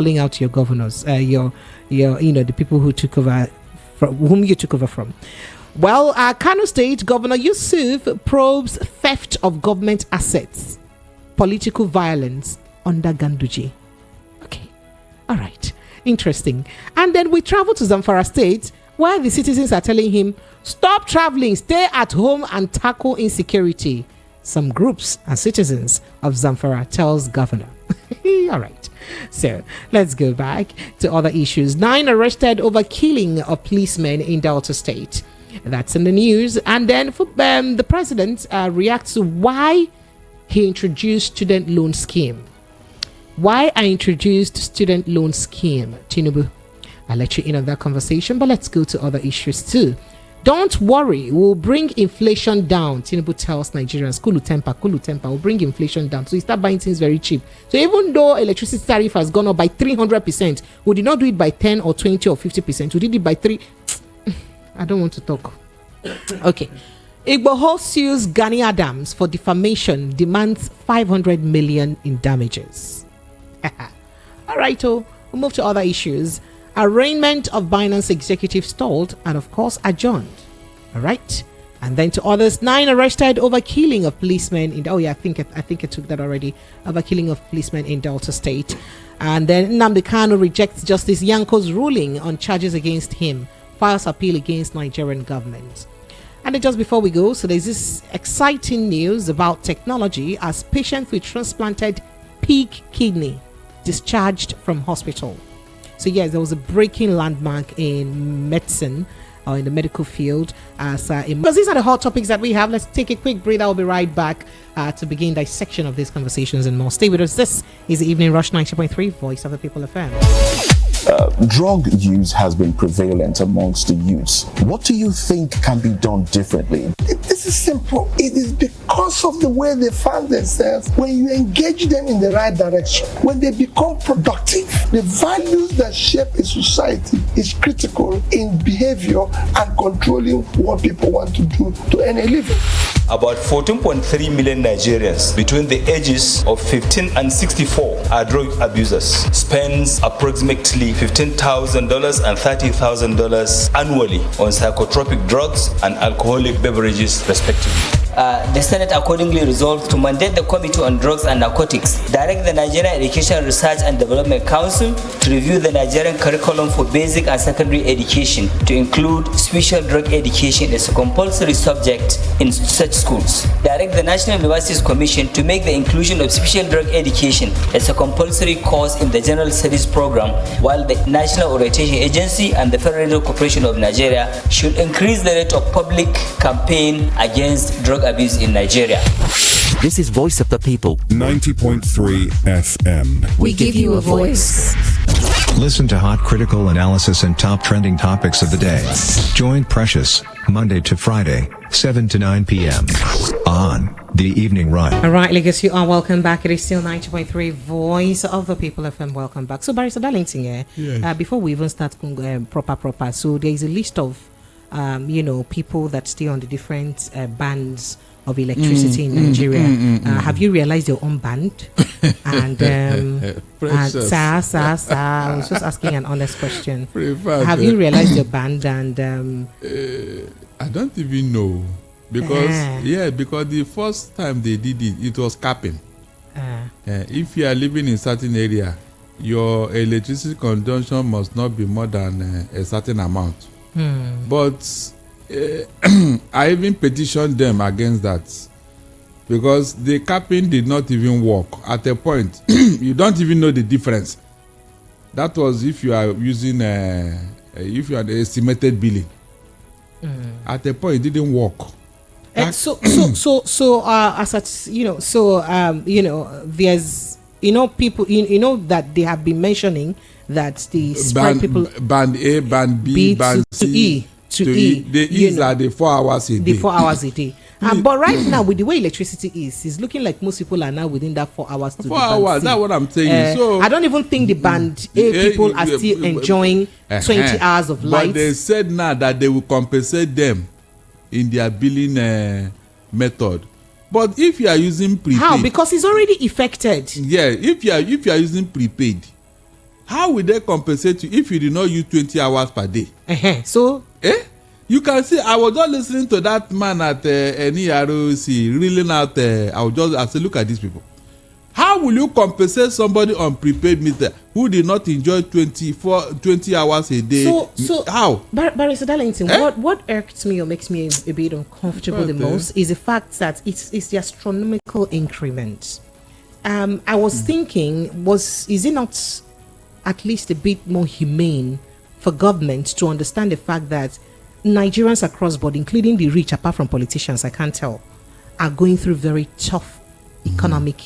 calling out your governors, your the people who took over, whom you took over from. Well, Kano State Governor Yusuf probes theft of government assets, political violence under Ganduje. Okay, all right, interesting. And then we travel to Zamfara State, where the citizens are telling him, stop traveling, stay at home and tackle insecurity. Some groups and citizens of Zamfara tells governor. All right, so let's go back to other issues. 9 arrested over killing of policemen in Delta State. That's in the news. And then the president reacts to why he introduced student loan scheme. Why I introduced student loan scheme, Tinubu. I'll let you in on that conversation, but let's go to other issues too. Don't worry, we'll bring inflation down. Tinubu tells Nigerians, cool temper, we'll bring inflation down. So you start buying things very cheap. So even though electricity tariff has gone up by 300%, we did not do it by 10 or 20 or 50%. We did it by 3. I don't want to talk. Okay. Igboho sues Gani Adams for defamation, demands 500 million in damages. All right, we'll move to other issues. Arraignment of Binance executive stalled and of course adjourned. All right. And then to others, 9 arrested over killing of policemen in I think I took that already. Over killing of policemen in Delta State. And then Nnamdi Kanu rejects Justice Yanko's ruling on charges against him, files appeal against Nigerian government. And then just before we go, so there's this exciting news about technology as patients with transplanted pig kidney discharged from hospital. So yes, there was a breaking landmark in medicine or in the medical field. Because these are the hot topics that we have. Let's take a quick break. I'll be right back to begin dissection of these conversations and more. Stay with us. This is the Evening Rush 90.3 Voice of the People FM. Drug use has been prevalent amongst the youths. What do you think can be done differently? This is simple. It is because of the way they find themselves. When you engage them in the right direction, when they become productive, the values that shape a society is critical in behavior and controlling what people want to do to earn a living. About 14.3 million Nigerians between the ages of 15 and 64 are drug abusers. Spends approximately $15,000 and $30,000 annually on psychotropic drugs and alcoholic beverages, respectively. The Senate accordingly resolved to mandate the Committee on Drugs and Narcotics direct the Nigerian Education Research and Development Council to review the Nigerian curriculum for basic and secondary education to include special drug education as a compulsory subject in such schools. Direct the National Universities Commission to make the inclusion of special drug education as a compulsory course in the General Studies program, while the National Orientation Agency and the Federal Corporation of Nigeria should increase the rate of public campaign against drug abuse in Nigeria. This is Voice of the People. 90.3 FM. We give you a voice. Listen to hot critical analysis and top trending topics of the day. Join Precious, Monday to Friday, 7 to 9 p.m. on The Evening Run. All right, Lagos, you are welcome back. It is still 90.3 Voice of the People FM. Welcome back. So, Barrister Darlington, yes. Before we even start proper, so there is a list of people that stay on the different bands of electricity in Nigeria. Have you realized your own band? And sir, I was just asking an honest question. Have you realized your band? And I don't even know because the first time they did it was capping. If you are living in certain area, your electricity consumption must not be more than a certain amount. But I even petitioned them against that because the capping did not even work. At a point, you don't even know the difference. That was if you are using if you are the estimated billing. At a point, it didn't work. There's people that they have been mentioning that the spread people band A, band B, band C to E. The E's are the 4 hours a day. The 4 hours a day. But right now, with the way electricity is, it's looking like most people are now within that 4 hours. 4 hours. That's what I'm saying. So I don't even think the band A people are still enjoying 20 hours of light. But they said now that they will compensate them in their billing method. But if you are using prepaid, how? Because it's already affected. Yeah, if you are using prepaid, how will they compensate you if you did not use 20 hours per day? So You can see, I was just listening to that man at NEROC reeling out. I said, look at these people. How will you compensate somebody on prepaid meter who did not enjoy 20 hours a day? So how? Barrister Darlington, what irks me or makes me a bit uncomfortable the most is the fact that it's the astronomical increment. I was thinking, is it not at least a bit more humane for government to understand the fact that Nigerians across board, including the rich, apart from politicians, I can't tell, are going through very tough economic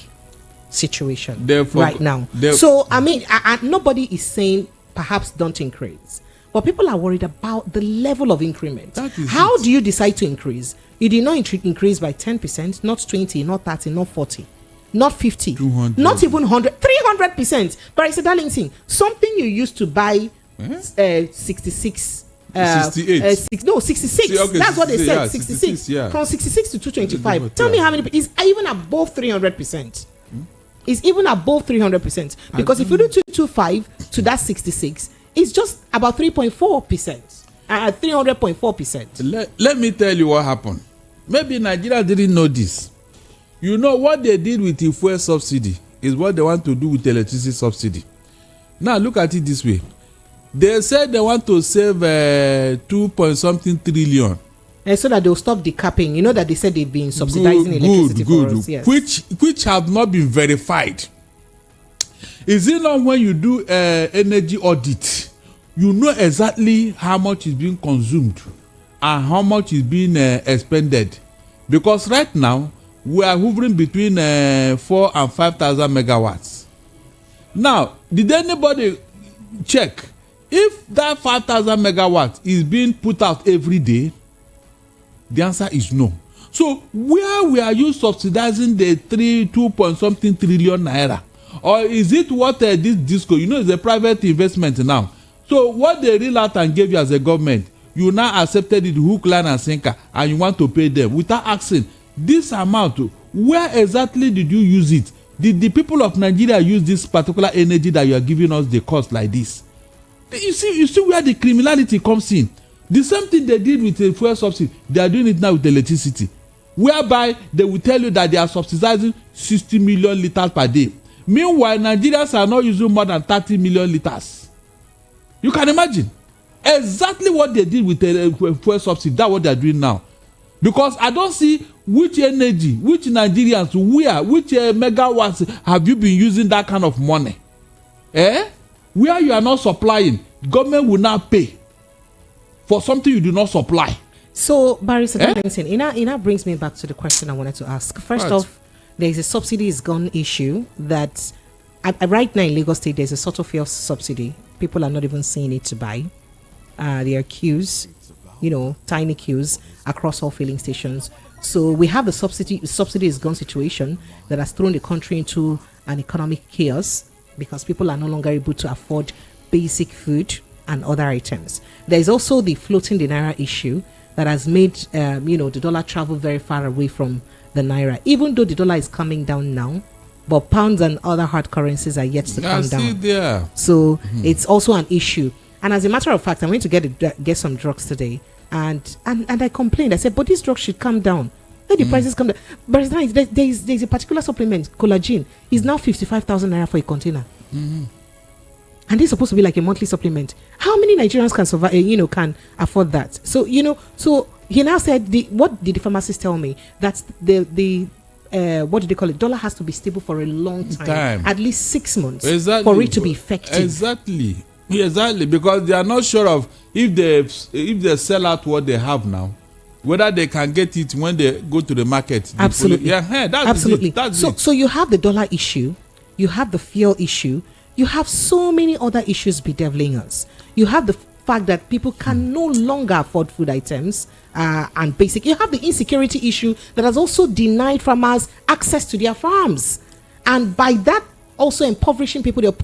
situation right now. So, I mean, nobody is saying perhaps don't increase, but people are worried about the level of increment. How do you decide to increase? You did not increase by 10%, not 20, not 30, not 40, not 50, 200. not even 100, 300%. But I said, Darlington, something you used to buy 66. 68. 66. See, okay, that's what they said. yeah, 66. Yeah. From 66 to 225. Tell me how many is even above 300%. Is even above 300%. Because if you do 225 to that 66, it's just about 3.4%. 300.4%. Let me tell you what happened. Maybe Nigeria didn't know this. You know what they did with the fuel subsidy is what they want to do with electricity subsidy. Now look at it this way. They said they want to save 2.something trillion. And so that they'll stop the capping. You know that they said they've been subsidizing electricity for us. Yes. Which have not been verified. Is it not when you do energy audit, you know exactly how much is being consumed and how much is being expended? Because right now, we are hovering between 4 and 5,000 megawatts. Now, did anybody check if that 5,000 megawatts is being put out every day? The answer is no. So where we are you subsidizing the 2.something trillion naira? Or is it what this discourse, it's a private investment now. So what they reel out and gave you as a government, you now accepted it hook, line and sinker, and you want to pay them without asking this amount, where exactly did you use it? Did the people of Nigeria use this particular energy that you are giving us the cost like this? You see where the criminality comes in. The same thing they did with the fuel subsidy, they are doing it now with electricity, whereby they will tell you that they are subsidizing 60 million liters per day. Meanwhile, Nigerians are not using more than 30 million liters. You can imagine exactly what they did with the fuel subsidy. That's what they are doing now. Because I don't see which energy, which Nigerians, which megawatts have you been using that kind of money? Where you are not supplying, government will not pay for something you do not supply. So, Barrister Darlington, it now brings me back to the question I wanted to ask. First off, there is a subsidy is gone issue that right now in Lagos State, there's a sort of fuel subsidy. People are not even seeing it to buy. There are queues, tiny queues across all filling stations. So we have the subsidy is gone situation that has thrown the country into an economic chaos because people are no longer able to afford basic food and other items. There is also the floating the naira issue that has made the dollar travel very far away from the naira, even though the dollar is coming down now, but pounds and other hard currencies are yet to come down. So it's also an issue. And as a matter of fact, I went to get some drugs today, and I complained. I said, but these drugs should come down. Let the prices come down. But there's a particular supplement, collagen, is now 55,000 naira for a container. And this is supposed to be like a monthly supplement. How many Nigerians can survive? Can afford that? So so he now said, what did the pharmacist tell me? That the what do they call it? Dollar has to be stable for a long time. At least 6 months for it to be effective. Exactly, because they are not sure of if they sell out what they have now, whether they can get it when they go to the market. Absolutely, absolutely. So you have the dollar issue, you have the fuel issue. You have so many other issues bedeviling us. You have the fact that people can no longer afford food items and basic. You have the insecurity issue that has also denied farmers access to their farms. And by that, also impoverishing people, they're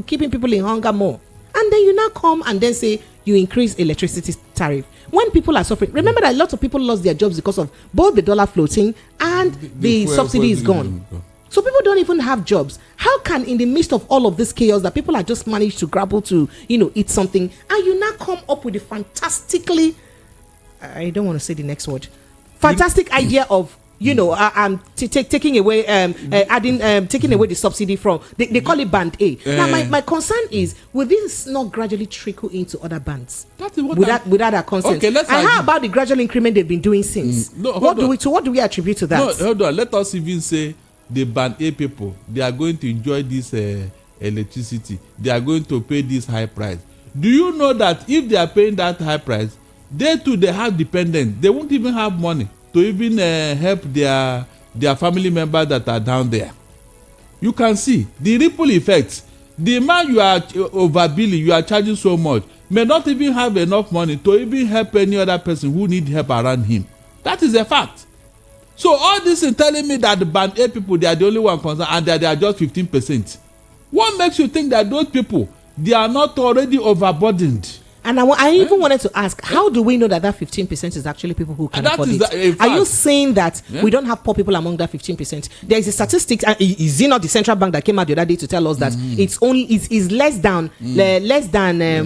keeping people in hunger more. And then you now come and then say you increase electricity tariff. When people are suffering, remember that a lot of people lost their jobs because of both the dollar floating and the subsidy is gone. So people don't even have jobs. How can, in the midst of all of this chaos that people are just managed to grapple to, eat something, and you now come up with a fantastically, I don't want to say the next word, fantastic idea of, taking away, taking away the subsidy from, they call it band A. Now, my concern is, will this not gradually trickle into other bands without our consent? Okay, and how about the gradual increment they've been doing since? What do we attribute to that? No, hold on. Let us even say the band A people, they are going to enjoy this electricity. They are going to pay this high price. Do you know that if they are paying that high price, they too, they have dependents. They won't even have money to even help their family members that are down there. You can see the ripple effects. The man you are overbilling, you are charging so much, may not even have enough money to even help any other person who need help around him. That is a fact. So all this is telling me that the band A people, they are the only one concerned, and that they are just 15%. What makes you think that those people, they are not already overburdened? And I even wanted to ask, how do we know that 15% is actually people who can afford it? Are you saying that we don't have poor people among that 15%? There is a statistic, is it not the central bank that came out the other day to tell us that it's less than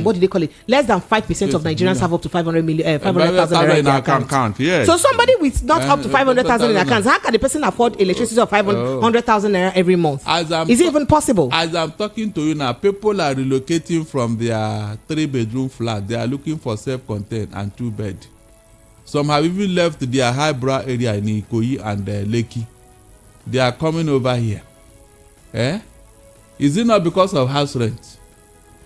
what do they call it? Less than 5% of Nigerians have up to 500,000 in their account. Yes. So somebody with not up to 500,000 in accounts, how can the person afford electricity of 500,000 naira every month? Is it even possible? As I'm talking to you now, people are relocating from their 3-bedroom flat. They are looking for self-contained and 2-bed. Some have even left their highbrow area in Ikoyi and Lekki. They are coming over here. Is it not because of house rent?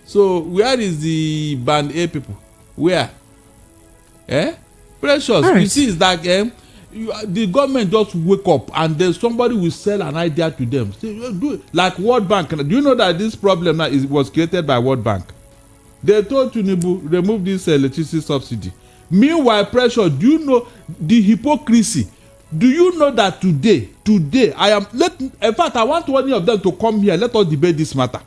So where is the band A people? Where? Precious. Right. You see, it's like the government just wake up and then somebody will sell an idea to them. Say, do it. Like World Bank. Do you know that this problem now was created by World Bank? They told Tinubu remove this electricity subsidy. Meanwhile, pressure, do you know the hypocrisy? Do you know that today in fact, I want one of them to come here. Let us debate this matter.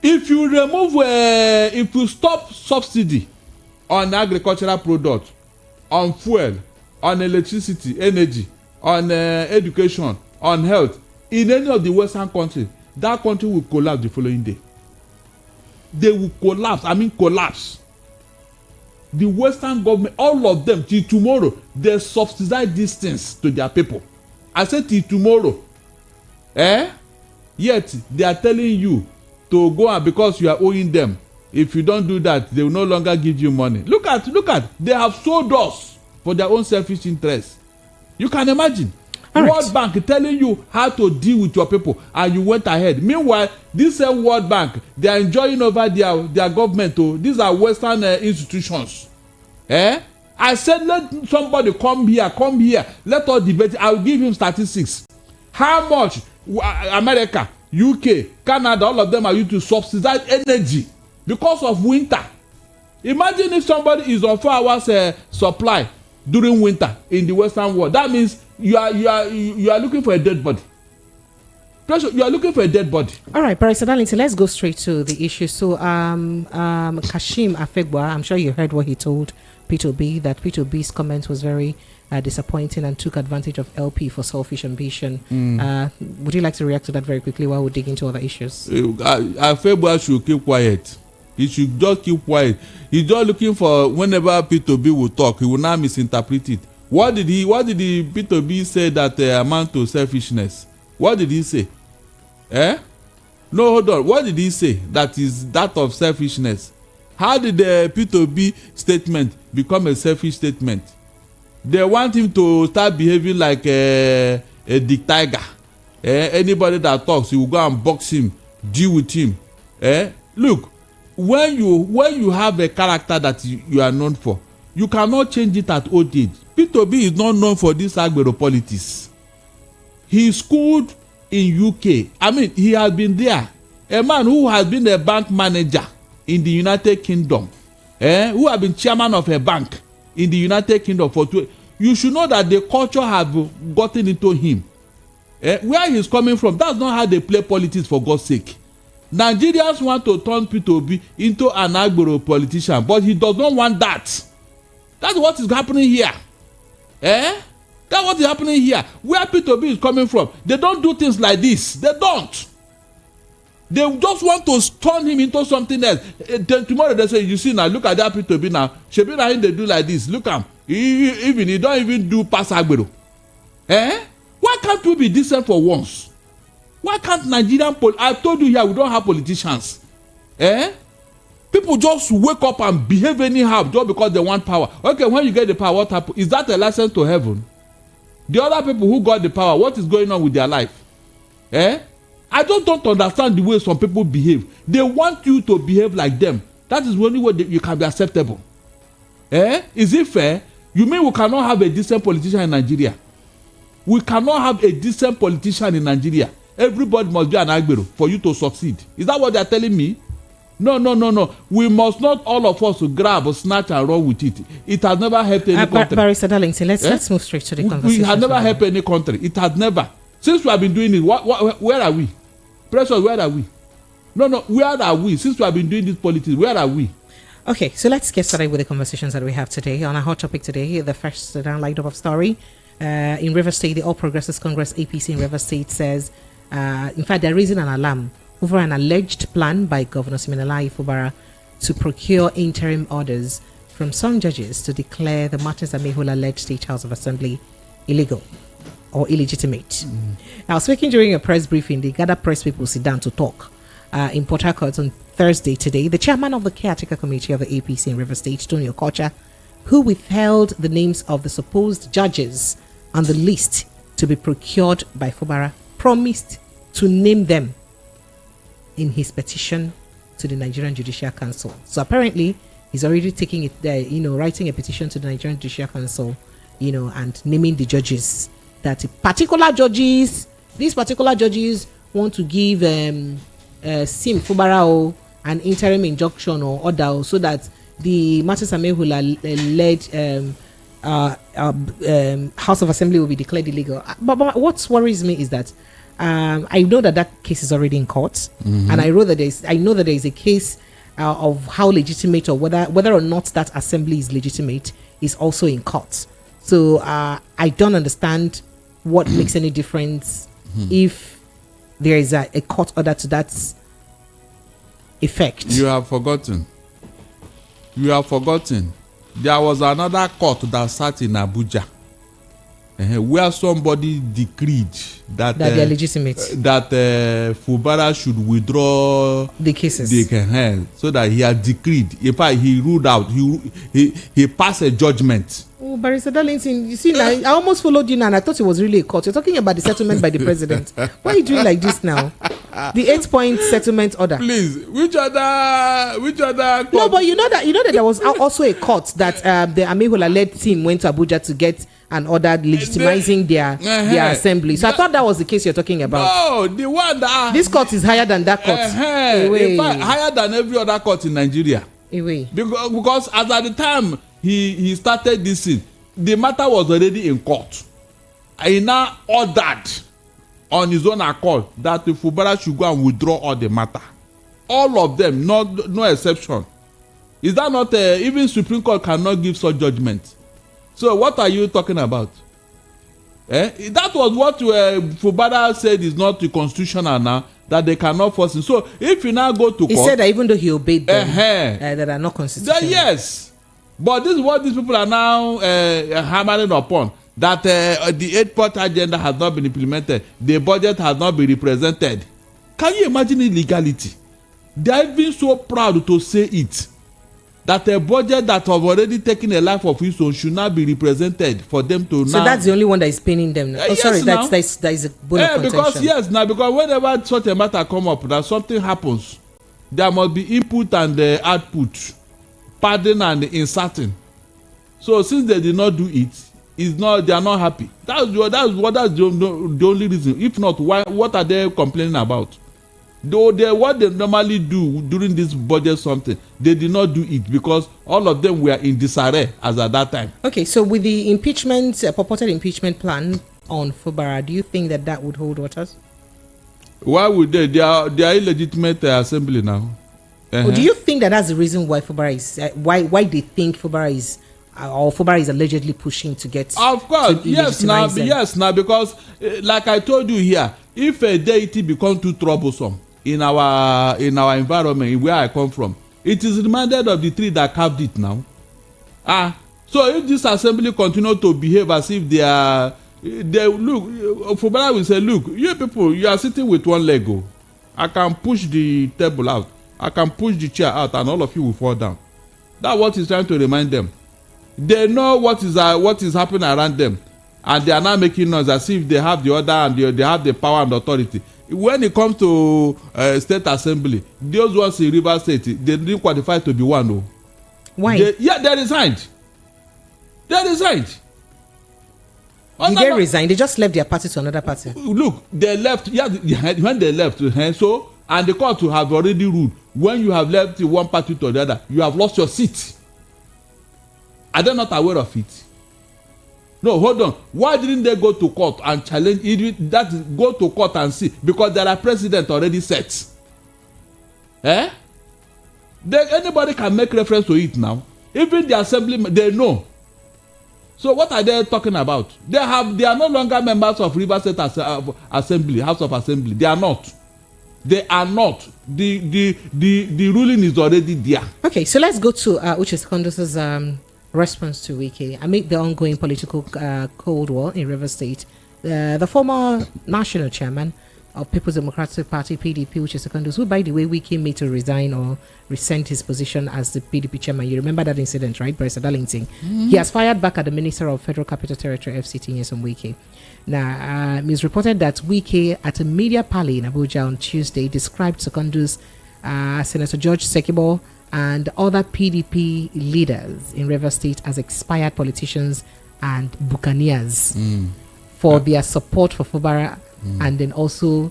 If you stop subsidy on agricultural products, on fuel, on electricity, energy, on education, on health, in any of the Western countries, that country will collapse the following day. They will collapse. The Western government, all of them, till tomorrow, they subsidize these things to their people. I said till tomorrow. Yet, they are telling you to go and because you are owing them. If you don't do that, they will no longer give you money. Look at, they have sold us for their own selfish interests. You can imagine. World Bank telling you how to deal with your people, and you went ahead. Meanwhile, this same World Bank, they are enjoying over their government. These are Western institutions. I said, let somebody come here. Let us debate. I will give him statistics. How much America, UK, Canada, all of them are used to subsidize energy because of winter. Imagine if somebody is on 4 hours supply during winter in the Western world. That means you are looking for a dead body. You are looking for a dead body. All right, Barrister Darlington, let's go straight to the issue. So, Kassim Afegbua, I'm sure you heard what he told P2B, that P2B's comment was very disappointing and took advantage of LP for selfish ambition. Would you like to react to that very quickly while we dig into other issues? Afegbua should keep quiet. He should just keep quiet. He's just looking for whenever P2B will talk, he will now misinterpret it. What did the P2B say that amount to selfishness? What did he say? No, hold on. What did he say that is that of selfishness? How did the P2B statement become a selfish statement? They want him to start behaving like a dictator. Anybody that talks, you will go and box him, deal with him. Look, when you have a character that you are known for, you cannot change it at old age. P2B is not known for this agbero politics. He schooled in UK. I mean, he has been there. A man who has been a bank manager in the United Kingdom, who has been chairman of a bank in the United Kingdom for 2 years. You should know that the culture have gotten into him. Where he's coming from, that's not how they play politics, for God's sake. Nigerians want to turn P2B into an agbero politician, but he does not want that. That's what is happening here. That's what is happening here. Where P2B is coming from, they don't do things like this. They don't. They just want to turn him into something else. Then tomorrow they say, you see now, look at that people to be now. Shebi na him they do like this. Look am. He don't even do pass Agbero. Why can't we be decent for once? Why can't Nigerian I told you here we don't have politicians. People just wake up and behave anyhow just because they want power. Okay, when you get the power, what happens? Is that a license to heaven? The other people who got the power, what is going on with their life? I just don't understand the way some people behave. They want you to behave like them. That is the only way you can be acceptable. Is it fair? You mean we cannot have a decent politician in Nigeria? We cannot have a decent politician in Nigeria. Everybody must be an Agbero for you to succeed. Is that what they are telling me? No. We must not all of us grab, snatch, and run with it. It has never helped any country. Barrister Darlington, let's move straight to the conversation. We have never helped any country. It has never. Since we have been doing it, where are we? Precious, where are we? No, where are we? Since we have been doing this politics, where are we? Okay, so let's get started with the conversations that we have today. On our hot topic today, the first light up story. In Rivers State, the All Progressives Congress APC in Rivers State says, in fact, they're raising an alarm over an alleged plan by Governor Siminalayi Fubara to procure interim orders from some judges to declare the Martins Amehola led State House of Assembly illegal or illegitimate. Now, speaking during a press briefing, they gathered press people sit down to talk in Port Harcourt on Thursday today. The chairman of the caretaker committee of the APC in Rivers State, Tony Okocha, who withheld the names of the supposed judges on the list to be procured by Fubara, promised to name them in his petition to the Nigerian Judicial Council. So apparently, he's already taking it there, writing a petition to the Nigerian Judicial Council, and naming the judges. That these particular judges want to give Sim Fubara an interim injunction or order so that the Martins Amehola led House of Assembly will be declared illegal. But what worries me is that I know that case is already in court, and I know that there is a case of how legitimate or whether or not that assembly is legitimate is also in court. So I don't understand what makes any difference if there is a court order to that effect. You have forgotten. There was another court that sat in Abuja where somebody decreed that they are legitimate, that Fubara should withdraw the cases, so that he had decreed. In fact, he ruled out. He passed a judgment. Oh, Barrister Darlington, you see, now I almost followed you now, and I thought it was really a court. You're talking about the settlement by the president. Why are you doing like this now? The 8-point settlement order. Please, which other court? No, but you know that there was also a court that the Amehola led team went to Abuja to get an order legitimizing their assembly. So I thought that was the case you're talking about. No, the one that this court is higher than that court. In fact, higher than every other court in Nigeria. Because as at the time he started this thing, the matter was already in court. He now ordered on his own accord that the Fubara should go and withdraw all the matter. All of them, no exception. Is that not even Supreme Court cannot give such judgment? So what are you talking about? That was what Fubara said is not constitutional now, that they cannot force it. So if you now go to court, he said that even though he obeyed them, that are not constitutional. Yes, but this is what these people are now hammering upon. That the 8-point agenda has not been implemented, the budget has not been represented. Can you imagine illegality? They are even so proud to say it, that a budget that have already taken a life of its own should not be represented for them to now. So that's the only one that is paining them now. Yes, sorry, now. that is a bone of contention. Because whenever such a matter come up, that something happens, there must be input and output, padding and inserting. So since they did not do it, they are not happy. That's the only reason. If not, why? What are they complaining about? What they normally do during this budget something, they did not do it because all of them were in disarray as at that time. Okay, so with the purported impeachment plan on Fubara, do you think that would hold waters? Why would they? They are illegitimate assembly now. Or do you think that's the reason why Fubara is why they think Fubara is or Fubara is allegedly pushing to get? Of course, yes, now because like I told you here, if a deity becomes too troublesome, in our environment, where I come from. It is reminded of the tree that carved it now. So if this assembly continue to behave as if they look, Fubara will say, look, you people, you are sitting with one leg. I can push the table out. I can push the chair out, and all of you will fall down. That's what he's trying to remind them. They know what is happening around them, and they are now making noise as if they have the order and they have the power and authority. When it comes to state assembly, those ones in River State, they didn't qualify to be one. No. Why? They resigned. They resigned. Did they resign? They just left their party to another party. Look, they left. Yeah, when they left, so and the court have already ruled. When you have left one party to the other, you have lost your seat. Are they not aware of it? No, hold on. Why didn't they go to court and challenge it? That go to court and see, because there are precedent already set. Anybody can make reference to it now. Even the assembly, they know. So what are they talking about? They are no longer members of River State Assembly, House of Assembly. They are not. They are not. The ruling is already there. Okay, so let's go to Uche Secondus's response to Wike amid the ongoing political Cold War in River State. The former national chairman of People's Democratic Party, PDP, Uche Secondus, who, by the way, Wike made to resign or rescind his position as the PDP chairman. You remember that incident, right, Barrister Darlington? He has fired back at the Minister of Federal Capital Territory, FCT, Nyesom Wike. Now, it's reported that Wike, at a media parley in Abuja on Tuesday, described Secondus, Senator George Sekibo, and other PDP leaders in River State as expired politicians and buccaneers for their support for Fubara and then also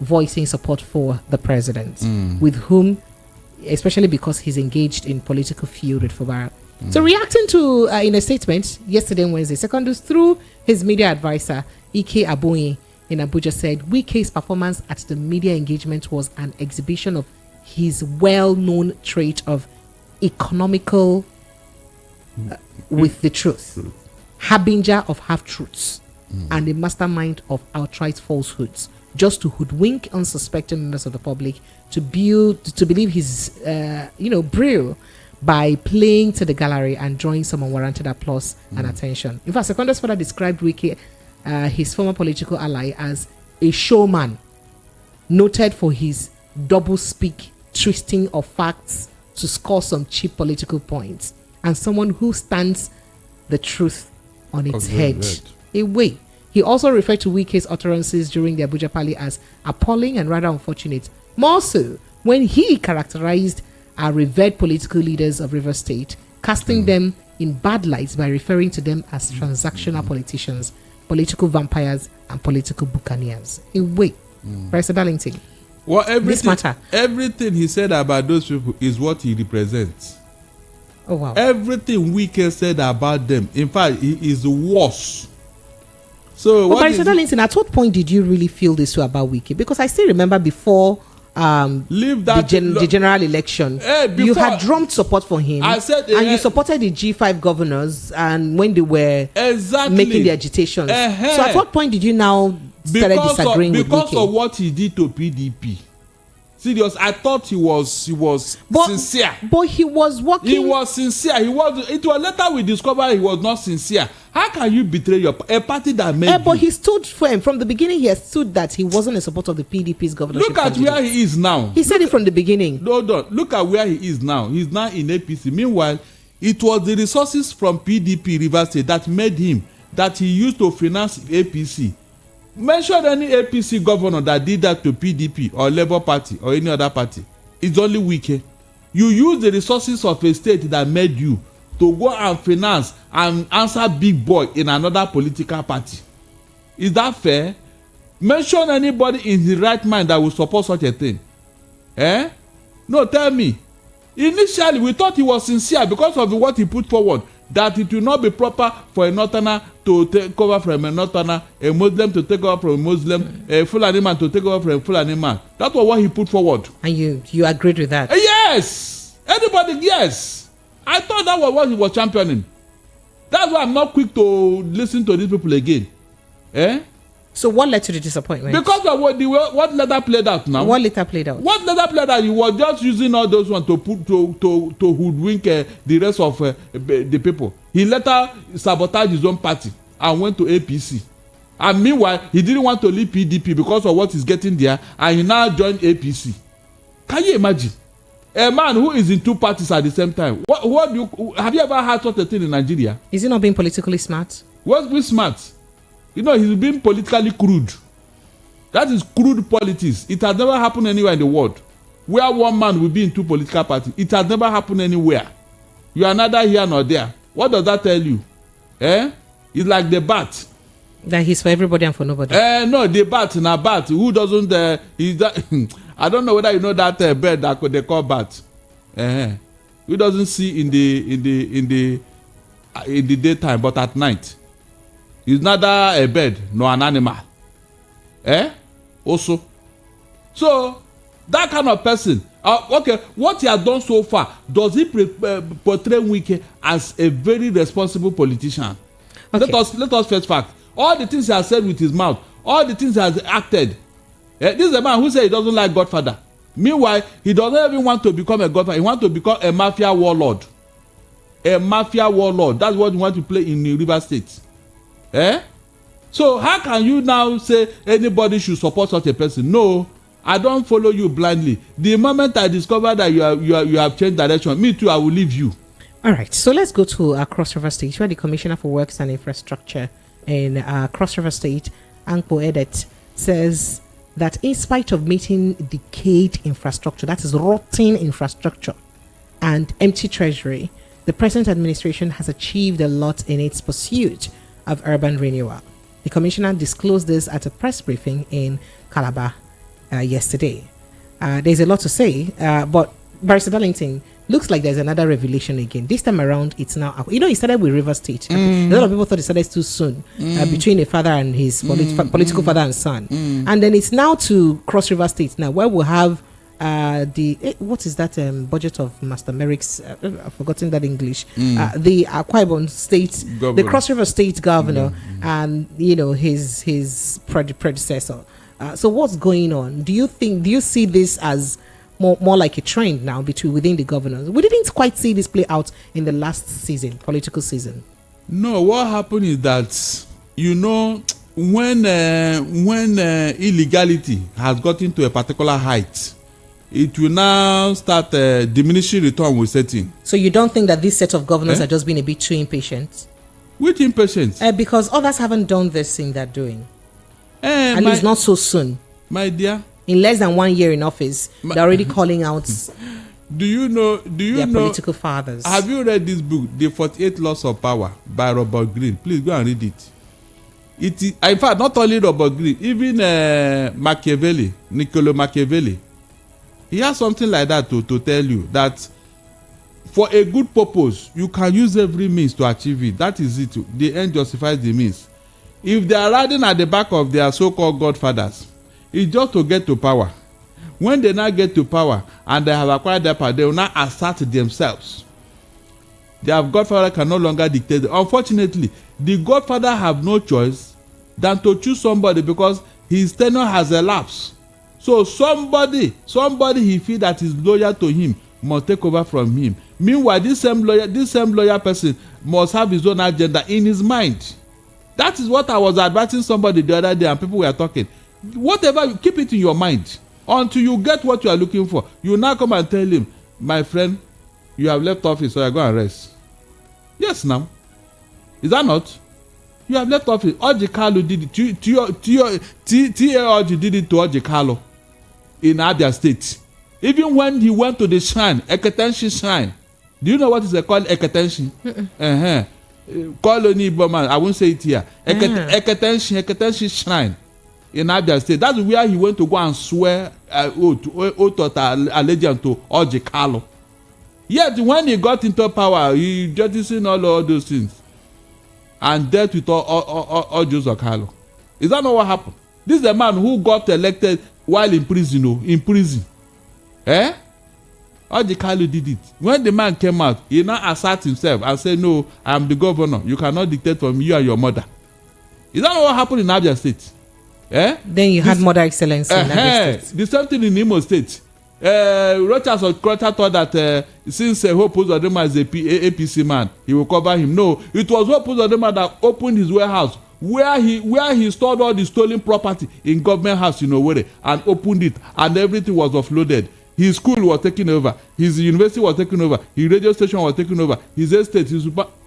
voicing support for the president, with whom, especially because he's engaged in political feud with Fubara. So reacting to, in a statement yesterday, Wednesday, Secondus, through his media advisor, Ike Aboyi in Abuja, said Wike's performance at the media engagement was an exhibition of his well-known trait of economical with the truth, harbinger of half-truths, and a mastermind of outright falsehoods, just to hoodwink unsuspecting members of the public to believe his brill by playing to the gallery and drawing some unwarranted applause and attention. In fact, Secondus further described Wike, his former political ally, as a showman noted for his double-speak, twisting of facts to score some cheap political points, and someone who stands the truth on its head. Away. He also referred to Wike's utterances during the Abuja Parley as appalling and rather unfortunate, more so when he characterized our revered political leaders of River State, casting them in bad lights by referring to them as transactional politicians, political vampires, and political buccaneers. Away. Professor Darlington. Well, This matter. Everything he said about those people is what he represents. Oh, wow. Everything Wike said about them, in fact, he is worse. So, Barrister Darlington, at what point did you really feel this way about Wike? Because I still remember before the general election, you had drummed support for him. I said, and you supported the G5 governors, and when they were making the agitations. So at what point did you now start disagreeing with Wike? Because of what he did to PDP. Serious, I thought he was sincere. But he was working. He was sincere. It was later we discovered he was not sincere. How can you betray a party that made you? But he stood firm from the beginning. He has stood that he wasn't a supporter of the PDP's governorship. Look at where he is now. He said it from the beginning. No. Look at where he is now. He's now in APC. Meanwhile, it was the resources from PDP River State that made him, that he used to finance APC. Mention any APC governor that did that to PDP or Labour Party or any other party. It's only Wike. You use the resources of a state that made you to go and finance and answer big boy in another political party. Is that fair? Mention anybody in his right mind that will support such a thing. No, tell me. Initially, we thought he was sincere because of what he put forward, that it will not be proper for a northerner to take over from a northerner, a Muslim to take over from a Muslim, a Fulani man to take over from a Fulani man. That was what he put forward. And you agreed with that? Yes. Anybody, yes. I thought that was what he was championing. That's why I'm not quick to listen to these people again. So what led to the disappointment? Because of what letter played out now. What later played out? What letter played out? You were just using all those ones to put to hoodwink the rest of the people. He later sabotaged his own party and went to APC. And meanwhile, he didn't want to leave PDP because of what he's getting there, and he now joined APC. Can you imagine? A man who is in two parties at the same time. Have you ever had such a thing in Nigeria? Is he not being politically smart? What's being smart? You know, he's being politically crude. That is crude politics. It has never happened anywhere in the world. Where one man will be in two political parties. It has never happened anywhere. You are neither here nor there. What does that tell you? It's like the bat. That he's for everybody and for nobody. No, the bat na bat. Who doesn't? I don't know whether you know that bird that they call bat. Who doesn't see in the daytime, but at night? It's neither a bird nor an animal. Also. So, that kind of person, okay, what he has done so far, does he portray Wike as a very responsible politician? Okay. Let us face fact. All the things he has said with his mouth, all the things he has acted. This is a man who said he doesn't like Godfather. Meanwhile, he doesn't even want to become a Godfather. He wants to become a mafia warlord. A mafia warlord. That's what he wants to play in River State. So how can you now say anybody should support such a person? No, I don't follow you blindly. The moment I discover that you have changed direction, me too, I will leave you. All right, so let's go to Cross River State, where the Commissioner for Works and Infrastructure in Cross River State, Ankpo Edet, says that in spite of meeting decayed infrastructure, that is rotting infrastructure, and empty treasury, the present administration has achieved a lot in its pursuit of urban renewal. The commissioner disclosed this at a press briefing in Calabar yesterday. There's a lot to say, but Barrister Darlington, looks like there's another revelation again. This time around, it's now... You know, it started with River State. A lot of people thought it started too soon between a father and his political father and son. And then it's now to Cross River State now, where we'll have what is that budget of Master Merrick's? I've forgotten that English. The Akwa Ibom State, governor. The Cross River State governor, and you know his predecessor. So what's going on? Do you see this as more like a trend now within the governors? We didn't quite see this play out in the last season, political season. No, what happened is that, you know, when illegality has gotten to a particular height, it will now start diminishing return will set in. So you don't think that this set of governors are just being a bit too impatient? Which impatience? Because others haven't done this thing they're doing. At least not so soon. My dear. In less than 1 year in office, they're already calling out their political fathers. Have you read this book, The 48 Laws of Power by Robert Greene? Please go and read it. It is, in fact, not only Robert Greene, even Machiavelli, Niccolo Machiavelli. He has something like that to tell you that for a good purpose, you can use every means to achieve it. That is it. The end justifies the means. If they are riding at the back of their so-called godfathers, it's just to get to power. When they now get to power and they have acquired their power, they will now assert themselves. Their godfather can no longer dictate. Unfortunately, the godfather have no choice than to choose somebody because his tenure has elapsed. So somebody he feel that is loyal to him must take over from him. Meanwhile, this same loyal person must have his own agenda in his mind. That is what I was advising somebody the other day, and people were talking. Whatever, you keep it in your mind until you get what you are looking for. You now come and tell him, my friend, you have left office, so I go and rest. Yes, now. Is that not? You have left office. Oji Kalu did it. T.A. Oji did it to Oji Kalu in Abia State. Even when he went to the shrine, Eketenshi shrine. Do you know what is called Eketenshi? Colony Bowman, I won't say it here. Eketenshi shrine in Abia State. That's where he went to go and swear oath of allegiance to Oji Kalu. Yet when he got into power, he jettisoned all those things and dealt with all Joseph Kalu. Is that not what happened? This is a man who got elected while in prison. Oji Kalu did it. When the man came out, he now asserted himself and said, no, I am the governor. You cannot dictate from you and your mother. Is that not what happened in Abia State? Then you had Mother Excellency in Abia State. The same thing in Imo State. Rochas Okrota thought that since Hope Uzodinma is a APC man, he will cover him. No, it was Hope Uzodinma that opened his warehouse where he stored all the stolen property in government house in Owerri and opened it, and everything was offloaded. His school was taken over, his university was taken over, his radio station was taken over, his estate,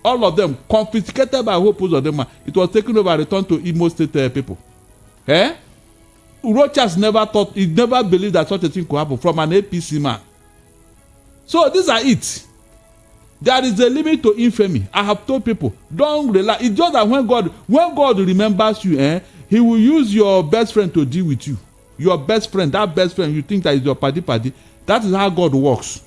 all of them confiscated by Hope Uzodinma. It was taken over and returned to Imo State people. Rochas never thought, he never believed that such a thing could happen from an APC man. So these are it. There is a limit to infamy. I have told people, don't rely. It's just that when God remembers you, he will use your best friend to deal with you. Your best friend, that best friend you think that is your party. That is how God works.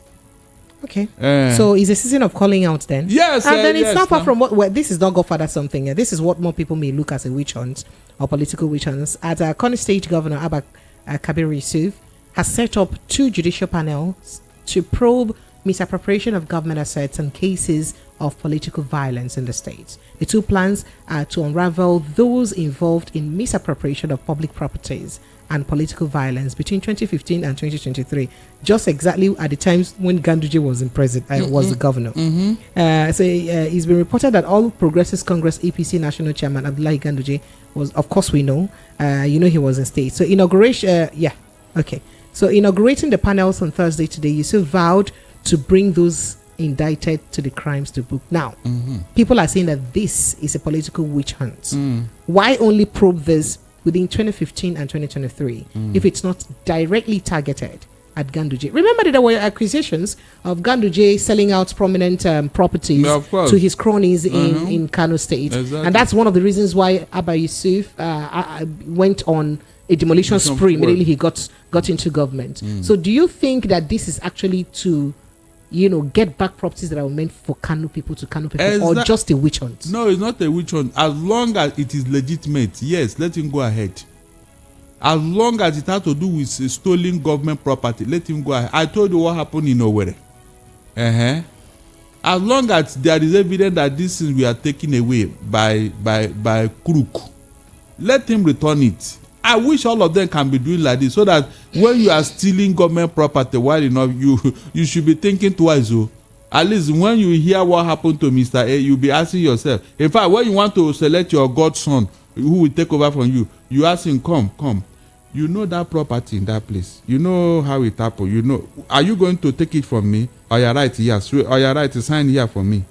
Okay. So it's a season of calling out then. Yes. And then it's yes, not far from what this is not Godfather something. This is what more people may look as a witch hunt or political witch hunts. As Kano State Governor Abba Kabir Yusuf has set up 2 judicial panels to probe misappropriation of government assets and cases of political violence in the state. The 2 plans are to unravel those involved in misappropriation of public properties and political violence between 2015 and 2023, just exactly at the times when Ganduje was in was the governor. It's been reported that All Progressives Congress APC National Chairman Abdullahi Ganduje was, of course we know, he was in state. So So inaugurating the panels on Thursday today, Yusuf vowed to bring those indicted to the crimes to book. Now, people are saying that this is a political witch hunt. Why only probe this within 2015 and 2023 if it's not directly targeted at Ganduje? Remember that there were accusations of Ganduje selling out prominent properties to his cronies in Kano State. Exactly. And that's one of the reasons why Abba Yusuf went on a demolition spree immediately he got into government. So do you think that this is actually to get back properties that are meant for Kano people to Kano people, or just a witch hunt? No, it's not a witch hunt. As long as it is legitimate, yes, let him go ahead. As long as it has to do with stolen government property, let him go ahead. I told you what happened in Owerri. As long as there is evidence that these things were taken away by crook, let him return it. I wish all of them can be doing like this, so that when you are stealing government property, while you should be thinking twice. At least when you hear what happened to Mr. A, you'll be asking yourself. In fact, when you want to select your godson who will take over from you, you ask him, come. You know that property in that place. You know how it happened. Are you going to take it from me? Or you're right, yes. Or you're right, sign here for me.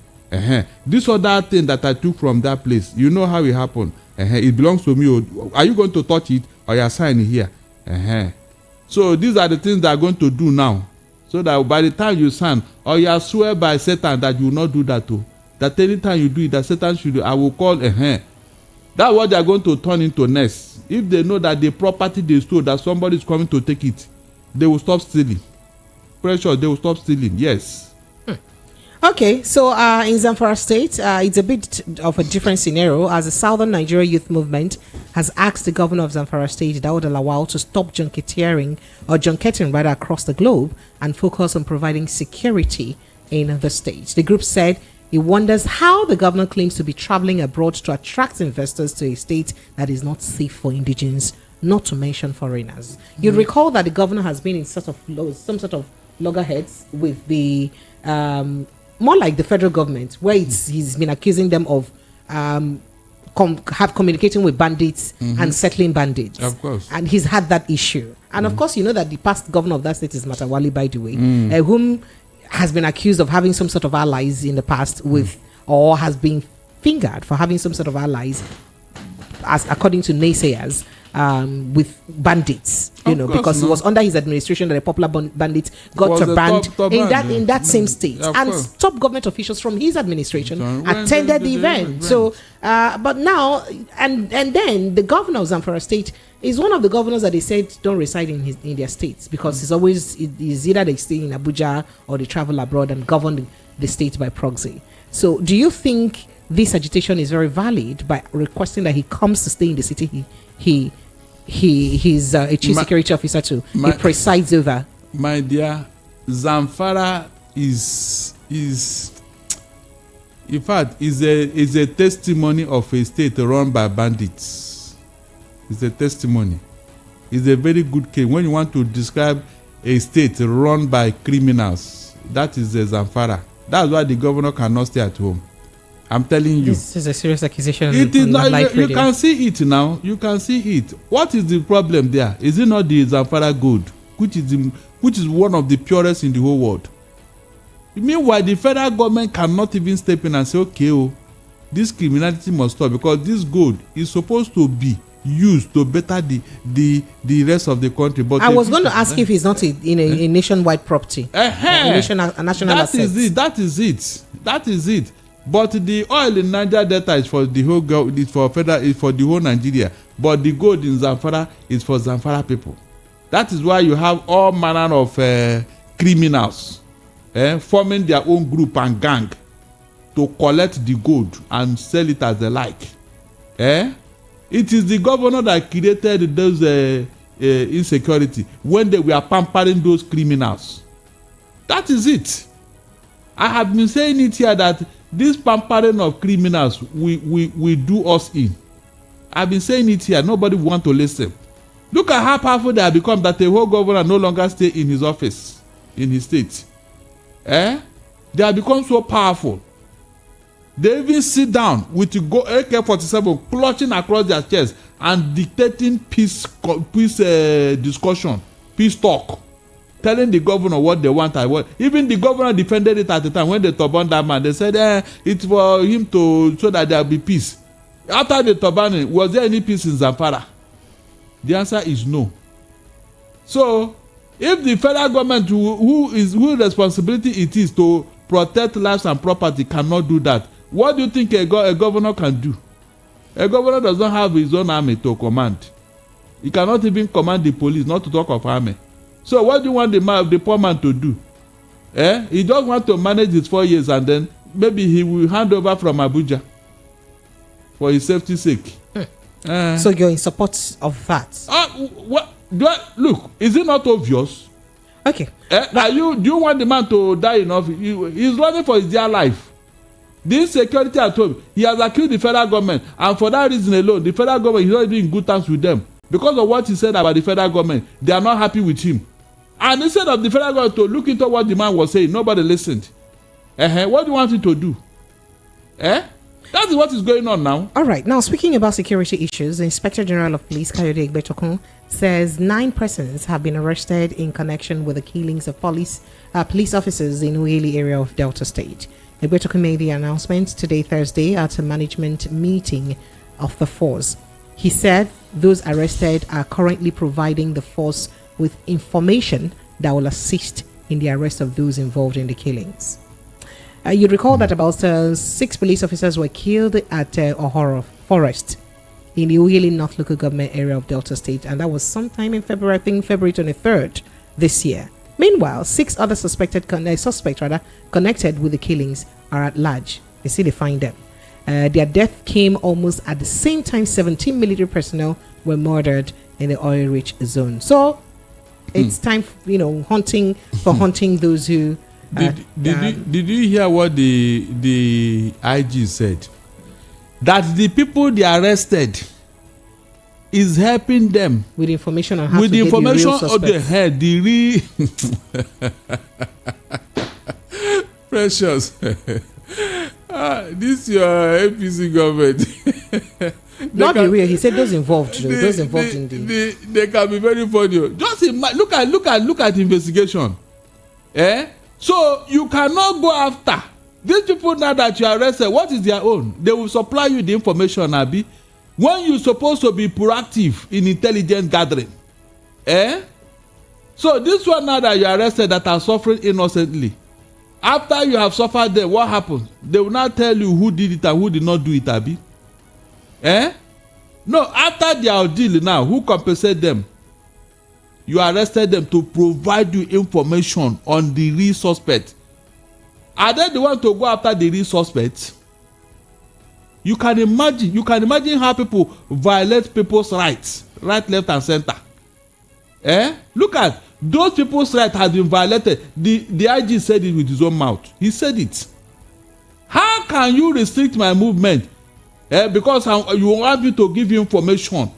This other thing that I took from that place, you know how it happened. It belongs to me. Are you going to touch it, or you're signing here? So these are the things that are going to do now, so that by the time you sign, or you swear by Satan that you will not do that too. That anytime you do it, that Satan should do. I will call. That's what they are going to turn into next. If they know that the property they stole, that somebody is coming to take it, they will stop stealing. Pressure, they will stop stealing. Yes. Okay, so in Zamfara State, it's a bit of a different scenario, as the Southern Nigeria Youth Movement has asked the governor of Zamfara State, Daud Lawal, to stop junketing across the globe and focus on providing security in the state. The group said it wonders how the governor claims to be traveling abroad to attract investors to a state that is not safe for indigenes, not to mention foreigners. You'll recall that the governor has been in some sort of loggerheads with the more like the federal government, where he's been accusing them of communicating with bandits and settling bandits. Of course. And he's had that issue. And of course, you know that the past governor of that state is Matawali, by the way, whom has been accused of having some sort of allies in the past with, or has been fingered for having some sort of allies, as according to naysayers, with bandits, because it was under his administration that a popular bandit got banned in that same state, and top government officials from his administration attended the event. So, but now, and then the governor of Zamfara State is one of the governors that they said don't reside in their states, because it's either they stay in Abuja or they travel abroad and govern the state by proxy. So, do you think this agitation is very valid by requesting that he comes to stay in the city he's a chief security officer too, he presides over? My dear, Zamfara is in fact is a testimony of a state run by bandits. It's a testimony. It's a very good case. When you want to describe a state run by criminals, that is the Zamfara. That's why the governor cannot stay at home. I'm telling you. This is a serious accusation. It is not. You can see it now. You can see it. What is the problem there? Is it not the Zamfara gold, which is one of the purest in the whole world? Meanwhile, the federal government cannot even step in and say, okay, oh, this criminality must stop, because this gold is supposed to be used to better the rest of the country. But I was going to ask if it's not a nationwide property, a national asset. That is it. But the oil in Niger Delta is for the whole is for the whole Nigeria. But the gold in Zamfara is for Zamfara people. That is why you have all manner of criminals forming their own group and gang to collect the gold and sell it as they like. It is the governor that created those insecurity when they were pampering those criminals. That is it. I have been saying it here that this pampering of criminals will do us in. I've been saying it here. Nobody want to listen. Look at how powerful they have become, that the whole governor no longer stay in his office, in his state. They have become so powerful. They even sit down with the AK-47 clutching across their chest and dictating peace discussion, peace talk, telling the governor what they want and what. Even the governor defended it at the time when they turbaned that man. They said it's for him so that there will be peace. After the turbaning, was there any peace in Zamfara? The answer is no. So, if the federal government, whose responsibility it is to protect lives and property, cannot do that, what do you think a governor can do? A governor does not have his own army to command. He cannot even command the police, not to talk of army. So what do you want the poor man to do? He just want to manage his 4 years, and then maybe he will hand over from Abuja for his safety's sake. So you're in support of that? Look, is it not obvious? Okay. Do you want the man to die in office? He's running for his dear life. The insecurity at home, he has accused the federal government, and for that reason alone, the federal government is not even in good terms with them. Because of what he said about the federal government, they are not happy with him. And instead of the federal government to look into what the man was saying, nobody listened. What do you want him to do? That is what is going on now. All right. Now, speaking about security issues, the Inspector General of Police, Kayode Egbuatu, says 9 persons have been arrested in connection with the killings of police officers in Ueli area of Delta State. Egbuatu made the announcement today, Thursday, at a management meeting of the force. He said those arrested are currently providing the force with information that will assist in the arrest of those involved in the killings. You recall that about 6 police officers were killed at Ohoro Forest in the Ueli North Local Government area of Delta State, and that was sometime in February, I think February 23rd this year. Meanwhile, 6 other suspects connected with the killings are at large. They say they find them. Their death came almost at the same time 17 military personnel were murdered in the oil-rich zone. So it's time, hunting those who. Did you hear what the IG said? That the people they arrested is helping them with information on how to get the real suspects. The real Precious. This your APC government. Not be real. He said those involved. Those involved in they can be very funny. Just look at investigation. So you cannot go after these people now that you arrested. What is their own? They will supply you the information, Abi. When you're supposed to be proactive in intelligence gathering. So this one now that you arrested that are suffering innocently. After you have suffered them, what happens? They will not tell you who did it and who did not do it, Abi. No, after their ordeal now, who compensate them? You arrested them to provide you information on the real suspect. Are they the one to go after the real suspect? You can imagine how people violate people's rights, right, left, and center. Look at those people's rights has been violated. The IG said it with his own mouth. He said it. How can you restrict my movement? Because you want me to give you information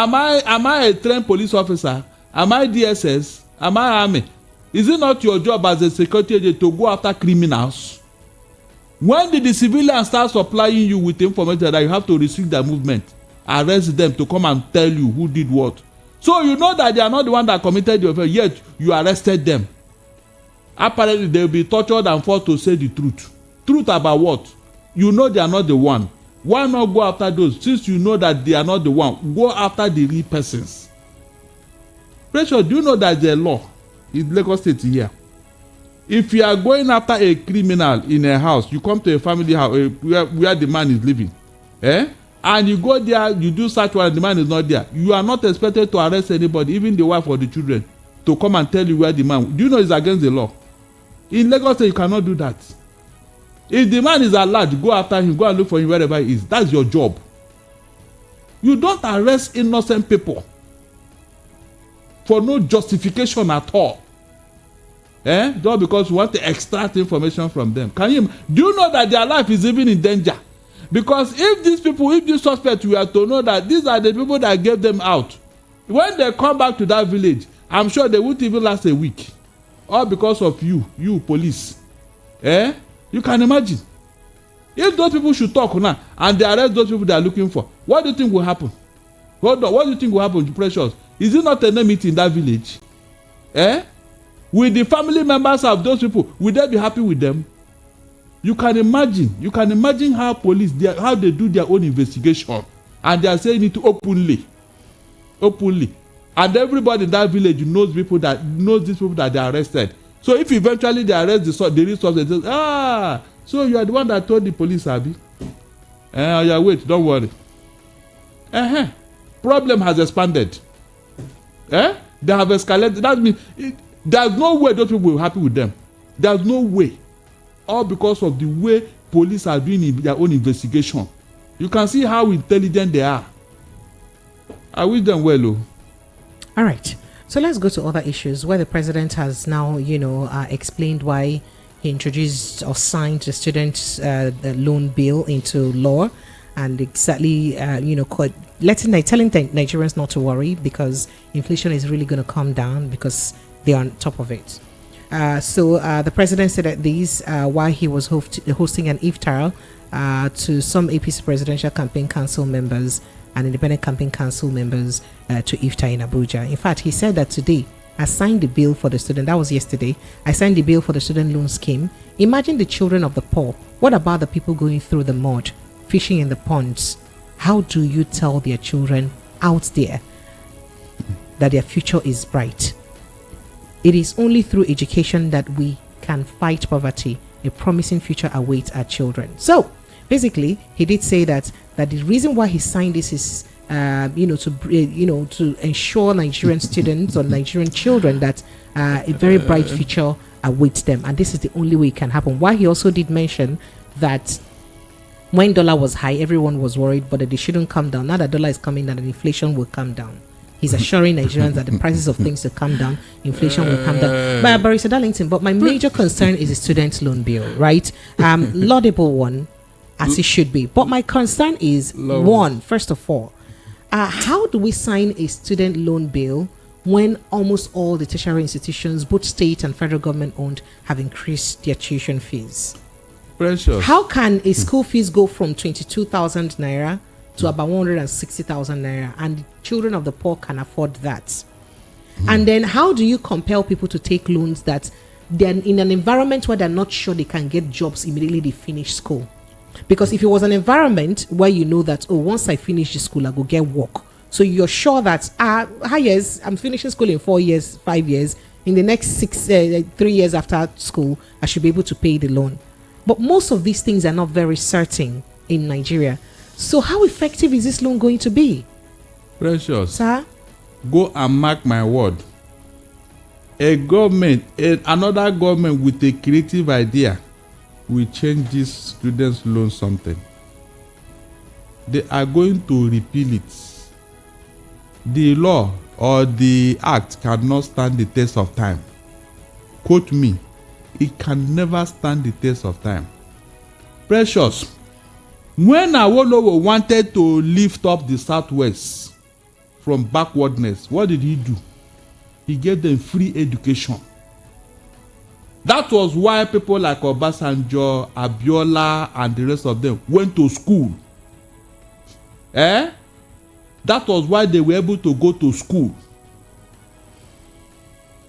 Am I a trained police officer? Am I DSS? Am I army? Is it not your job as a security agent to go after criminals? When did the civilian start supplying you with information that you have to restrict their movement, arrest them to come and tell you who did what? So you know that they are not the one that committed the offense, yet you arrested them. Apparently they will be tortured and forced to say the truth. Truth about what? You know they are not the one. Why not go after those? Since you know that they are not the one, go after the real persons. Pressure, do you know that the law in Lagos State here? If you are going after a criminal in a house, you come to a family house where the man is living, and you go there, you do search warrant, the man is not there. You are not expected to arrest anybody, even the wife or the children, to come and tell you where the man. Do you know it's against the law? In Lagos State, you cannot do that. If the man is allowed, go after him, go and look for him wherever he is. That's your job. You don't arrest innocent people for no justification at all. Just because you want to extract information from them. Do you know that their life is even in danger? Because if these suspects were to know that these are the people that gave them out, when they come back to that village, I'm sure they won't even last a week. All because of you police. You can imagine. If those people should talk now and they arrest those people they are looking for, what do you think will happen? Hold on, what do you think will happen, Precious? Is it not a enmity in that village? Will the family members of those people, will they be happy with them? You can imagine how police, how they do their own investigation, and they are saying it openly, and everybody in that village knows these people that they arrested. So if eventually they arrest the real suspect, they say, so you are the one that told the police, Abi? Yeah, wait, don't worry. Problem has expanded. They have escalated. That means there's no way those people will be happy with them. There's no way. All because of the way police are doing their own investigation. You can see how intelligent they are. I wish them well. All right. So let's go to other issues where the president has now, explained why he introduced or signed the student loan bill into law, and exactly, telling Nigerians not to worry because inflation is really going to come down because they are on top of it. So the president said that these while he was hosting an iftar to some APC presidential campaign council members and independent campaign council members to iftar in Abuja. In fact, he said that today I signed the bill for the student. That was yesterday. I signed the bill for the student loan scheme. Imagine the children of the poor. What about the people going through the mud, fishing in the ponds? How do you tell their children out there that their future is bright? It is only through education that we can fight poverty. A promising future awaits our children. So basically, he did say that the reason why he signed this is to ensure Nigerian students or Nigerian children that a very bright future awaits them, and this is the only way it can happen. While he also did mention that when dollar was high, everyone was worried, but that they shouldn't come down. Now that dollar is coming down, and inflation will come down. He's assuring Nigerians that the prices of things will come down, inflation will come down. But Barrister Darlington, but my major concern is the student loan bill, right? Laudable one, as it should be. But my concern is, first of all, how do we sign a student loan bill when almost all the tertiary institutions, both state and federal government owned, have increased their tuition fees? Precious. How can a school fees go from 22,000 naira to about 160,000 naira, and the children of the poor can afford that? And then how do you compel people to take loans that they're in an environment where they're not sure they can get jobs immediately they finish school? Because if it was an environment where you know that, once I finish the school, I go get work. So you're sure that, yes, I'm finishing school in 4 years, 5 years. In the next 3 years after school, I should be able to pay the loan. But most of these things are not very certain in Nigeria. So how effective is this loan going to be? Precious. Sir? Go and mark my word. Another government with a creative idea will change this students' loan something. They are going to repeal it. The law or the act cannot stand the test of time. Quote me, it can never stand the test of time. Precious, when Awolowo wanted to lift up the Southwest from backwardness, what did he do? He gave them free education. That was why people like Obasanjo, Abiola, and the rest of them went to school. That was why they were able to go to school.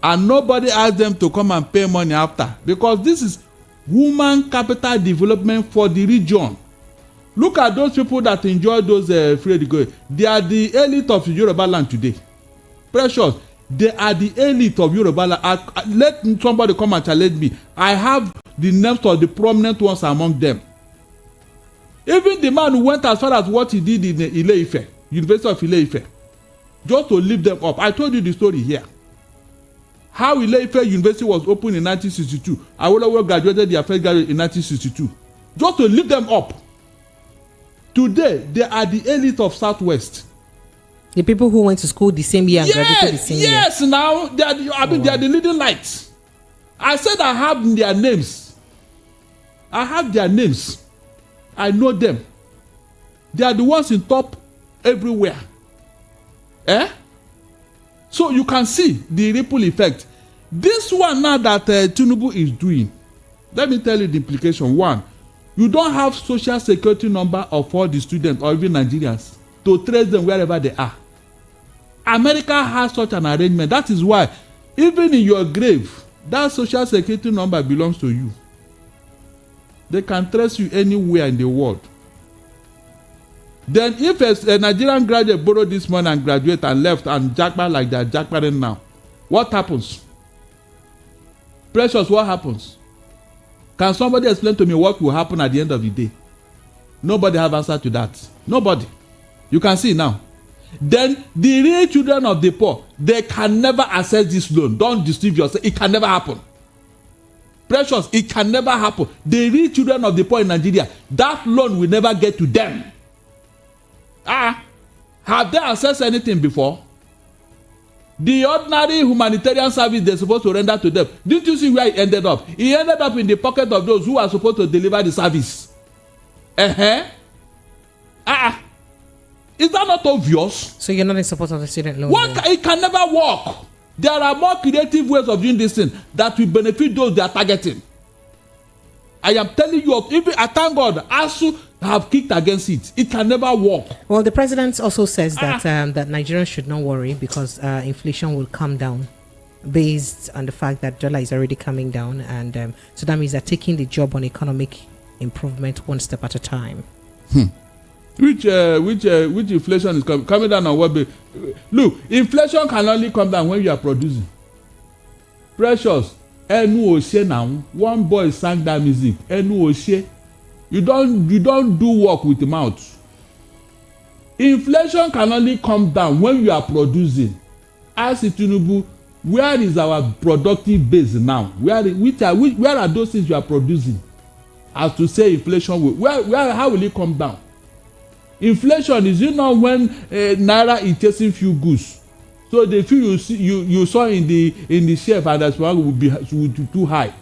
And nobody asked them to come and pay money after, because this is human capital development for the region. Look at those people that enjoy those free education. They are the elite of Yoruba land today. Precious. They are the elite of Yoruba land. Let somebody come and challenge me. I have the names of the prominent ones among them. Even the man who went as far as what he did in Ile-Ife, University of Ile-Ife, just to lift them up. I told you the story here. How Ile-Ife University was opened in 1962. Awolowo graduated the Afegbua in 1962. Just to lift them up. Today, they are the elite of Southwest. The people who went to school the same year and graduated the same year. Yes, now they are they are the leading lights. I said I have their names. I have their names. I know them. They are the ones in top everywhere. So you can see the ripple effect. This one now that Tinubu is doing, let me tell you the implication. One, you don't have social security number of all the students or even Nigerians to trace them wherever they are. America has such an arrangement. That is why even in your grave, that social security number belongs to you. They can trace you anywhere in the world. Then if a Nigerian graduate borrowed this money and graduate and left and jackpot like that, jackpotting now, what happens? Precious, what happens? Can somebody explain to me what will happen at the end of the day? Nobody have answer to that. Nobody. You can see now. Then the real children of the poor, they can never access this loan. Don't deceive yourself. It can never happen. Precious, it can never happen. The real children of the poor in Nigeria, that loan will never get to them. Have they accessed anything before? The ordinary humanitarian service they're supposed to render to them. Didn't you see where it ended up? It ended up in the pocket of those who are supposed to deliver the service. Is that not obvious? So you're not in support of the student loan? It can never work. There are more creative ways of doing this thing that will benefit those they are targeting. I am telling you, even I thank God, ASU have kicked against it. It can never work. Well, the president also says that that Nigerians should not worry because inflation will come down based on the fact that dollar is already coming down, and so that means they're taking the job on economic improvement one step at a time. Which inflation is coming down on what? Look, inflation can only come down when you are producing. Precious. Enu Oshe now. One boy sang that music. Enu Oshe. You don't do work with the mouth. Inflation can only come down when you are producing. Ask Tinubu, where is our productive base now? Where are those things you are producing? As to say inflation will, how will it come down? Inflation is when naira is chasing few goods. So the few you saw in the shelf and that's one will be too high.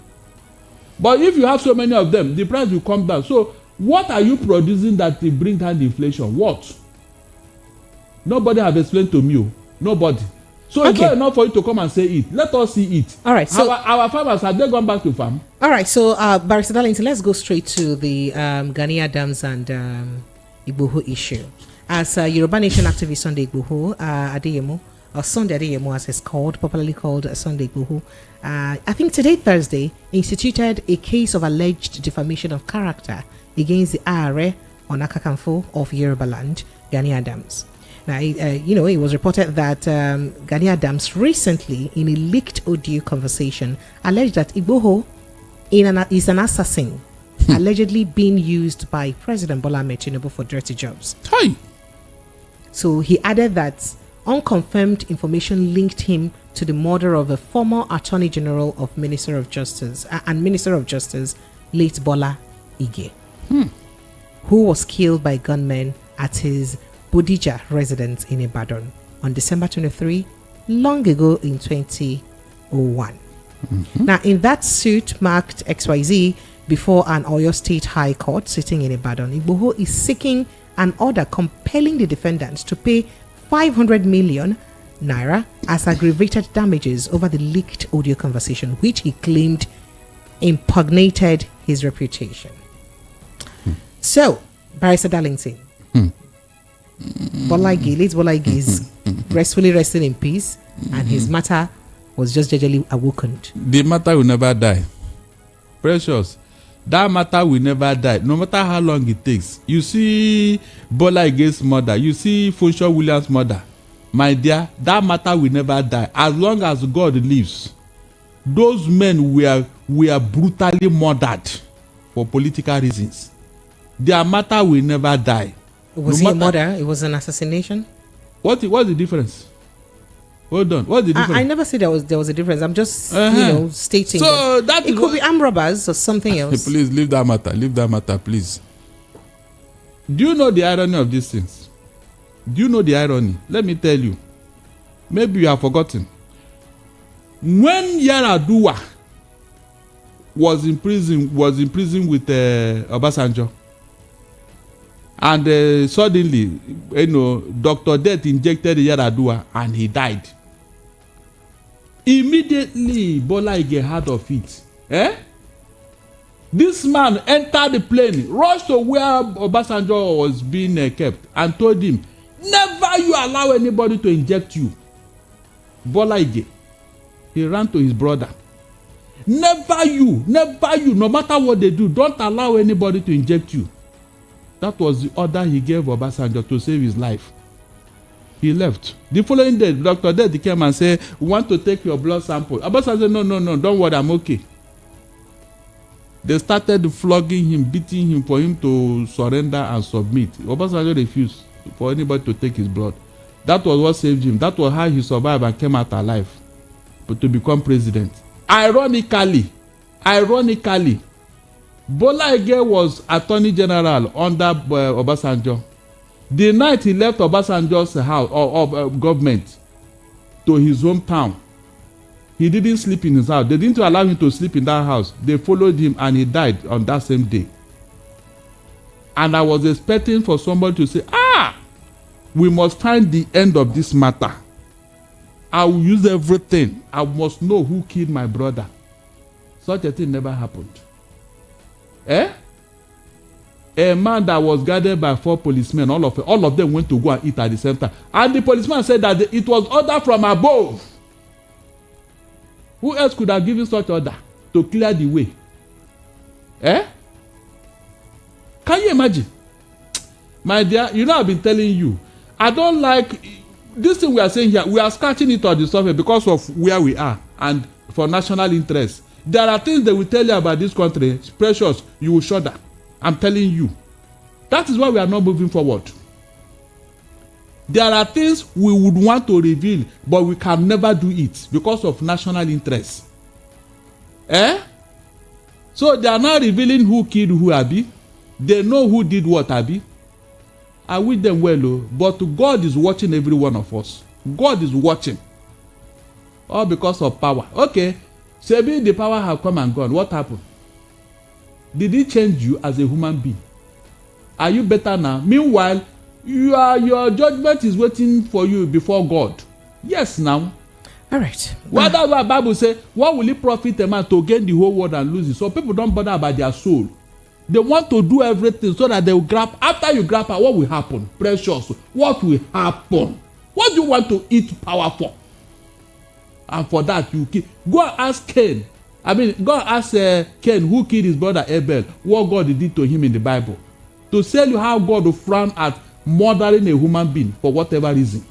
But if you have so many of them, the price will come down. So what are you producing that will bring down the inflation? What? Nobody have explained to me. Nobody. So it's not enough for you to come and say it. Let us see it. All right. So our farmers, have they gone back to farm? All right. So Barrister Darlington, let's go straight to the Ghanaian dams and Igboho issue. As Yoruba Nation activist Sunday Igboho Adeyemo, or Sunday Adeyemo as it's called, popularly called Sunday Igboho, I think today, Thursday, instituted a case of alleged defamation of character against the Are Onakakanfo of Yoruba land, Gani Adams. Now, it was reported that Gani Adams recently, in a leaked audio conversation, alleged that Igboho is an assassin, allegedly being used by President Bola Ahmed Tinubu for dirty jobs. Hi. So he added that unconfirmed information linked him to the murder of the former Attorney General of Minister of Justice, late Bola Ige, who was killed by gunmen at his Bodija residence in Ibadan on December 23, long ago in 2001. Now, in that suit marked XYZ before an Oyo State High Court sitting in Ibadan, Igboho is seeking an order compelling the defendants to pay 500 million naira as aggravated damages over the leaked audio conversation, which he claimed impugnated his reputation. So, Barrister Darlington, Bola Ige is restfully resting in peace, and his matter was just jejely awakened. The matter will never die. Precious. That matter will never die, no matter how long it takes. You see Bola Ige's mother, you see Funsho Williams' mother. My dear, that matter will never die. As long as God lives, those men were brutally murdered for political reasons. Their matter will never die. Was he a murder? It was an assassination? What's the difference? Hold on. What's the difference? I never said there was a difference. I'm just stating. So that it could be armed robbers or something else. Please leave that matter. Leave that matter, please. Do you know the irony of these things? Do you know the irony? Let me tell you. Maybe you have forgotten. When Yaradua was in prison with Obasanjo, and suddenly, Dr. Death injected Yaradua and he died. Immediately, Bola Ige heard of it. This man entered the plane, rushed to where Obasanjo was being kept, and told him, never you allow anybody to inject you. Bola Ige. He ran to his brother. Never you, no matter what they do, don't allow anybody to inject you. That was the order he gave Obasanjo to save his life. He left. The following day, Dr. Death came and said, we want to take your blood sample. Obasanjo said, no, don't worry, I'm okay. They started flogging him, beating him for him to surrender and submit. Obasanjo refused for anybody to take his blood. That was what saved him. That was how he survived and came out alive, but to become president. Ironically, Bola Ige was Attorney General under Obasanjo. The night he left Obasanjo's house or government to his hometown, he didn't sleep in his house. They didn't allow him to sleep in that house. They followed him and he died on that same day. And I was expecting for somebody to say, we must find the end of this matter. I will use everything. I must know who killed my brother. Such a thing never happened. A man that was guarded by 4 policemen, all of them went to go and eat at the same time. And the policeman said that it was order from above. Who else could have given such order to clear the way? Can you imagine? My dear, I've been telling you, I don't like this thing we are saying here. We are scratching it on the surface because of where we are and for national interest. There are things they will tell you about this country. It's precious. You will shudder. I'm telling you. That is why we are not moving forward. There are things we would want to reveal, but we can never do it because of national interest. So they are not revealing who killed who, Abi. They know who did what, Abi. I wish them well, but God is watching every one of us. God is watching. All because of power. Okay. Sebi, the power have come and gone. What happened? Did it change you as a human being? Are you better now? Meanwhile, your judgment is waiting for you before God. Yes, now. All right. What does the Bible say? What will it profit a man to gain the whole world and lose it? So people don't bother about their soul. They want to do everything so that they will grab. After you grab, what will happen? Precious. What will happen? What do you want to eat power for? And for that, you kill. Go and ask Cain. Go and ask Cain who killed his brother Abel. What God did to him in the Bible. To tell you how God will frown at murdering a human being for whatever reason.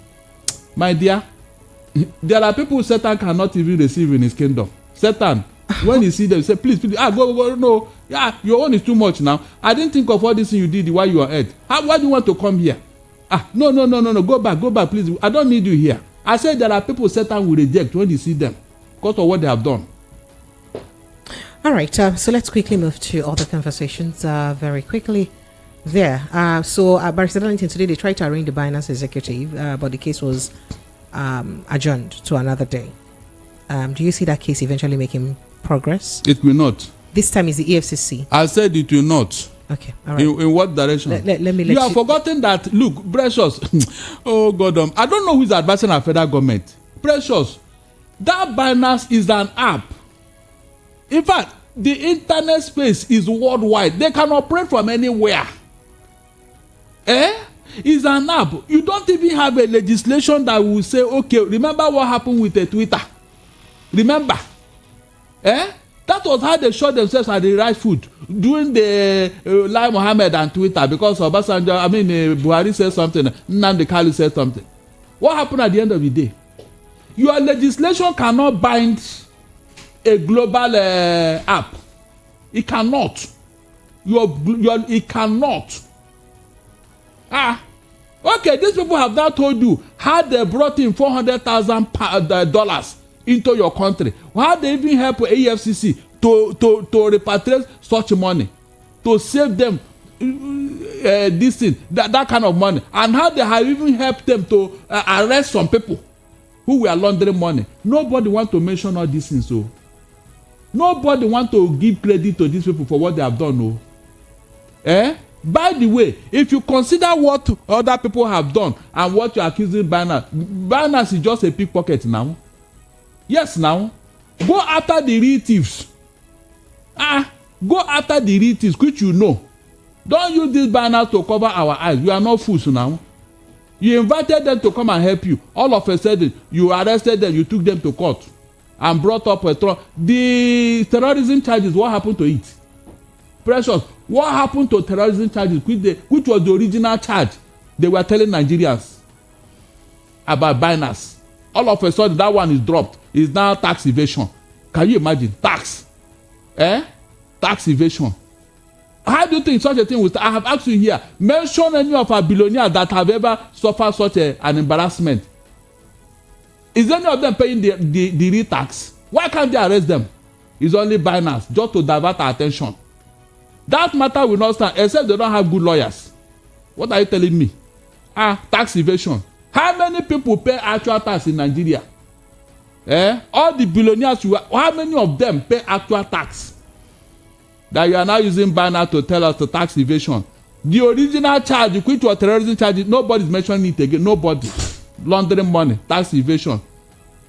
My dear, there are people Satan cannot even receive in his kingdom. Satan, when you see them, say, please, go, no. Yeah, your own is too much now. I didn't think of all this thing you did while you were at. Why do you want to come here? No. Go back, please. I don't need you here. I said there are people Satan will reject when you see them because of what they have done. All right, so let's quickly move to other conversations very quickly there. Barrister Darlington, today they tried to arraign the Binance executive, but the case was adjourned to another day. Do you see that case eventually making progress? It will not. This time is the EFCC. I said it will not. Okay, all right. In what direction? Let me let you have forgotten that. Look, Precious. Oh God, I don't know who is advising our federal government. Precious, that Binance is an app. In fact, the internet space is worldwide. They can operate from anywhere. It's an app. You don't even have a legislation that will say, okay, remember what happened with the Twitter. Remember. That was how they shot themselves at the right foot during the Lai Mohammed and Twitter, because Obasanjo, Buhari said something, Nnamdi Kanu said something. What happened at the end of the day? Your legislation cannot bind a global app. It cannot. It cannot. Okay, these people have now told you how they brought in $400,000 into your country. How they even help AFCC to repatriate such money, to save them this thing, that kind of money, and how they have even helped them to arrest some people who were laundering money. Nobody want to mention all these things. So nobody want to give credit to these people for what they have done. By the way, if you consider what other people have done and what you are accusing Binance is just a pickpocket now. Yes, now go after the real thieves. Go after the real thieves, which you know. Don't use this Binance to cover our eyes. We are not fools now. You invited them to come and help you. All of a sudden, you arrested them. You took them to court and brought up the terrorism charges. What happened to it? Precious, what happened to terrorism charges, which was the original charge they were telling Nigerians about Binance? All of a sudden, that one is dropped. It's now tax evasion. Can you imagine? Tax Tax evasion. How do you think such a thing will start? I have asked you here, mention any of our billionaires that have ever suffered such an embarrassment. Is any of them paying the real tax? Why can't they arrest them? It's only Binance, just to divert our attention. That matter will not stand, except they don't have good lawyers. What are you telling me? Tax evasion. How many people pay actual tax in Nigeria? All the billionaires, how many of them pay actual tax? That you are now using Binance to tell us the tax evasion. The original charge, which was terrorism charge, nobody is mentioning it again. Nobody. Laundering money, tax evasion.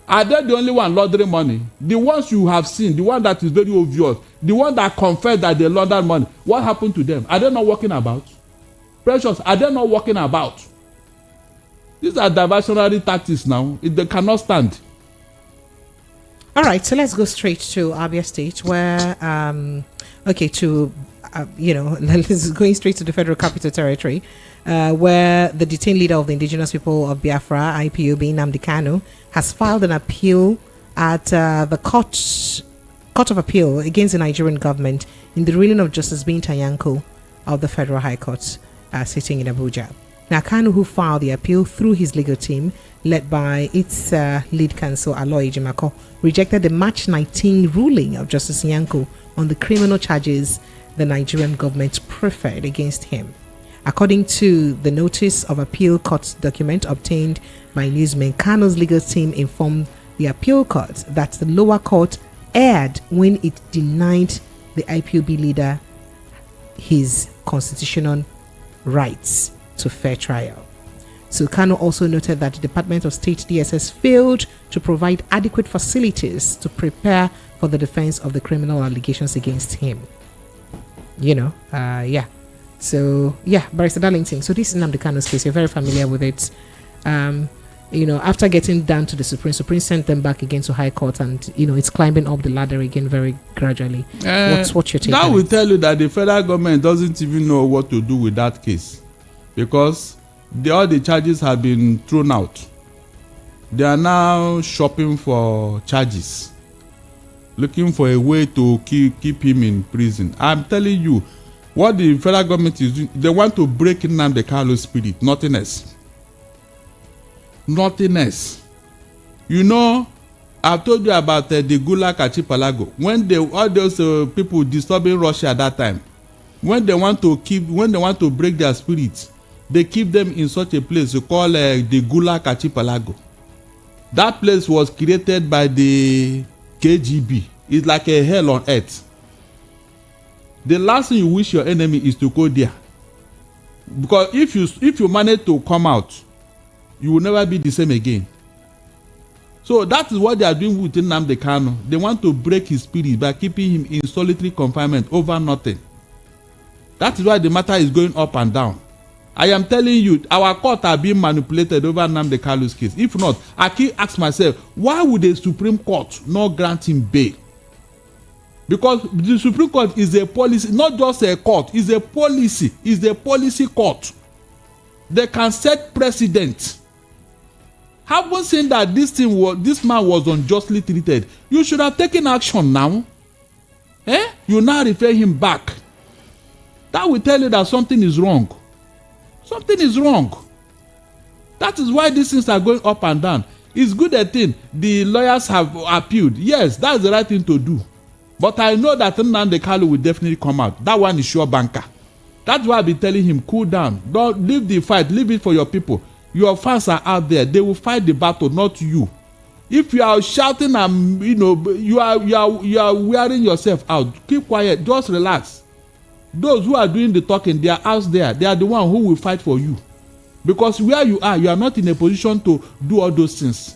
Are they the only one laundering money? The ones you have seen, the one that is very obvious, the one that confess that they launder money, what happened to them? Are they not working about? Precious, are they not working about? These are diversionary tactics now. They cannot stand. All right, so let's go straight to Abia State, where going straight to the Federal Capital Territory, where the detained leader of the indigenous people of Biafra, IPOB, Nnamdi Kanu, has filed an appeal at the Court of Appeal against the Nigerian government in the ruling of Justice Binta Nyako of the Federal High Court sitting in Abuja. Now, Kanu, who filed the appeal through his legal team, led by its lead counsel, Ijeoma, rejected the March 19 ruling of Justice Nyako on the criminal charges the Nigerian government preferred against him. According to the notice of appeal court document obtained by newsmen, Kanu's legal team informed the appeal court that the lower court erred when it denied the IPOB leader his constitutional rights to fair trial. So Kano also noted that the Department of State DSS failed to provide adequate facilities to prepare for the defense of the criminal allegations against him. So, Barrister Darlington. So this is Nnamdi Kanu's case. You're very familiar with it. After getting down to the Supreme sent them back again to High Court, and it's climbing up the ladder again very gradually. What's your take? That will tell you that the federal government doesn't even know what to do with that case, because all the charges have been thrown out. They are now shopping for charges, looking for a way to keep him in prison. I'm telling you, what the federal government is doing, they want to break Nnamdi Kanu's spirit, nothing else. Nothing else. I've told you about the Gulag Archipelago. When all those people disturbing Russia at that time, when they want to break their spirits, they keep them in such a place we call the Gulag Archipelago. That place was created by the KGB. It's like a hell on earth. the last thing you wish your enemy is to go there. Because if you manage to come out, you will never be the same again. So that is what they are doing with Nnamdi Kanu. They want to break his spirit by keeping him in solitary confinement over nothing. That is why the matter is going up and down. I am telling you, our court are being manipulated over Nnamdi Kanu's case. If not, I keep asking myself, why would the Supreme Court not grant him bail? Because the Supreme Court is a policy, not just a court, it's a policy, it's a policy court. They can set precedent. Having seen that this man was unjustly treated, you should have taken action now. You now refer him back. That will tell you that something is wrong. Something is wrong. That is why these things are going up and down. It's good a thing the lawyers have appealed. Yes, that's the right thing to do. But I know that Nnamdi Kanu will definitely come out. That one is sure banker. That's why I've been telling him, cool down. Don't leave the fight. Leave it for your people. Your fans are out there. They will fight the battle, not you. If you are shouting and you are wearing yourself out, keep quiet. Just relax. Those who are doing the talking, they are out there. They are the one who will fight for you. Because where you are not in a position to do all those things.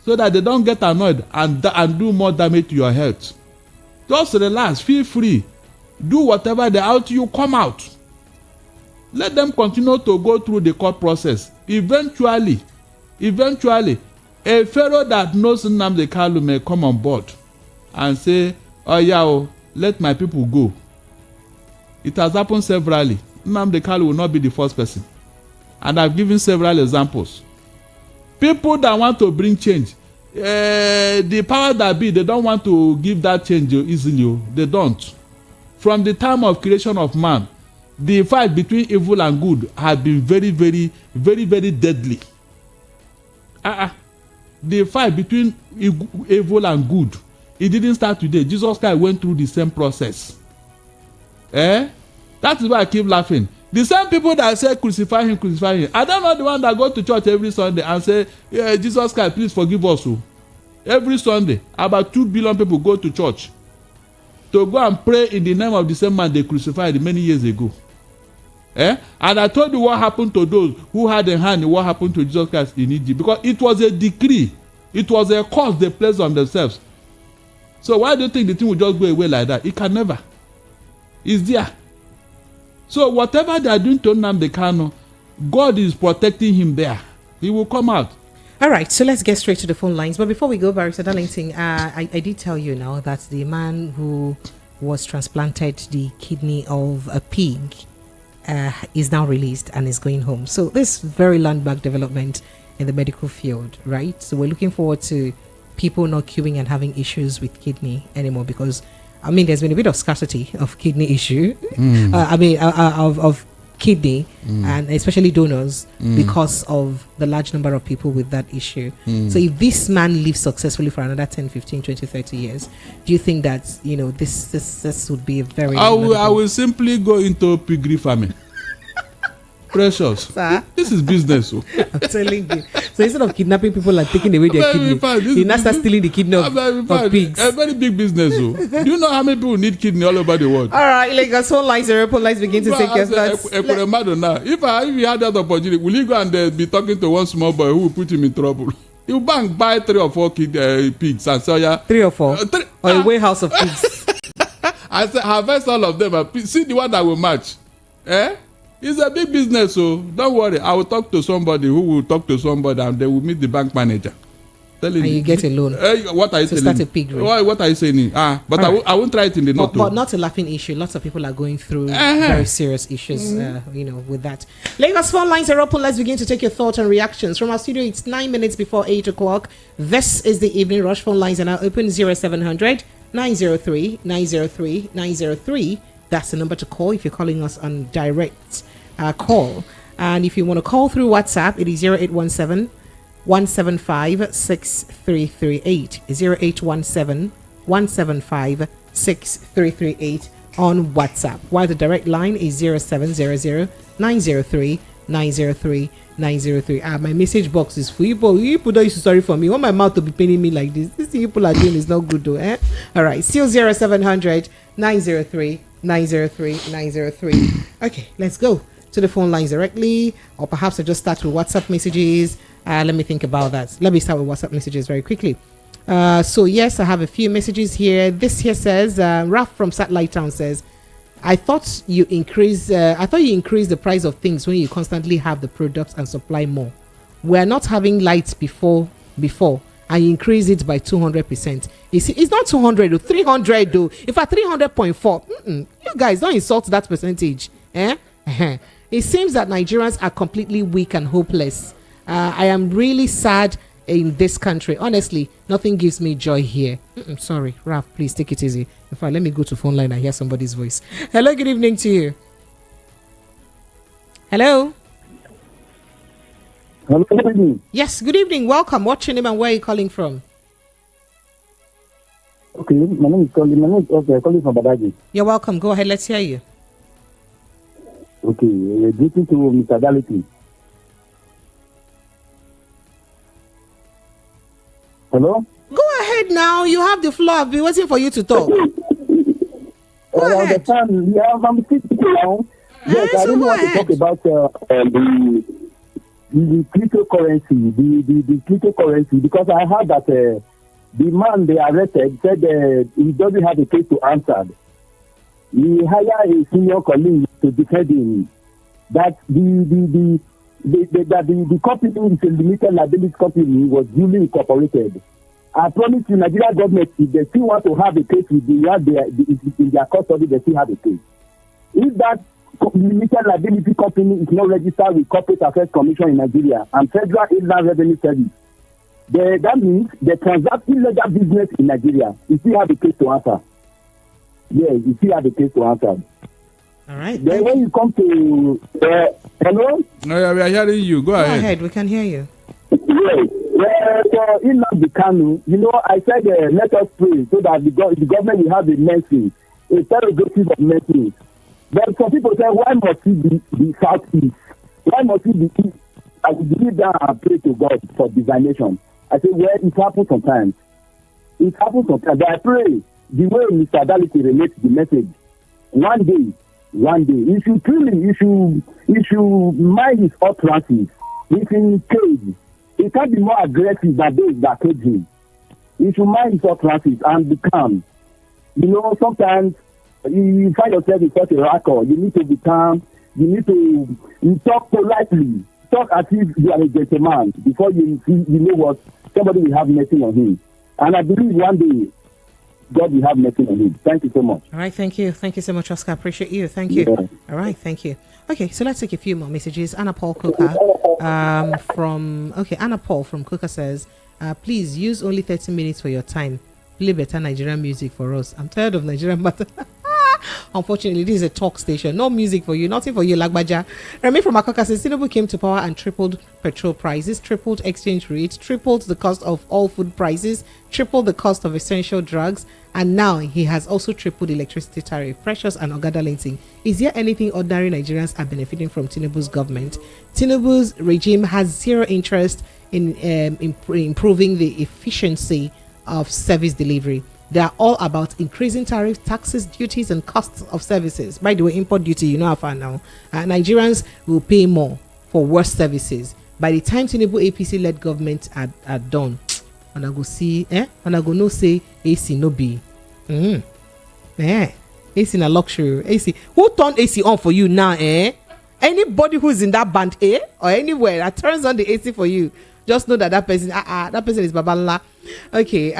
So that they don't get annoyed and do more damage to your health. Just relax, feel free. Do whatever they are till you come out. Let them continue to go through the court process. Eventually, a pharaoh that knows Nnamdi Kanu may come on board and say, oh yeah, let my people go. It has happened severally. Nnamdi Kanu will not be the first person. And I've given several examples. People that want to bring change, the power that be, they don't want to give that change easily. They don't. From the time of creation of man, the fight between evil and good has been very, very, very, very deadly. The fight between evil and good, it didn't start today. Jesus Christ went through the same process. That is why I keep laughing. The same people that say crucify him. I don't know the one that go to church every Sunday and say, yeah, Jesus Christ, please forgive us. Every Sunday, about 2 billion people go to church to go and pray in the name of the same man they crucified many years ago. And I told you what happened to those who had a hand in what happened to Jesus Christ in Egypt. Because it was a decree. It was a curse they placed on themselves. So why do you think the thing will just go away like that? It can never. It's there. So whatever they are doing to Nnamdi Kanu, God is protecting him there. He will come out. All right, so let's get straight to the phone lines. But before we go, Barrister Darlington, I did tell you now that the man who was transplanted the kidney of a pig is now released and is going home. So this very landmark development in the medical field, right? So we're looking forward to people not queuing and having issues with kidney anymore, because I mean, there's been a bit of scarcity of kidney issue. Of kidney and especially donors because of the large number of people with that issue. So if this man lives successfully for another 10, 15, 20, 30 years, do you think that, this would be a very... I will simply go into piggery farming. Precious. Sir? This is business. I'm telling you. So instead of kidnapping people and taking away their kidney, you now start stealing the kidney of pigs. A very big business. Do you know how many people need kidney all over the world? All right, Lagos phone lines, European lines begin to take your thoughts. If he had that opportunity, will he go and be talking to one small boy who will put him in trouble? He'll buy 3 or 4 pigs and sell ya. 3 or 4? Or a warehouse of pigs? I said, harvest all of them and see the one that will match. It's a big business, so don't worry. I will talk to somebody who will talk to somebody and they will meet the bank manager. And you get a loan. What are you saying? Start a pig rate. What are you saying? But I won't try it in the note. But not a laughing issue. Lots of people are going through very serious issues, with that. Lagos phone lines are open. Let's begin to take your thoughts and reactions. From our studio, it's 9 minutes before 8 o'clock. This is the Evening Rush. Phone lines are now open. 0700 903 903 903. That's the number to call if you're calling us on direct call. And if you want to call through WhatsApp, it is 0817 175 6338. 0817 175 6338 on WhatsApp. While the direct line is 0700 903 903 903. My message box is full. You people don't use sorry for me. Want my mouth to be paining me like this? This thing people are doing is not good though. All right, still 0700 903 903. Okay, let's go to the phone lines directly, or perhaps I just start with WhatsApp messages. Let me think about that. Let me start with WhatsApp messages very quickly. So yes, I have a few messages here. This here says, Ralph from Satellite Town says, I thought you increase the price of things when you constantly have the products and supply more. We're not having lights before, and you increase it by 200%. It's not 200 or 300 though. If at 300.4, you guys don't insult that percentage. It seems that Nigerians are completely weak and hopeless. I am really sad in this country. Honestly, nothing gives me joy here. Sorry, Ralph, please take it easy. In fact, let me go to phone line and hear somebody's voice. Hello, good evening to you. Hello. Hello, good evening. Yes, good evening. Welcome. What's your name and where are you calling from? Okay, my name is Colin. Calling from Badagi. You're welcome. Go ahead. Let's hear you. Okay, greeting to Mr. Daliti. Hello? Go ahead now. You have the floor. I've been waiting for you to talk. Go ahead. I'm sitting now. Yes, I don't want to talk about the cryptocurrency, the cryptocurrency, because I heard that the man they arrested said he doesn't have a case to answer. He hired a senior colleague to defend him. That the company is a limited liability company was duly incorporated. I promise you, Nigeria government, if they still want to have a case with in their custody, they still have a case. If that limited liability company is not registered with Corporate Affairs Commission in Nigeria and Federal Inland Revenue Service, that means they transact illegal business in Nigeria. You still have a case to answer. Yeah, you still have a case to answer. All right. Then when you come to hello? No, yeah, we are hearing you. Go ahead. We can hear you. Yes. For Nnamdi Kanu, I said let us pray so that the government will have a mercy, a prerogative of mercy. But some people say, why must it be the southeast? Why must it be east? I will believe that and pray to God for divination. I say, well, it happens sometimes. It happens sometimes. But I pray the way Mr. Daliti relates the message. One day, if you should mind his utterances, if in cage, he can't be more aggressive than those that cage him. You should mind his utterances and be calm. Sometimes you find yourself in such a record. You need to be calm. You need to talk politely. Talk as if you are a gentleman before you know what, somebody will have mercy on him. And I believe one day God will have mercy on him. Thank you so much. All right, thank you. Thank you so much, Oscar. Appreciate you. Thank you. Yeah. All right, thank you. Okay, so let's take a few more messages. Anna Paul Coker Anna Paul from Coker says, please use only 30 minutes for your time. Play better Nigerian music for us. I'm tired of Nigerian matter. Unfortunately, this is a talk station. No music for you, nothing for you, Lagbaja. Remy from Akoka says, Tinubu came to power and tripled petrol prices, tripled exchange rates, tripled the cost of all food prices, tripled the cost of essential drugs, and now he has also tripled electricity tariff. Precious and Ogada Linting. Is there anything ordinary Nigerians are benefiting from Tinubu's government? Tinubu's regime has zero interest in improving the efficiency of service delivery. They are all about increasing tariffs, taxes, duties, and costs of services. By the way, import duty, how far now. Nigerians will pay more for worse services. By the time Tinubu APC-led government are done, and I go see, and I go no say AC no be. AC na luxury. AC. Who turned AC on for you now, Anybody who's in that band, or anywhere that turns on the AC for you, just know that person is Babala. Okay,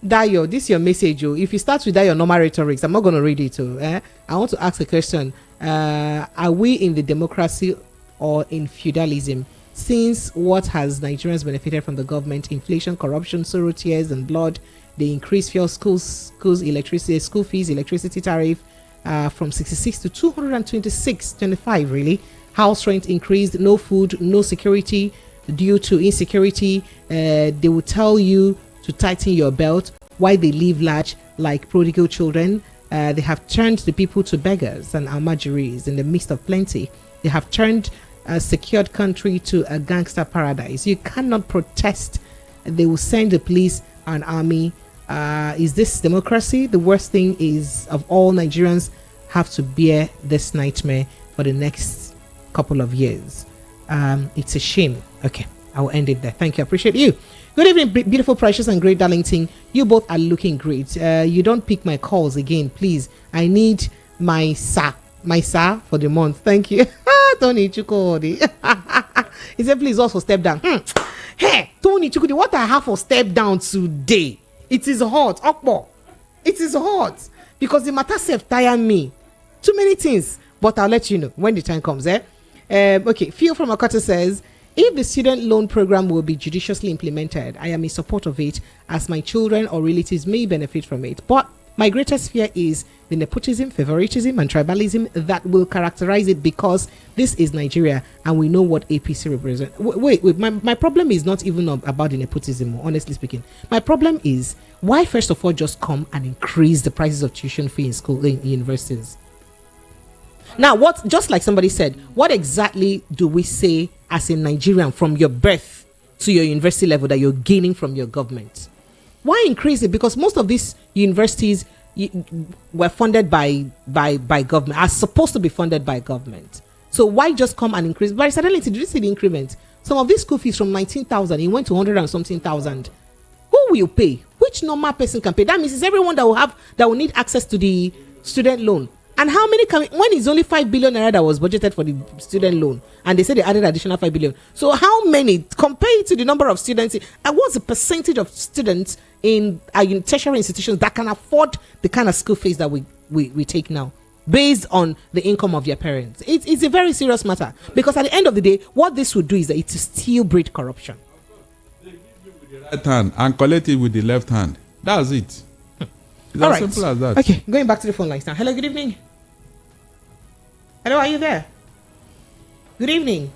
Dayo, this is your message. If you start with that, your normal rhetorics, I'm not going to read it. I want to ask a question. Are we in the democracy or in feudalism? Since what has Nigerians benefited from the government? Inflation, corruption, sorrow, tears, and blood. They increased fuel, schools, electricity, school fees, electricity tariff from 66 to 226.25. Really, house rent increased. No food, no security. Due to insecurity, they will tell you to tighten your belt while they live large like prodigal children. They have turned the people to beggars and almajiris in the midst of plenty. They have turned a secured country to a gangster paradise. You cannot protest. They will send the police and army. Is this democracy? The worst thing is of all, Nigerians have to bear this nightmare for the next couple of years. It's a shame. Okay, I will end it there. Thank you. I appreciate you. Good evening, beautiful, precious, and great Darlington. You both are looking great. You don't pick my calls again, please. I need my sa for the month. Thank you. Tony Chukudi. He said, please also step down. Hey, Tony Chukudi, what I have for step down today? It is hot. Okbo. It is hot. Because the matter self tire me. Too many things. But I'll let you know when the time comes. Okay, Phil from Akata says, if the student loan program will be judiciously implemented, I am in support of it, as my children or relatives may benefit from it. But my greatest fear is the nepotism, favoritism, and tribalism that will characterize it, because this is Nigeria and we know what APC represents. Wait, my problem is not even about the nepotism, honestly speaking. My problem is, why first of all just come and increase the prices of tuition fee in school, in universities? Now, what, just like somebody said, what exactly do we say as a Nigerian from your birth to your university level that you're gaining from your government? Why increase it? Because most of these universities were funded by government, are supposed to be funded by government. So why just come and increase? But suddenly, did you see the increment? Some of these school fees from 19,000, it went to 100 and something thousand. Who will pay? Which normal person can pay? That means it's everyone that will need access to the student loan. And how many when it's only 5 billion naira that was budgeted for the student loan, and they said they added additional 5 billion. So how many, compared to the number of students, and what's the percentage of students in tertiary institutions that can afford the kind of school fees that we take now, based on the income of their parents? It's a very serious matter, because at the end of the day, what this would do is that it will still breed corruption. Right hand and collect it with the left hand. That's it. It's as simple as that. Okay, going back to the phone lines now. Hello, good evening. Hello, are you there? Good evening.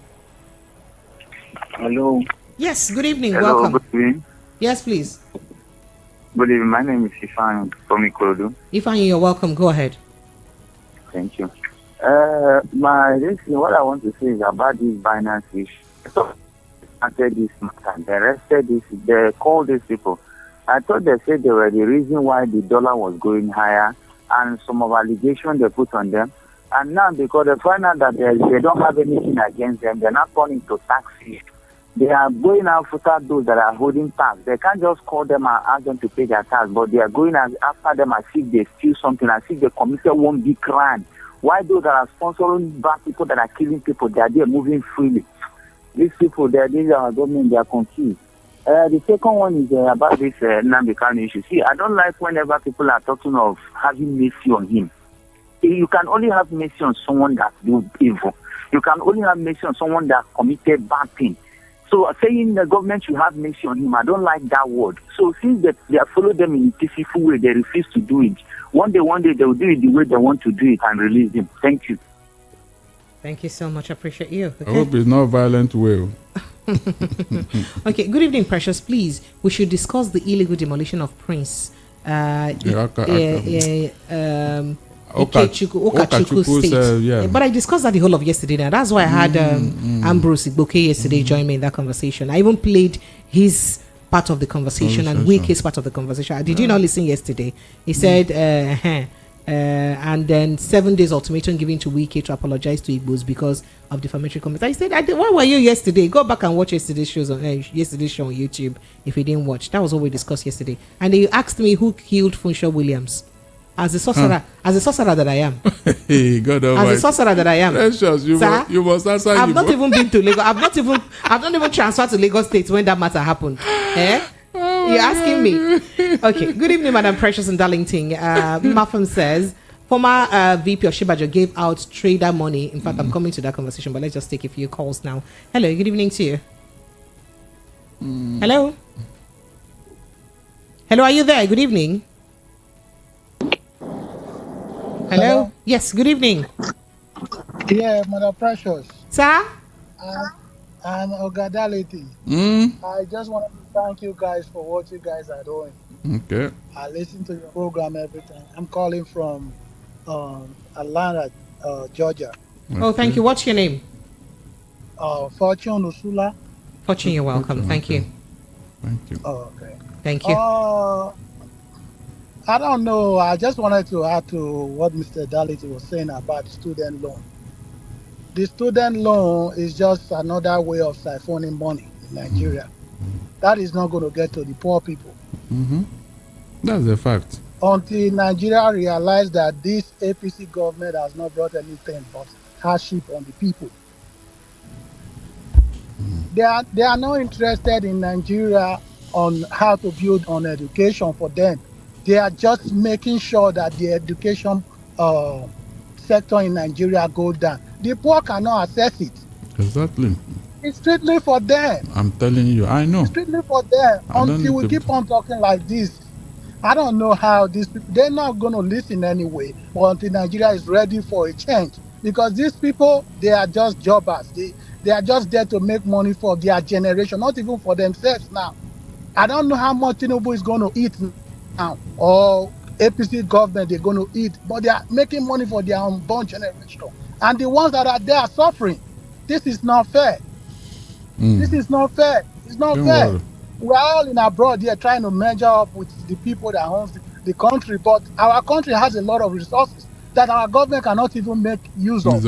Hello. Yes, good evening. Hello, Welcome. good evening. Yes, please. Good evening. My name is Ifan from Ikorodu. Ifan, you're welcome. Go ahead. Thank you. What I want to say is about this Binance issue. So, after this matter, they called these people. I thought they said they were the reason why the dollar was going higher, and some of allegations they put on them. And now, because they find out that they don't have anything against them, they're not turning to taxes. They are going after those that are holding tax. They can't just call them and ask them to pay their tax, but they are going after them as if they steal something, as if they committed one big crime. Why those that are sponsoring bad people that are killing people, they are there moving freely? These people, these are government, they are confused. The second one is about this Nnamdi Kanu issue. See, I don't like whenever people are talking of having mercy on him. You can only have mercy on someone that do evil. You can only have mercy on someone that committed bad thing. So saying the government should have mercy on him, I don't like that word. So since they have followed them in a peaceful way, they refuse to do it. One day they will do it the way they want to do it and release him. Thank you. Thank you so much. I appreciate you. Okay? I hope it's not violent way. Okay, good evening, Precious. Please, we should discuss the illegal demolition of Prince Okachuku State. But I discussed that the whole of yesterday. Now that's why I had Ambrose Igboke yesterday join me in that conversation. I even played his part of the conversation and Wike's part of the conversation. Did you not listen yesterday? He said, and then 7 days ultimatum given to Wike to apologize to Igbos because of defamatory comments. I said, why were you yesterday? Go back and watch yesterday's show on YouTube if you didn't watch. That was what we discussed yesterday. And then you asked me who killed Funshaw Williams. As a sorcerer that I am. Hey, God Almighty. As a sorcerer that I am. Precious, you must answer. I've not even been to Lagos. I've not even transferred to Lagos State when that matter happened. You're asking me. Okay. Good evening, Madam Precious and Darlington. Mafam says, former VP of Shibajo gave out trader money. In fact, I'm coming to that conversation, but let's just take a few calls now. Hello, good evening to you. Hello? Hello, are you there? Good evening. Hello? Yes, good evening. Yeah, Madam Precious. Sir? And Ogadality. I just want to thank you guys for what you guys are doing. Okay. I listen to your program every time. I'm calling from Atlanta, Georgia. Okay. Oh, thank you. What's your name? Fortune Usula. Fortune, you're welcome. Thank you. Thank you. Oh, okay. Thank you. I don't know. I just wanted to add to what Mr. Daliti was saying about student loan. The student loan is just another way of siphoning money in Nigeria. That is not going to get to the poor people. Mm-hmm. That's a fact. Until Nigeria realize that this APC government has not brought anything but hardship on the people. They are not interested in Nigeria on how to build on education for them. They are just making sure that the education sector in Nigeria goes down. The poor cannot access it. Exactly. It's strictly for them. I'm telling you, I know. It's strictly for them. Until we keep on talking like this, I don't know how these people, they're not going to listen anyway, but until Nigeria is ready for a change. Because these people, they are just jobbers. They are just there to make money for their generation, not even for themselves now. I don't know how much Tinubu is going to eat now, or APC government they're going to eat, but they are making money for their unborn generation. And the ones that are there are suffering. This is not fair. This is not fair. It's not fair. Worry. We're all in abroad here trying to measure up with the people that owns the country, but our country has a lot of resources that our government cannot even make use of.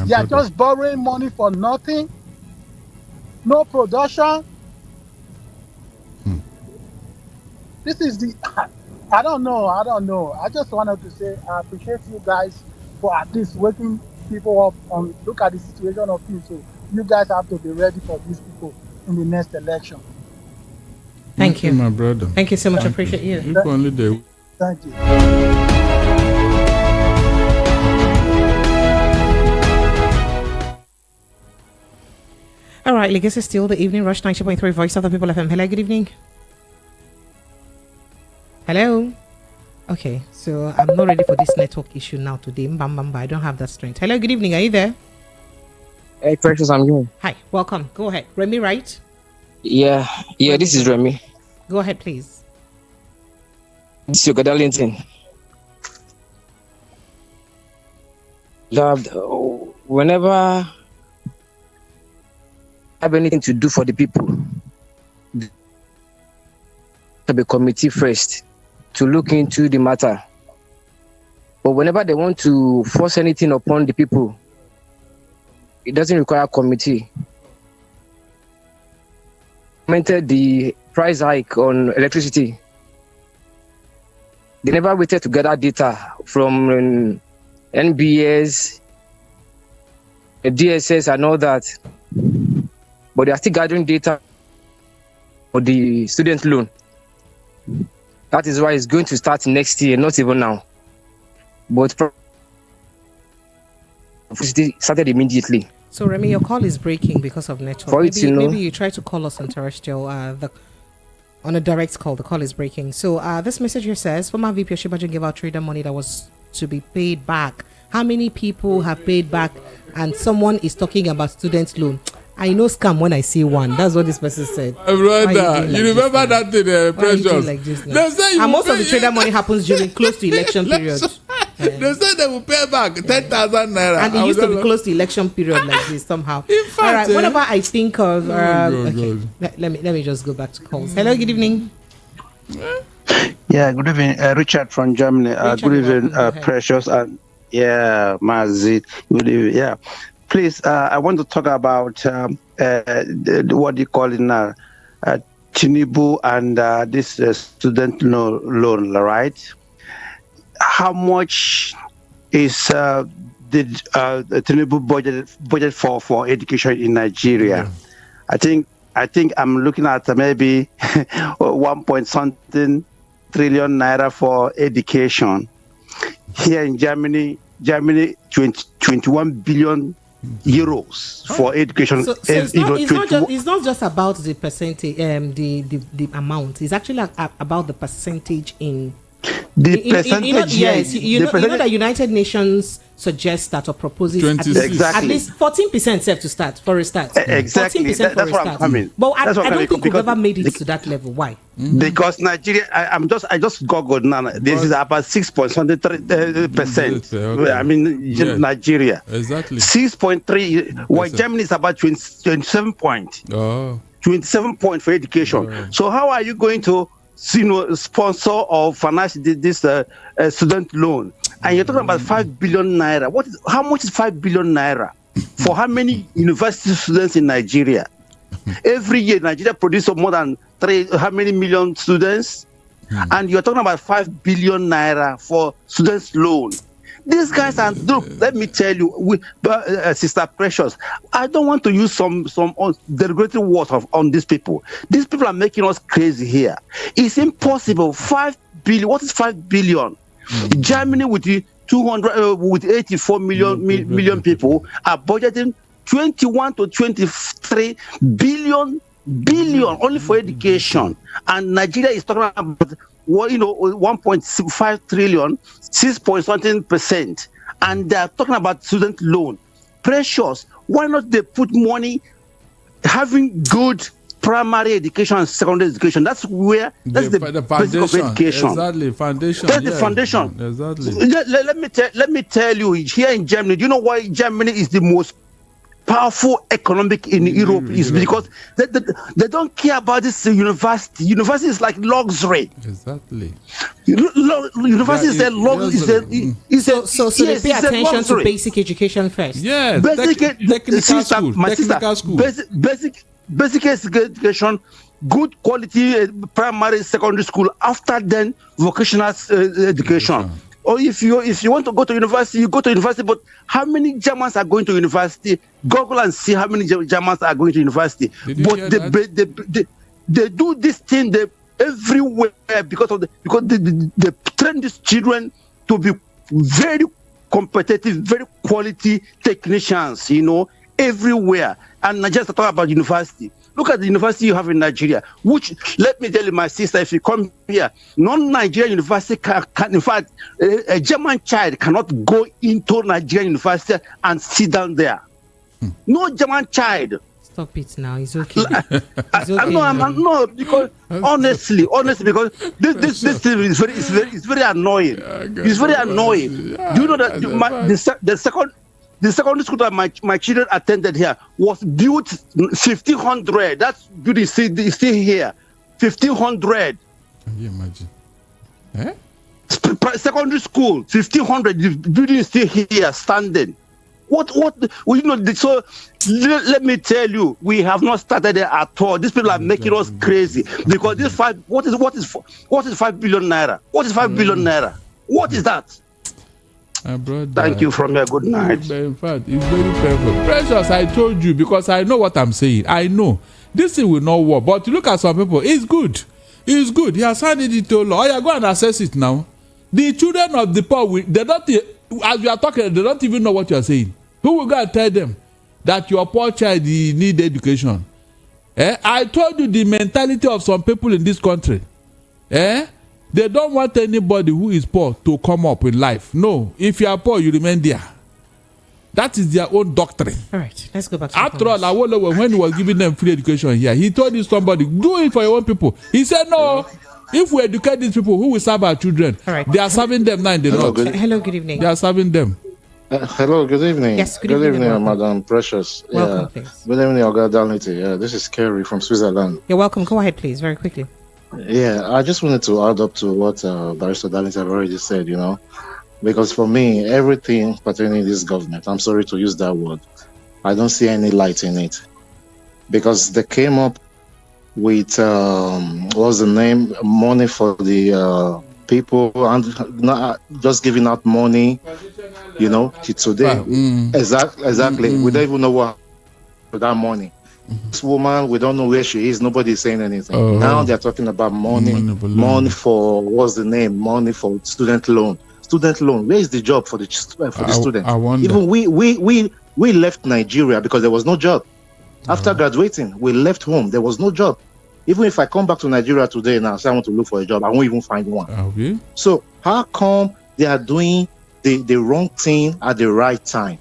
They are just borrowing money for nothing, no production. This is the, I don't know. I just wanted to say I appreciate you guys for at least waking people up and look at the situation of things. So you guys have to be ready for these people in the next election. Thank you, my brother. Thank you so much. I appreciate you. If only they... Thank you. All right, Legacy still the evening rush 90.3 Voice of the People FM. Hello, good evening. Hello. Okay, so I'm not ready for this network issue now today. I don't have that strength. Hello, good evening. Are you there? Hey, Precious, I'm here. Hi, welcome. Go ahead. Remy, right? Yeah, this is Remy. Go ahead, please. This is your Darlington. Loved, whenever I have anything to do for the people, to be committee first to look into the matter. But whenever they want to force anything upon the people, it doesn't require a committee. Implemented the price hike on electricity. They never waited to gather data from NBS, DSS and all that. But they are still gathering data for the student loan. That is why it's going to start next year, not even now. But started immediately. So Remy, your call is breaking because of network. Maybe you try to call us on terrestrial. On a direct call, the call is breaking. So this message here says, former VP Osinbajo gave out trader money that was to be paid back. How many people have paid back? And someone is talking about student loan. I know scam when I see one. That's what this person said. Brother, you remember that thing, Precious? Like this and most of the trader money happens during close to election period. They said they will pay back 10,000 naira. And it used to be close to election period like this somehow. In fact, all right, whenever I think of okay, let me just go back to calls. Hello, good evening. Yeah, good evening, Richard from Germany. Good evening, Precious, and Mazit. Good evening. Yeah, please, I want to talk about what you call it now, Tinubu and this student loan, right? How much is the Tinubu budget for education in Nigeria? Yeah. I think I'm looking at maybe 1.something trillion naira for education. Here in Germany 21 billion euros for education. So it's not just about the percentage, the amount. It's actually about the percentage in. The percentage, yes, you know that United Nations suggests that or proposes at least 14% safe to start for a start. Exactly, 14% that's for a what start. I'm coming. But I don't think we've ever made it to that level. Why? Because Nigeria, I just googled now. This is about 6.3%. Okay. I mean, Nigeria exactly 6.3. While Germany is about 27 point. 27 point for education. So how are you going to sponsor or finance this student loan, and you're talking about 5 billion naira. How much is 5 billion naira for how many university students in Nigeria? Every year, Nigeria produces more than how many million students? And you're talking about 5 billion naira for students' loan. These guys are, look, let me tell you, Sister Precious, I don't want to use some derogatory words on these people. These people are making us crazy here. It's impossible. 5 billion, what is 5 billion? Germany with the 84 million people are budgeting 21 to 23 billion only for education, and Nigeria is talking about 1.5 trillion, 6.something%, and they are talking about student loan. Precious, why not they put money having good primary education and secondary education? That's the basic of education. Exactly, foundation. That's the foundation. Exactly. Let me tell you, here in Germany, do you know why Germany is the most powerful economic in Europe? Is because they don't care about this university. University is like luxury. Exactly. University is a luxury. So they pay attention to basic education first. Yes. Technical school. Basic education, good quality primary, secondary school. After then, vocational education. Or if you want to go to university, you go to university. But how many Germans are going to university? Google and see how many Germans are going to university. But they do this thing everywhere because they train these children to be very competitive, very quality technicians. Everywhere. And not just to talk about university. Look at the university you have in Nigeria, which, let me tell you, my sister, if you come here, non-Nigerian university can in fact, a German child cannot go into Nigerian university and sit down there. No German child. Stop it now. It's okay. No, because honestly, because this thing is very annoying. It's very annoying. Do you know that the secondary school that my children attended here was built 1500. That building is still here. 1500. Can you imagine? Secondary school 1500. The building is still here, standing. So let me tell you, we have not started there at all. These people are making us crazy because this what is 5 billion naira? What is 5 billion naira? What is that? Thank you from your good night. In fact, it's very perfect. Precious, I told you because I know what I'm saying. I know this thing will not work. But look at some people. It's good. It's good. He has signed it into law. Yeah, go and assess it now. The children of the poor, they don't. As we are talking, they don't even know what you are saying. Who will go and tell them that your poor child need education? I told you the mentality of some people in this country. They don't want anybody who is poor to come up in life. No, if you are poor, you remain there. That is their own doctrine. All right, let's go back to after all, Awolowo, when he was giving them free education here, he told somebody, do it for your own people. He said, no, if we educate these people, who will serve our children? All right. They are serving them now in the north. Hello, good evening. They are serving them. Hello, good evening. Yes, good evening, Madam Precious. Welcome, please. Good evening, Oga Dalnity. This is Kerry from Switzerland. You're welcome. Go ahead, please, very quickly. Yeah, I just wanted to add up to what Barrister Dalnity have already said, because for me, everything pertaining to this government, I'm sorry to use that word, I don't see any light in it. Because they came up with, what's the name, money for the people, and not just giving out money, to today. Exactly. We don't even know what for that money. This woman, we don't know where she is. Nobody is saying anything. Now they're talking about money for what's the name? Money for student loan. Student loan. Where is the job for the student? I wonder. Even we left Nigeria because there was no job. After graduating, we left home. There was no job. Even if I come back to Nigeria today now, say I want to look for a job, I won't even find one. Okay. So how come they are doing the wrong thing at the right time?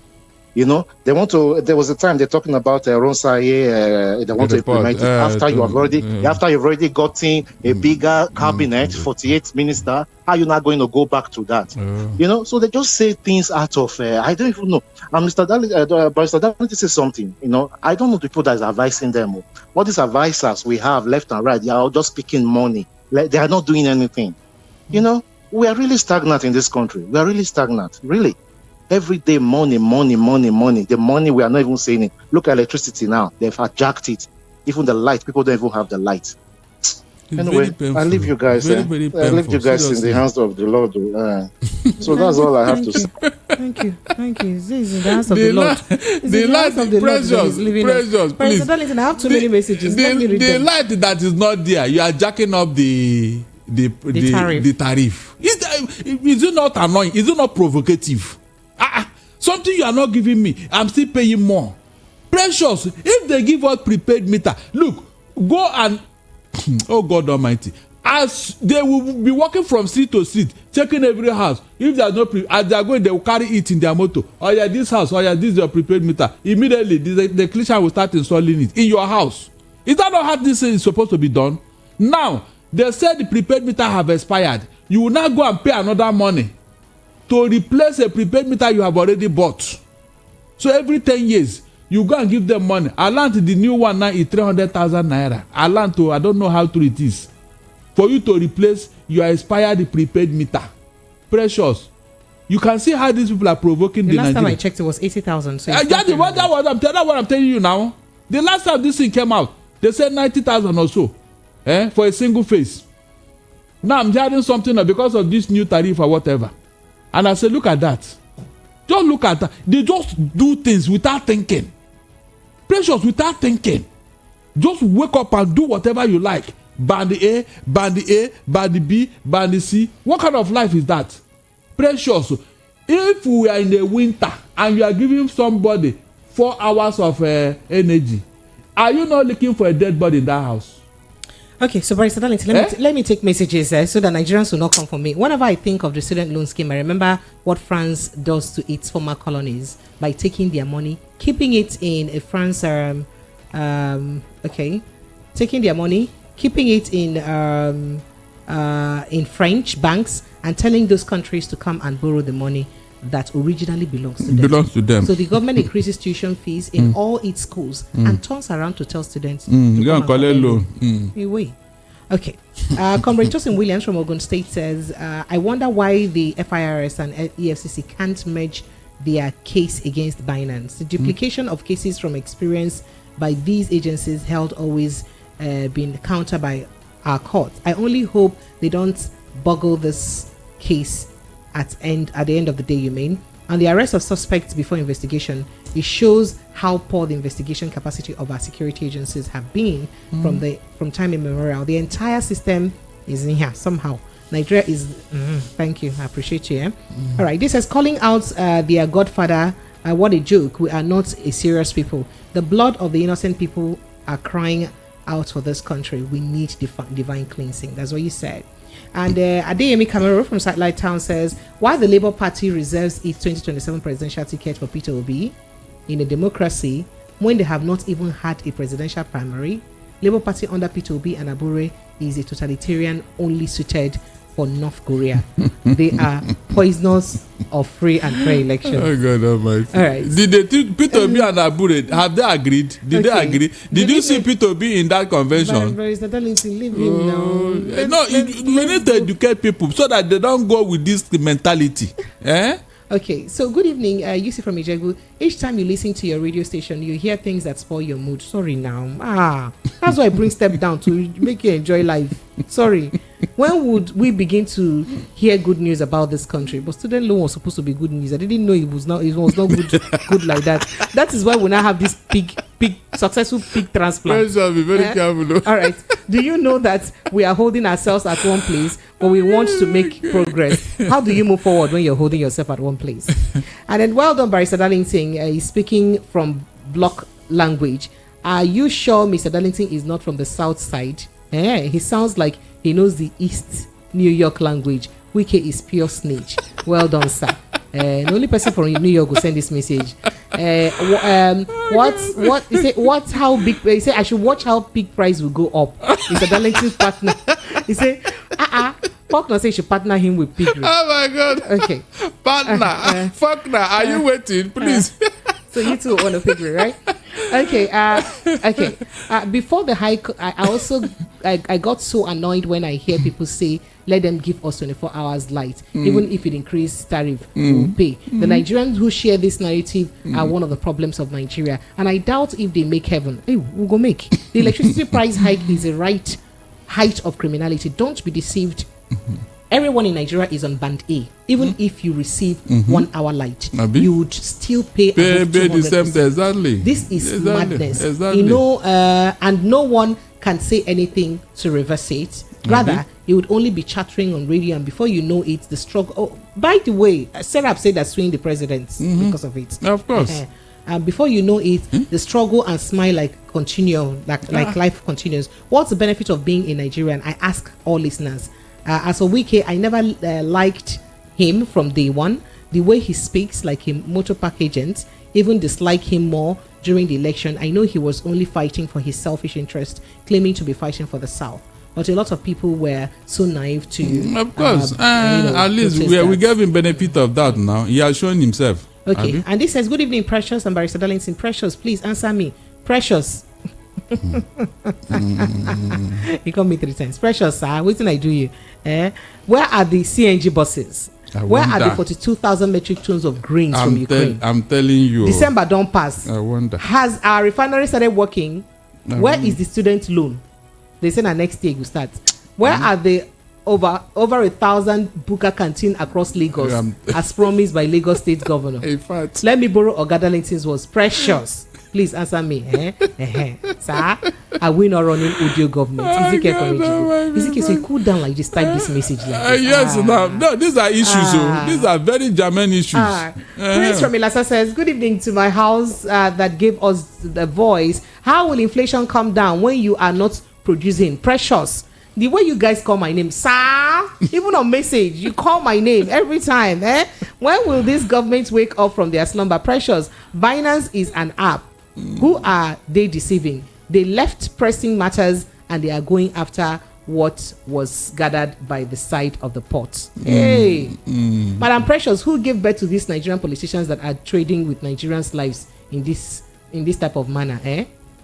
They want to. There was a time they're talking about Ronsaye. They want to implement it after you've already gotten a bigger cabinet, 48 minister. How are you not going to go back to that? So they just say things out of. I don't even know. And Mr. Dalnity says something. I don't know the people that is advising them. What these advisors we have left and right, they are all just picking money. Like they are not doing anything. You know, we are really stagnant in this country. We are really stagnant, really. Every day, money. The money, we are not even saying it. Look at electricity now. They've hijacked it. Even the light, people don't even have the light. Anyway, I leave you guys. I leave you guys in the hands of the Lord. So that's all I have to say. Thank you. This is in the hands of the Lord. The light, precious, please. Listen, I have too many messages. Let me read the them. light that is not there, you are jacking up the tariff. Is it not annoying? Is it not provocative? Something you are not giving me, I'm still paying more. Precious, if they give us prepaid meter, look, go and oh God Almighty, as they will be walking from street to street, checking every house. If there is no as they are going, they will carry it in their motor. Oh yeah, this house. Oh yeah, this is your prepaid meter. Immediately, the clinician will start installing it in your house. Is that not how this is supposed to be done? Now they said the prepaid meter have expired. You will now go and pay another money to replace a prepaid meter you have already bought. So every 10 years, you go and give them money. Alant, the new one now is 300,000 naira. Alant, I don't know how true it is. For you to replace your expired prepaid meter. Precious. You can see how these people are provoking the last Nigerians. time I checked, it was 80,000. So that's what I'm telling you now. The last time this thing came out, they said 90,000 or so for a single phase. Now I'm hearing something because of this new tariff or whatever. And I said, look at that. Just look at that. They just do things without thinking. Precious, without thinking. Just wake up and do whatever you like. Band A, band the B, band the C. What kind of life is that? Precious, if we are in the winter and you are giving somebody 4 hours of energy, are you not looking for a dead body in that house? Okay, so Barrister Darlington, let me take messages so that Nigerians will not come for me. Whenever I think of the student loan scheme, I remember what France does to its former colonies by taking their money, keeping it in France. Taking their money, keeping it in French banks, and telling those countries to come and borrow the money that originally belongs to them. So the government increases tuition fees in all its schools and turns around to tell students to go and collect loan. Away. Okay. Comrade Justin Williams from Ogun State says, I wonder why the FIRS and EFCC can't merge their case against Binance. The duplication of cases from experience by these agencies held always been countered by our courts. I only hope they don't boggle this case at the end of the day, you mean? And the arrest of suspects before investigation, it shows how poor the investigation capacity of our security agencies have been from time immemorial. The entire system is in here somehow. Nigeria is thank you, I appreciate you. All right, this is calling out their godfather. What a joke. We are not a serious people. The blood of the innocent people are crying out for this country. We need divine cleansing. That's what you said. And Adeyemi Kamero from Satellite Town says, why the Labour Party reserves its 2027 presidential ticket for Peter Obi in a democracy when they have not even had a presidential primary? Labour Party under Peter Obi and Abure is a totalitarian only suited for North Korea. They are poisonous of free and fair elections. Oh God Almighty! All right. Did they think Peter Obi and Abure have they agreed? Did they agree? Did you see Peter Obi in that convention? Leave him now. We need to educate people so that they don't go with this mentality. Okay, so good evening, Yusi from Ijegu. Each time you listen to your radio station, you hear things that spoil your mood. Sorry now. That's why I bring step down to make you enjoy life. Sorry. When would we begin to hear good news about this country? But student loan was supposed to be good news. I didn't know it was not good like that. That is why we now have this successful pig transplant. Be very careful. All right. Do you know that we are holding ourselves at one place, but we want to make progress? How do you move forward when you're holding yourself at one place? And then, well done, Barrister Darlington. He's speaking from block language. Are you sure Mr. Darlington is not from the south side? He sounds like he knows the East New York language. Wike is pure snitch. Well done, sir. The only person from New York will send this message. What he say? What how big? He say I should watch how pig price will go up. Mr. Darlington's partner. He say, Faulkner say you should partner him with pig. Oh my God. Okay. Partner. Faulkner, are you waiting, please? So you two want a pig, right? Okay. Okay. Before the high court, I also I got so annoyed when I hear people say, let them give us 24 hours light, even if it increase tariff, we'll pay. The Nigerians who share this narrative are one of the problems of Nigeria, and I doubt if they make heaven. Hey, we'll go make. The electricity price hike is a right height of criminality. Don't be deceived. Everyone in Nigeria is on band A. Even if you receive 1 hour light, you would still pay above 200%. Exactly. This is madness. You know, and no one can say anything to reverse it. Rather, you would only be chattering on radio, and before you know it, the struggle. Oh, by the way, Sarah said that swing the president because of it. Of course. And before you know it, the struggle and smile like life continues. What's the benefit of being a Nigerian? I ask all listeners. As a Wike, I never liked him from day one. The way he speaks like a motor park agent, even dislike him more during the election. I know he was only fighting for his selfish interest, claiming to be fighting for the South. But a lot of people were so naive to... Of course. At least we gave him benefit of that now. He has shown himself. Okay. And this says, good evening, Precious and Barrister Darlington. Precious, please answer me. Precious. He called me 3 times. Precious, sir, what did I do you? Where are the CNG buses? Where are the 42,000 metric tons of grains from Ukraine? I'm telling you. December don't pass. I wonder. Has our refinery started working? Where is the student loan? They say that next year you start. Where are the over 1,000 Buka canteen across Lagos as promised by Lagos State Governor? In fact, let me borrow Oga Darlington's words. Precious. Please answer me. Sir, are we not running audio government? Ezekiel, so cool down like this, type this message like this. Yes, no, these are issues. These are very German issues. Prince from Ilasa says, good evening to my house that gave us the voice. How will inflation come down when you are not producing? Precious. The way you guys call my name, sir, even on message, you call my name every time. When will this government wake up from their slumber? Precious. Binance is an app. Who are they deceiving? They left pressing matters and they are going after what was gathered by the side of the pot. Hey, Madam Precious, who gave birth to these Nigerian politicians that are trading with Nigerians' lives in this type of manner?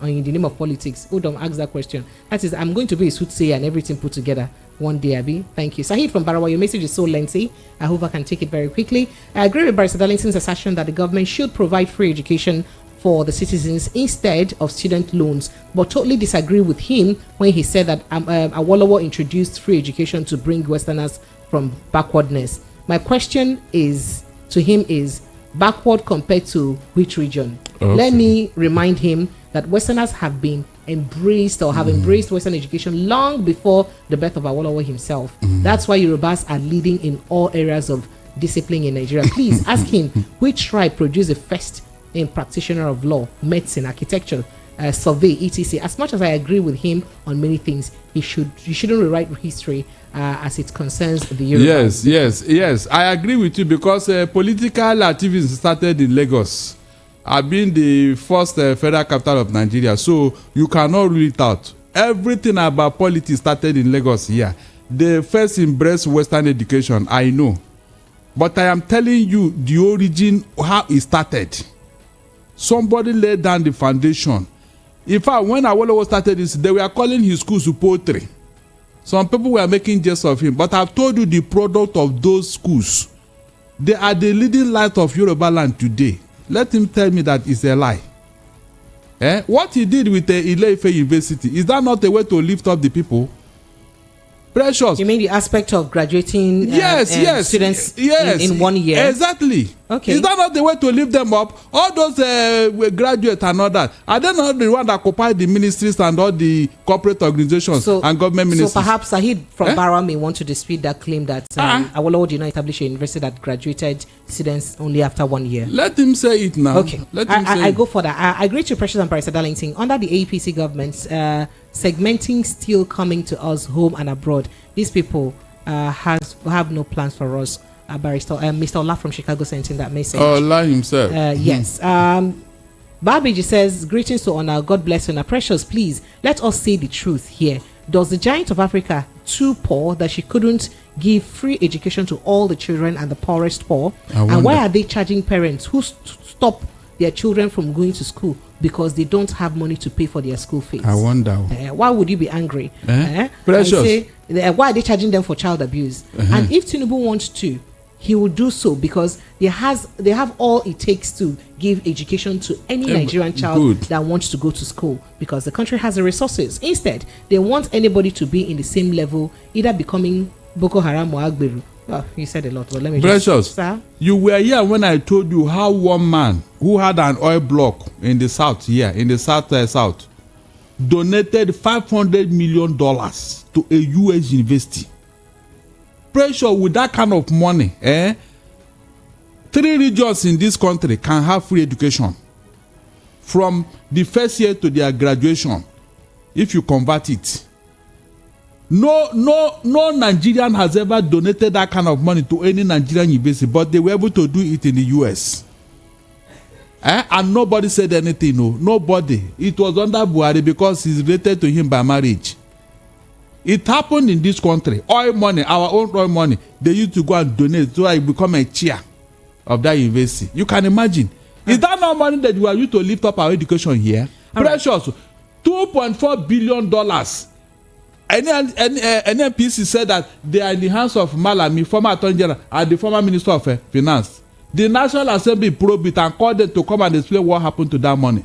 Or in the name of politics? Who don't ask that question? That is, I'm going to be a soothsayer and everything put together one day, Abby. Thank you. Sahid from Barawa, your message is so lengthy. I hope I can take it very quickly. I agree with Barrister Darlington's assertion that the government should provide free education for the citizens instead of student loans, but totally disagree with him when he said that Awolowo introduced free education to bring Westerners from backwardness. My question is to him is, backward compared to which region? Okay. Let me remind him that Westerners have been embraced or have embraced Western education long before the birth of Awolowo himself. That's why Yorubas are leading in all areas of discipline in Nigeria. Please ask him which tribe produced the first in practitioner of law, medicine, architecture, survey, etc. As much as I agree with him on many things, you shouldn't rewrite history as it concerns the Yorubas. Yes. I agree with you because political activism started in Lagos. I've been the first federal capital of Nigeria, so you cannot rule it out. Everything about politics started in Lagos here. They first embraced Western education, I know. But I am telling you the origin, how it started. Somebody laid down the foundation. In fact, when Awolowo started this, they were calling his schools poetry. Some people were making jest of him, but I've told you the product of those schools. They are the leading light of Yoruba land today. Let him tell me that it's a lie. What he did with the Ile-Ife University, is that not a way to lift up the people? Precious. You mean the aspect of graduating students in 1 year? Exactly. Okay. Is that not the way to lift them up? All those graduates and all that, are they not the one that occupy the ministries and all the corporate organizations and government ministries? So perhaps Sahid from Barra may want to dispute that claim that Awolowo did not establish a university that graduated students only after 1 year. Let him say it now. Okay. I go for that. I agree to Precious and Barrister Darlington. Under the APC government, segmenting still coming to us home and abroad. These people have no plans for us. Barrister Mr. Ola from Chicago sent in that message. Ola himself. Yes. Barbiji says, greetings to honor. God bless you. Precious, please let us say the truth here. Does the giant of Africa too poor that she couldn't give free education to all the children and the poorest poor? And why are they charging parents who stop their children from going to school because they don't have money to pay for their school fees. I wonder. Why would you be angry? Precious. Say, why are they charging them for child abuse? And if Tinubu wants to, he will do so because they have all it takes to give education to any Nigerian child that wants to go to school, because the country has the resources. Instead, they want anybody to be in the same level, either becoming Boko Haram or Agberu. Oh, you said a lot, but let me Precious, sir? You were here when I told you how one man who had an oil block in the south here, in the south, donated $500 million to a U.S. university. Pressure with that kind of money, 3 regions in this country can have free education from the first year to their graduation if you convert it. No Nigerian has ever donated that kind of money to any Nigerian university, but they were able to do it in the US. And nobody said anything, no. Nobody. It was under Buhari because he's related to him by marriage. It happened in this country. Oil money, our own oil money, they used to go and donate so I become a chair of that university. You can imagine. Is that not money that you are used to lift up our education here? Precious. $2.4 billion. NNPC said that they are in the hands of Malami, former Attorney General, and the former Minister of Finance. The National Assembly probed it and called them to come and explain what happened to that money.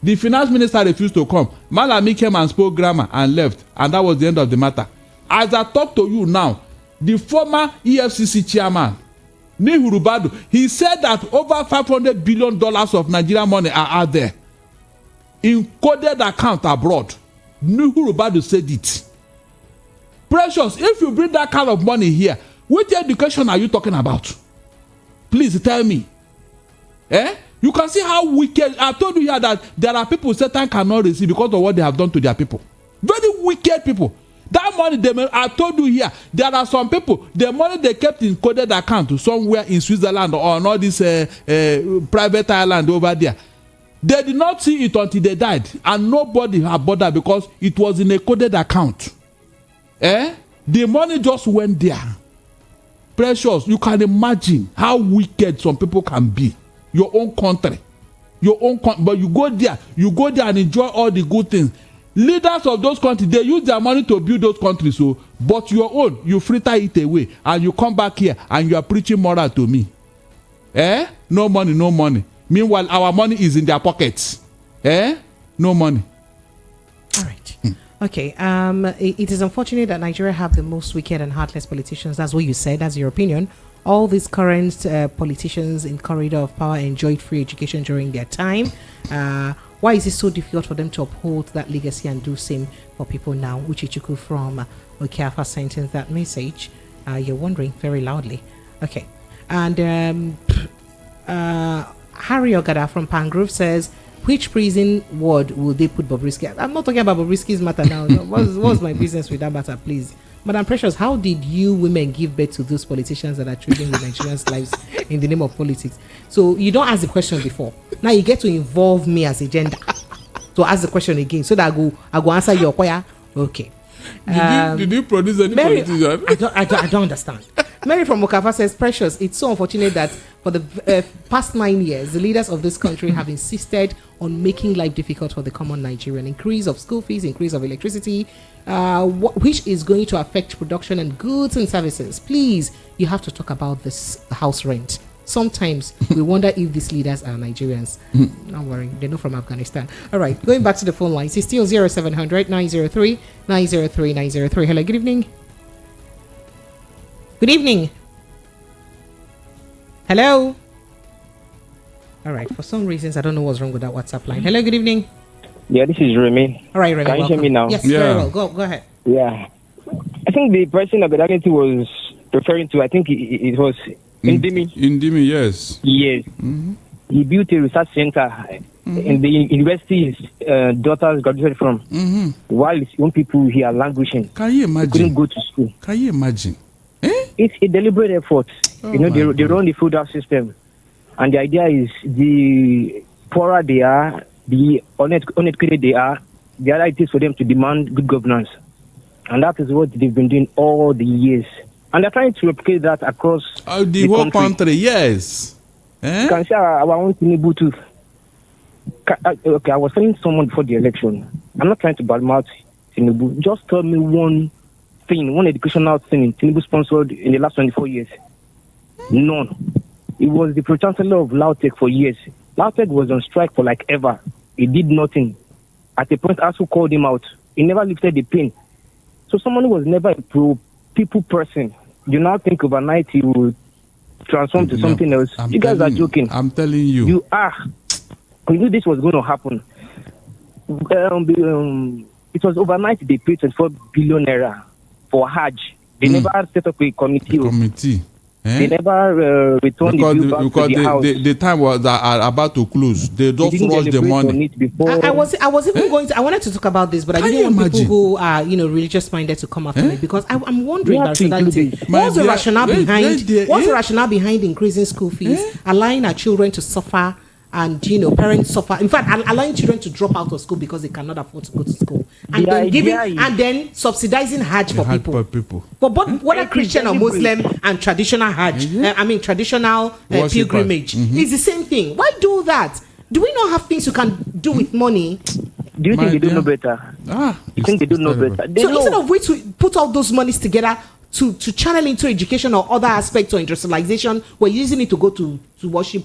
The Finance Minister refused to come. Malami came and spoke grammar and left, and that was the end of the matter. As I talk to you now, the former EFCC chairman, Nuhu Ribadu, he said that over $500 billion of Nigerian money are out there in coded account abroad. Nuhu Ribadu said it. Precious, if you bring that kind of money here, which education are you talking about? Please tell me. You can see how wicked. I told you here that there are people Satan cannot receive because of what they have done to their people. Very wicked people. That money, I told you here, there are some people, the money they kept in coded account somewhere in Switzerland or on all this private island over there. They did not see it until they died, and nobody had bothered because it was in a coded account. The money just went there. Precious, you can imagine how wicked some people can be. Your own country, but you go there and enjoy all the good things. Leaders of those countries, they use their money to build those countries, but your own, you fritter it away, and you come back here and you are preaching moral to me. No money, no money. Meanwhile, our money is in their pockets. No money. All right. Okay. It is unfortunate that Nigeria have the most wicked and heartless politicians. That's what you said. That's your opinion. All these current politicians in corridor of power enjoyed free education during their time. Why is it so difficult for them to uphold that legacy and do same for people now? Uchichuku from Okiafa sent in that message. You're wondering very loudly. Okay. And Harry Ogada from Pangrove says, which prison ward will they put Bobrisky? I'm not talking about Bobrisky's matter now. What's my business with that matter, please? Madam Precious, how did you women give birth to those politicians that are trading with Nigerians' lives in the name of politics? So you don't ask the question before. Now you get to involve me as a gender to ask the question again, so that I go answer your question. Okay. Did you produce any Mary, politician? I don't understand. Mary from Okafa says, Precious, it's so unfortunate that for the past 9 years, the leaders of this country have insisted on making life difficult for the common Nigerian. Increase of school fees, increase of electricity, which is going to affect production and goods and services. Please, you have to talk about this house rent. Sometimes we wonder if these leaders are Nigerians. Don't worry, they're not from Afghanistan. All right, going back to the phone lines. It's still 0700 903 903 903. Hello, good evening. Good evening. Hello. All right, for some reasons, I don't know what's wrong with that WhatsApp line. Hello, good evening. Yeah, this is Remy. All right, Remy, can you hear me now? Yes, very well. Go ahead. Yeah. I think the person that Godality was referring to, I think it was Indimi. Indimi, yes. Yes. Mm-hmm. He built a research center in the university his daughters graduated from. Mm-hmm. While his own people here are languishing. Can you imagine? They couldn't go to school. Can you imagine? It's a deliberate effort. Oh, they run the feudal system. And the idea is the poorer they are, the uneducated they are, the other it is for them to demand good governance. And that is what they've been doing all the years. And they're trying to replicate that across the whole country, yes. You can share our own Tinubu too. Okay, I was telling someone before the election. I'm not trying to badmouth Tinubu. Just tell me one thing, one educational thing Tinubu sponsored in the last 24 years. None. It was the pro-chancellor of Lautech for years. Lautech was on strike for like ever. He did nothing. At a point, ASU called him out. He never lifted the pin. So someone who was never a pro-people person, you now think overnight he will transform to something else. You guys are joking. I'm telling you. You are. We knew this was going to happen. It was overnight they paid 24 billion naira for Hajj. They never set up a committee. They never returned the bill back because to the house. The time was about to close. They just rushed the money. I was even going to. I wanted to talk about this, but I didn't want people who are religious minded to come after me because I'm wondering what's the rationale behind the rationale behind increasing school fees, allowing our children to suffer. And parents suffer. In fact, allowing children to drop out of school because they cannot afford to go to school, and then subsidizing Hajj for people. But whether Christian or Muslim and traditional Hajj, traditional pilgrimage, is the same thing. Why do that? Do we not have things you can do with money? Do you think they do know better? You think they do know better? Instead of we to put all those monies together to channel into education or other aspects or industrialization, we're using it to go to worship.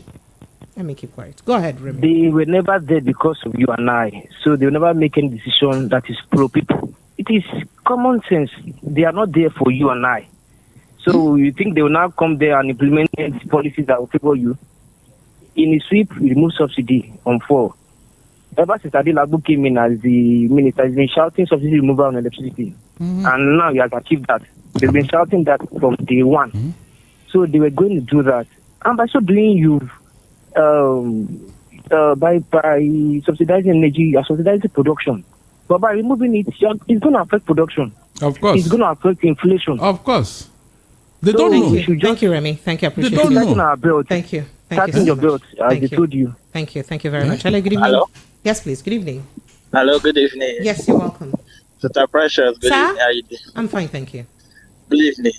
Let me keep quiet. Go ahead, Remy. They were never there because of you and I. So they will never make any decision that is pro-people. It is common sense. They are not there for you and I. So you think they will now come there and implement policies that will favor you? In a sweep, remove subsidy on fuel. Ever since Adelabu came in as the minister, he's been shouting subsidy removal on electricity. And now he has achieved that. They've been shouting that from day one. So they were going to do that. And by so doing, by subsidizing energy, subsidizing production, but by removing it, it's going to affect production. Of course, it's going to affect inflation. Of course, they don't know. Thank you, Remy. Thank you. I appreciate it. They don't know. Our belt. Thank you. Tighten your belt, as they told you. Thank you very much. Hello, good evening. Hello. Yes, please. Good evening. Hello, good evening. Yes, you're welcome. Sister Precious, good evening. How you doing? I'm fine, thank you. Good evening.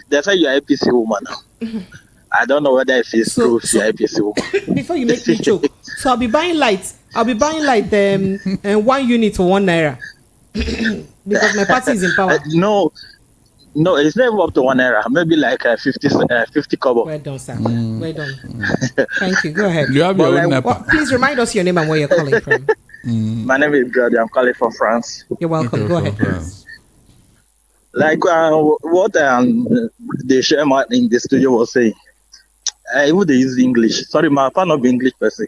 They say you're APC woman now. I don't know whether if it's true if you're APC woman. Before you make me joke, so I'll be buying like 1 unit for 1 naira because my party is in power. No, it's never up to 1 naira. Maybe like 50 kobo. Well done, sir. Well done. Thank you. Go ahead. You have your own please remind us your name and where you're calling from. My name is Brady. I'm calling from France. You're welcome. Go ahead. Like what the chairman in the studio was saying. Even they use English. Sorry, my fan of English person.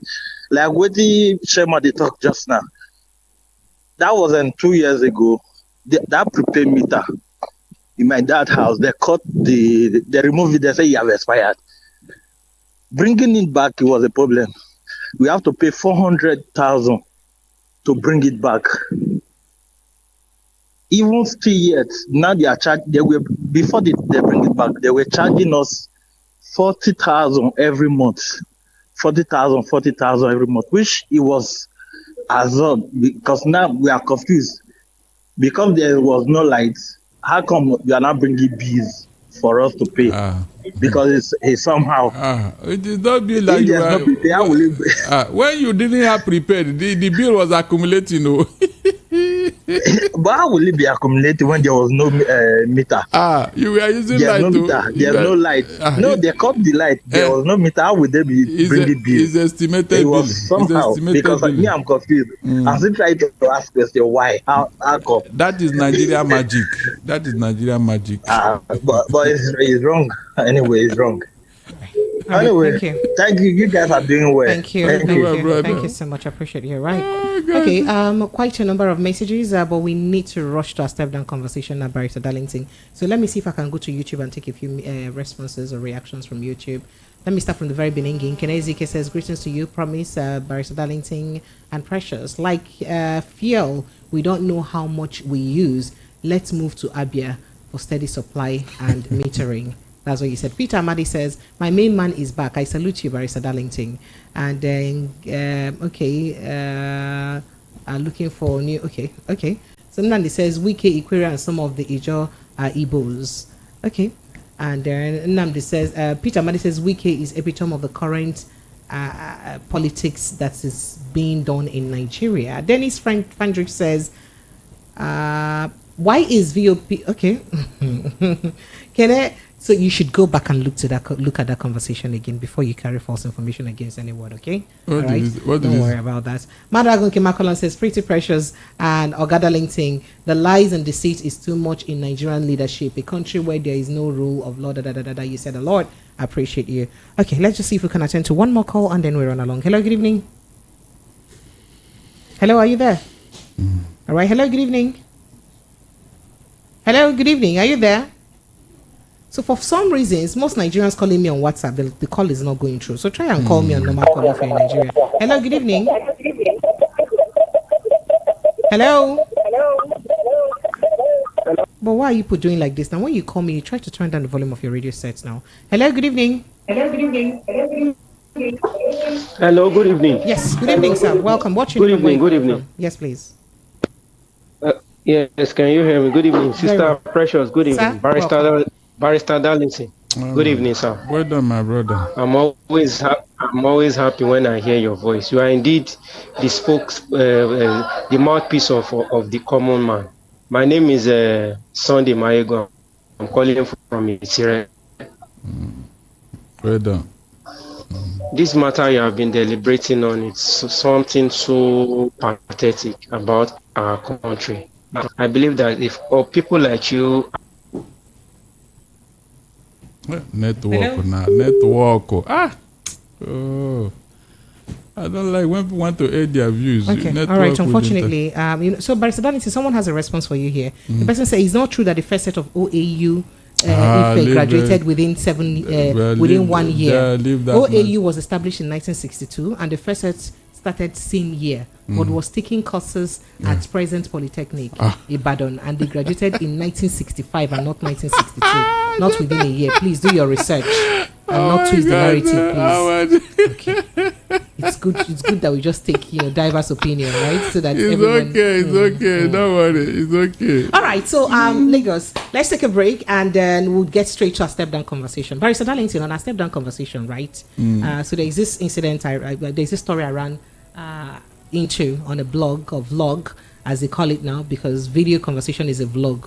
Like what the chairman they talked just now. That was 2 years ago. That prepaid meter in my dad's house, they cut they removed it. They say you have expired. Bringing it back, it was a problem. We have to pay 400,000 to bring it back. Even still yet, now they are charged. Before they bring it back, they were charging us 40,000 every month. 40,000 every month, which it was absurd because now we are confused. Because there was no light, how come you are not bringing bills for us to pay? Because it's somehow. It did not be like when you didn't have prepared, the bill was accumulating. But how will it be accumulated when there was no meter? You were using light. No meter. There's no light. No, they cut the light. There was no meter. How would they be bringing bill? It's estimated. It was somehow because me, I'm confused. I'm still trying to ask question why. How come? That is Nigeria magic. But it's wrong. Anyway, it's wrong. Anyway, thank you. You guys are doing well. Thank you so much. I appreciate you. Right. Okay. Quite a number of messages, but we need to rush to our step down conversation now, Barrister Darlington. So let me see if I can go to YouTube and take a few responses or reactions from YouTube. Let me start from the very beginning. Kenezike says, greetings to you, Promise, Barrister Darlington, and Precious. Like fuel, we don't know how much we use. Let's move to Abia for steady supply and metering. That's what you said. Peter Amadi says, my main man is back. I salute you, Barrister Darlington. And then, looking for new, okay. So Nnamdi says, Wike, Ikwere, and some of the Ijo are Igbos. Okay. And then Nnamdi says, Peter Madi says, Wike is epitome of the current politics that is being done in Nigeria. Dennis Fandrich says, why is VOP okay? So you should go back and look at that conversation again before you carry false information against anyone, okay? All right. Don't worry about that. Madagon Kimakolan says, Pretty Precious and Ogada Linting, the lies and deceit is too much in Nigerian leadership, a country where there is no rule of law. You said a lot. I appreciate you. Okay, let's just see if we can attend to one more call and then we run along. Hello, good evening. Hello, are you there? All right. Hello, good evening. Hello, good evening. Are you there? So for some reasons, most Nigerians calling me on WhatsApp, the call is not going through. So try and call me on normal call if you're in Nigeria. Hello, good evening. Hello. But why are you doing like this? Now, when you call me, you try to turn down the volume of your radio sets now. Hello, good evening. Hello, good evening. Hello, good evening. Yes, good evening, sir. Welcome. Good evening. Good evening. Yes, please. Yes, can you hear me? Good evening, Sister Precious. Good evening, Sir, Barrister Darlington. Good evening, sir. Well done, my brother. I'm always happy when I hear your voice. You are indeed the the mouthpiece of the common man. My name is Sunday Maego. I'm calling from Itire. Well done. This matter you have been deliberating on, it's something so pathetic about our country. I believe that if people like you network. Oh, I don't like when people want to aid their views. Okay, all right. Unfortunately, so Barrister Danity, someone has a response for you here. The person says it's not true that the first set of OAU graduated within 1 year. OAU was established in 1962, and the first set started same year, but was taking courses at present Polytechnic Ibadan, and they graduated in 1965 and not 1962. Not within a year. Please do your research and not twist the narrative, please. Okay. It's good that we just take diverse opinion, right? So that it's okay. Don't worry, it's okay. All right, so Lagos, let's take a break and then we'll get straight to our step down conversation. Barrister Darlington, on our step down conversation, right? So there is this incident. There's this story I ran into on a blog or vlog, as they call it now, because video conversation is a vlog.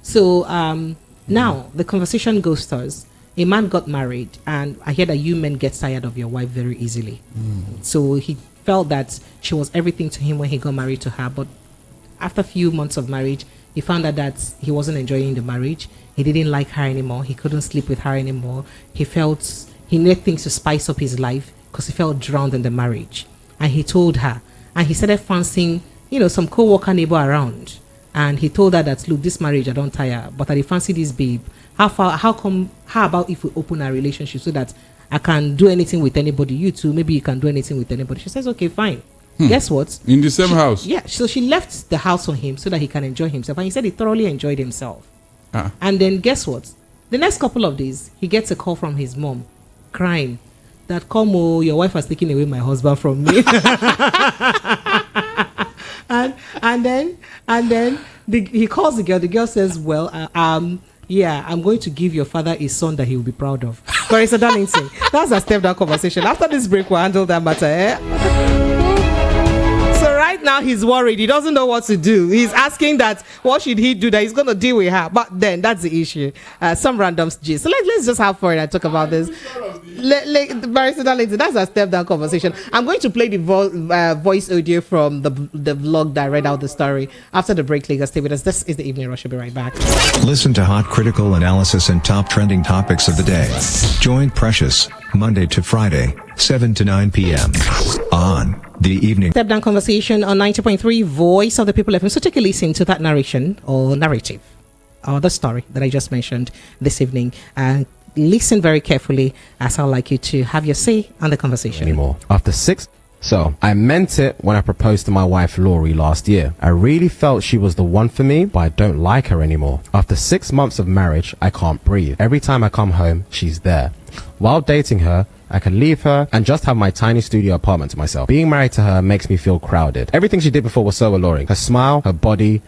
So now the conversation goes towards a man got married, and I hear that you men get tired of your wife very easily. So he felt that she was everything to him when he got married to her, but after a few months of marriage, he found out that he wasn't enjoying the marriage. He didn't like her anymore. He couldn't sleep with her anymore. He felt he needed things to spice up his life because he felt drowned in the marriage. And he told her, and he started fancying, some co-worker neighbor around. And he told her that, look, this marriage, I don't tire, but I fancy this babe. How about if we open our relationship so that I can do anything with anybody? You too, maybe you can do anything with anybody. She says, okay, fine. Guess what? In the same house? Yeah, so she left the house for him so that he can enjoy himself. And he said he thoroughly enjoyed himself. And then guess what? The next couple of days, he gets a call from his mom, crying, that, Como, your wife has taken away my husband from me. and then he calls the girl. The girl says, well, yeah, I'm going to give your father a son that he will be proud of. Barrister Darlington, that's a step down conversation. After this break, we'll handle that matter. So right now he's worried. He doesn't know what to do. He's asking that what should he do that he's going to deal with her. But then that's the issue. Some random gist. So let's just have fun and talk about this. Barrister Darlington, that's a step down conversation. I'm going to play the voice audio from the vlog that read out the story after the break. Lagos, stay with us. This is the Evening Rush. I'll be right back. Listen to hot critical analysis and top trending topics of the day. Join Precious Monday to Friday, 7 to 9 p.m. on the Evening Step Down Conversation on 90.3 Voice of the People FM. So take a listen to that narration or narrative or the story that I just mentioned this evening, and listen very carefully, as I'd like you to have your say on the conversation. Anymore. After 6. So, I meant it when I proposed to my wife Laurie last year. I really felt she was the one for me, but I don't like her anymore. After 6 months of marriage, I can't breathe. Every time I come home, she's there. While dating her, I can leave her and just have my tiny studio apartment to myself. Being married to her makes me feel crowded. Everything she did before was so alluring. Her smile, her body,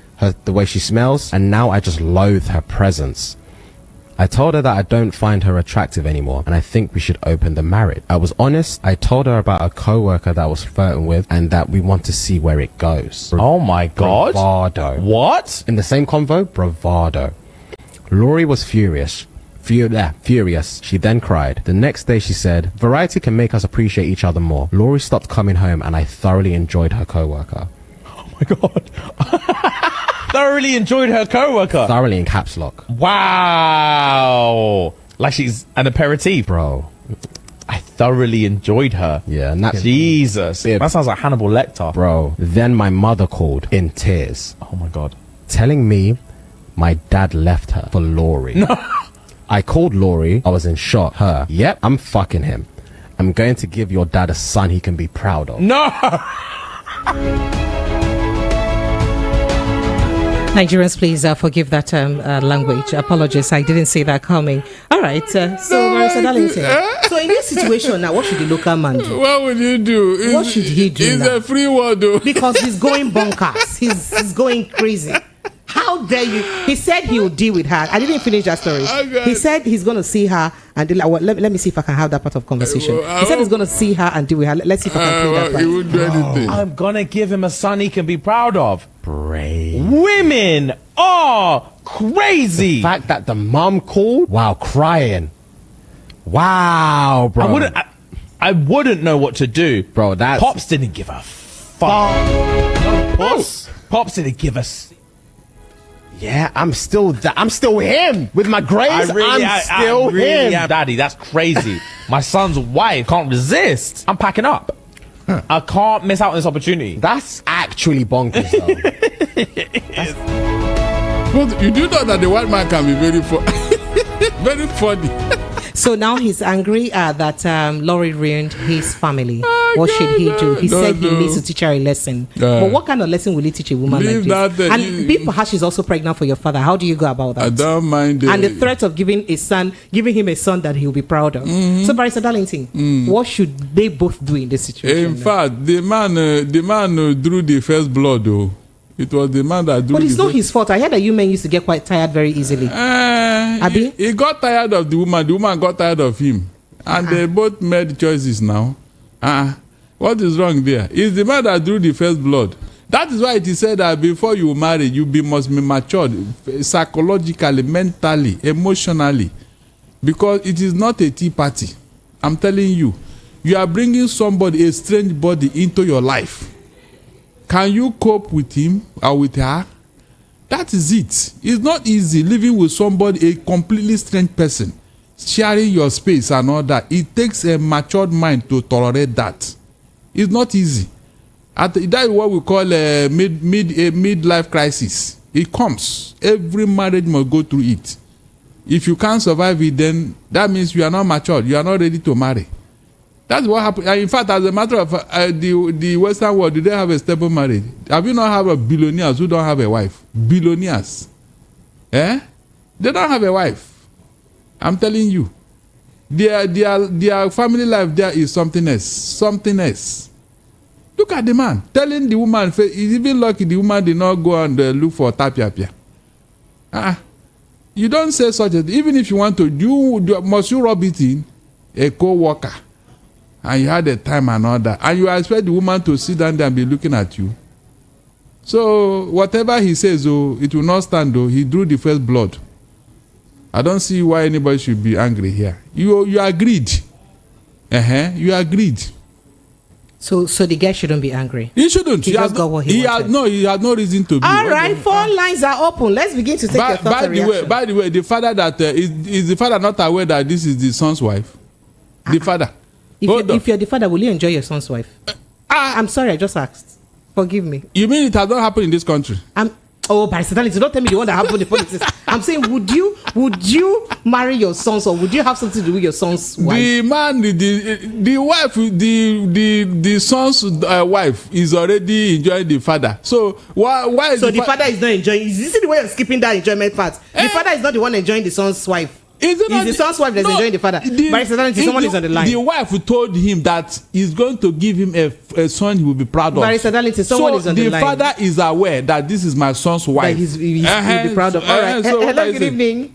the way she smells, and now I just loathe her presence. I told her that I don't find her attractive anymore and I think we should open the marriage. I was honest. I told her about a co-worker that I was flirting with and that we want to see where it goes. Oh my God. Bravado. What? In the same convo, bravado. Laurie was furious. Furious. She then cried. The next day she said, variety can make us appreciate each other more. Laurie stopped coming home and I thoroughly enjoyed her co-worker. Oh my God. Thoroughly enjoyed her co-worker. Thoroughly in caps lock. Wow. Like she's an aperitif. Bro. I thoroughly enjoyed her. Yeah, and that's Jesus. That sounds like Hannibal Lecter. Bro. Then my mother called in tears. Oh my God. Telling me my dad left her for Laurie. No. I called Laurie. I was in shock. Her. Yep, I'm fucking him. I'm going to give your dad a son he can be proud of. No. Nigerians, please forgive that language. Apologies, I didn't see that coming. All right, so Marisa Darlington. So in this situation now, what should the local man do? What would you do? What should he do It's now? a free word, though. Because he's going bonkers. He's going crazy. How dare you? He said he will deal with her. I didn't finish that story. Okay. He said he's going to see her and deal. Well, let me see if I can have that part of conversation. He said he's going to see her and deal with her. Let's see if I can play that part. He would do anything. I'm gonna give him a son he can be proud of. Brave. Women are crazy. The fact that the mom called while crying. Wow, bro. I wouldn't know what to do. Bro, that's... Pops didn't give a fuck. No, Pops didn't give us. Yeah, I'm still him with my grades. I'm still him. Am. Daddy, that's crazy. My son's wife can't resist. I'm packing up. I can't miss out on this opportunity. That's actually bonkers, though. But you do know that the white man can be very very funny. So now he's angry that Laurie ruined his family. What should he do? He said he needs to teach her a lesson. But what kind of lesson will he teach a woman like this? And perhaps she's also pregnant for your father. How do you go about that? I don't mind. And the threat of giving him a son that he'll be proud of. So, Barrister Darlington, what should they both do in this situation? In fact, the man drew the first blood, though. It was the man that drew. But it's not his fault. I heard that you men used to get quite tired very easily. He got tired of the woman. The woman got tired of him, and they both made choices now. What is wrong there? It's the man that drew the first blood. That is why it is said that before you marry, must be matured psychologically, mentally, emotionally, because it is not a tea party. I'm telling you, you are bringing somebody, a strange body, into your life. Can you cope with him or with her? That is it. It's not easy living with somebody, a completely strange person, sharing your space and all that. It takes a matured mind to tolerate that. It's not easy. That is what we call a midlife crisis. It comes. Every marriage must go through it. If you can't survive it, then that means you are not matured. You are not ready to marry. That's what happened. In fact, as a matter of the Western world, do they have a stable marriage? Have you not have a billionaires who don't have a wife? Billionaires. They don't have a wife. I'm telling you. Their family life there is something else. Something else. Look at the man. Telling the woman, he's even lucky the woman did not go and look for tapia. You don't say such a thing. Even if you want to, must you rub it in? A co-worker. And you had a time and all that. And you expect the woman to sit down there and be looking at you. So, whatever he says, it will not stand, though. He drew the first blood. I don't see why anybody should be angry here. You agreed. You agreed. So the guy shouldn't be angry. He shouldn't. He just got what he wanted. He had no reason to be. All right, phone lines are open. Let's begin to take your thoughts and reaction. By the way, the father that is the father not aware that this is the son's wife? The father. If you're the father, will you enjoy your son's wife? I'm sorry, I just asked. Forgive me. You mean it has not happened in this country? Barrister, don't tell me the one that happened in politics. I'm saying, would you marry your sons, or would you have something to do with your son's wife? The man, the wife, the son's wife is already enjoying the father. So why is the father is not enjoying? Is this the way you're skipping that enjoyment part? The father is not the one enjoying the son's wife. Is the son's wife that's enjoying the father? Someone is on the line. The wife told him that he's going to give him a son he will be proud of. Someone is on the line. The father is aware that this is my son's wife. That he'll be proud of. All right. Hello, good evening.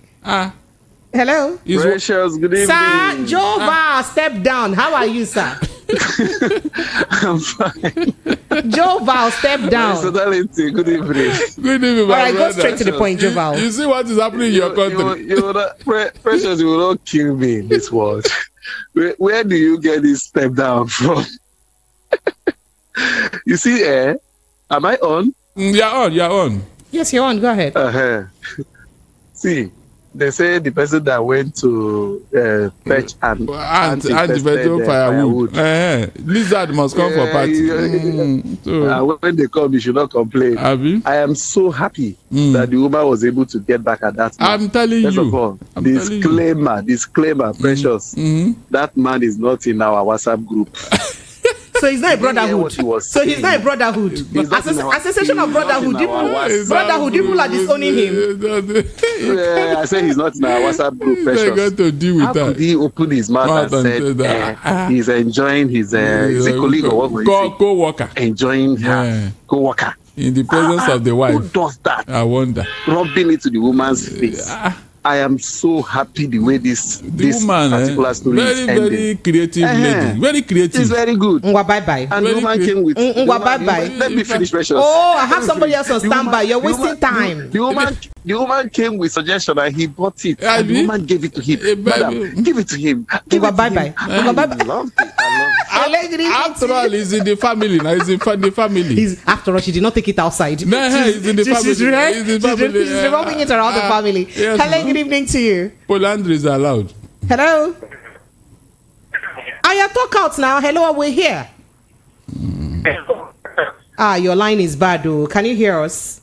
Hello. Precious, good evening. Sir Jova, step down. How are you, sir? I'm fine. Joval, step down. Mr. Darlington, good evening. Good evening, All right, go straight to the point, Joval. You see what is happening in your country. Precious, you will not kill me in this world. Where do you get this step down from? You see, am I on? You're on. Yes, you're on. Go ahead. See, they say the person that went to fetch and anti-vegetable firewood. Lizard must come for party. When they come, you should not complain. I am so happy that the woman was able to get back at that man. I'm telling First you. of all, disclaimer, Precious. That man is not in our WhatsApp group. So he's not a brotherhood. So he's not a brotherhood. Association of brotherhood. People are disowning him. I say he's not in our WhatsApp group. Precious. Got to deal with How that. could he open his mouth and said he's enjoying his colleague or what? Co-worker. Enjoying her co-worker. In the presence of the wife. Who does that? I wonder. Rubbing it to the woman's face. I am so happy the way this woman, particular story is ending. Very creative lady. Very creative. It's very good. Bye-bye. And the woman came with... Bye-bye. Let me finish, Precious. Oh, I have somebody else on standby. You're wasting time. The woman came with suggestion and he bought it. And the woman gave it to him. Madam, give it to him. Bye-bye. I loved it. After all, he's in the family. Now he's in the family. After all, she did not take it outside. No, he's in the family. She's revolving it around the family. Yes, hello, good evening to you. Polandry is allowed. Hello. Aya, talk out now. Hello, we're here. Your line is bad, though. Can you hear us?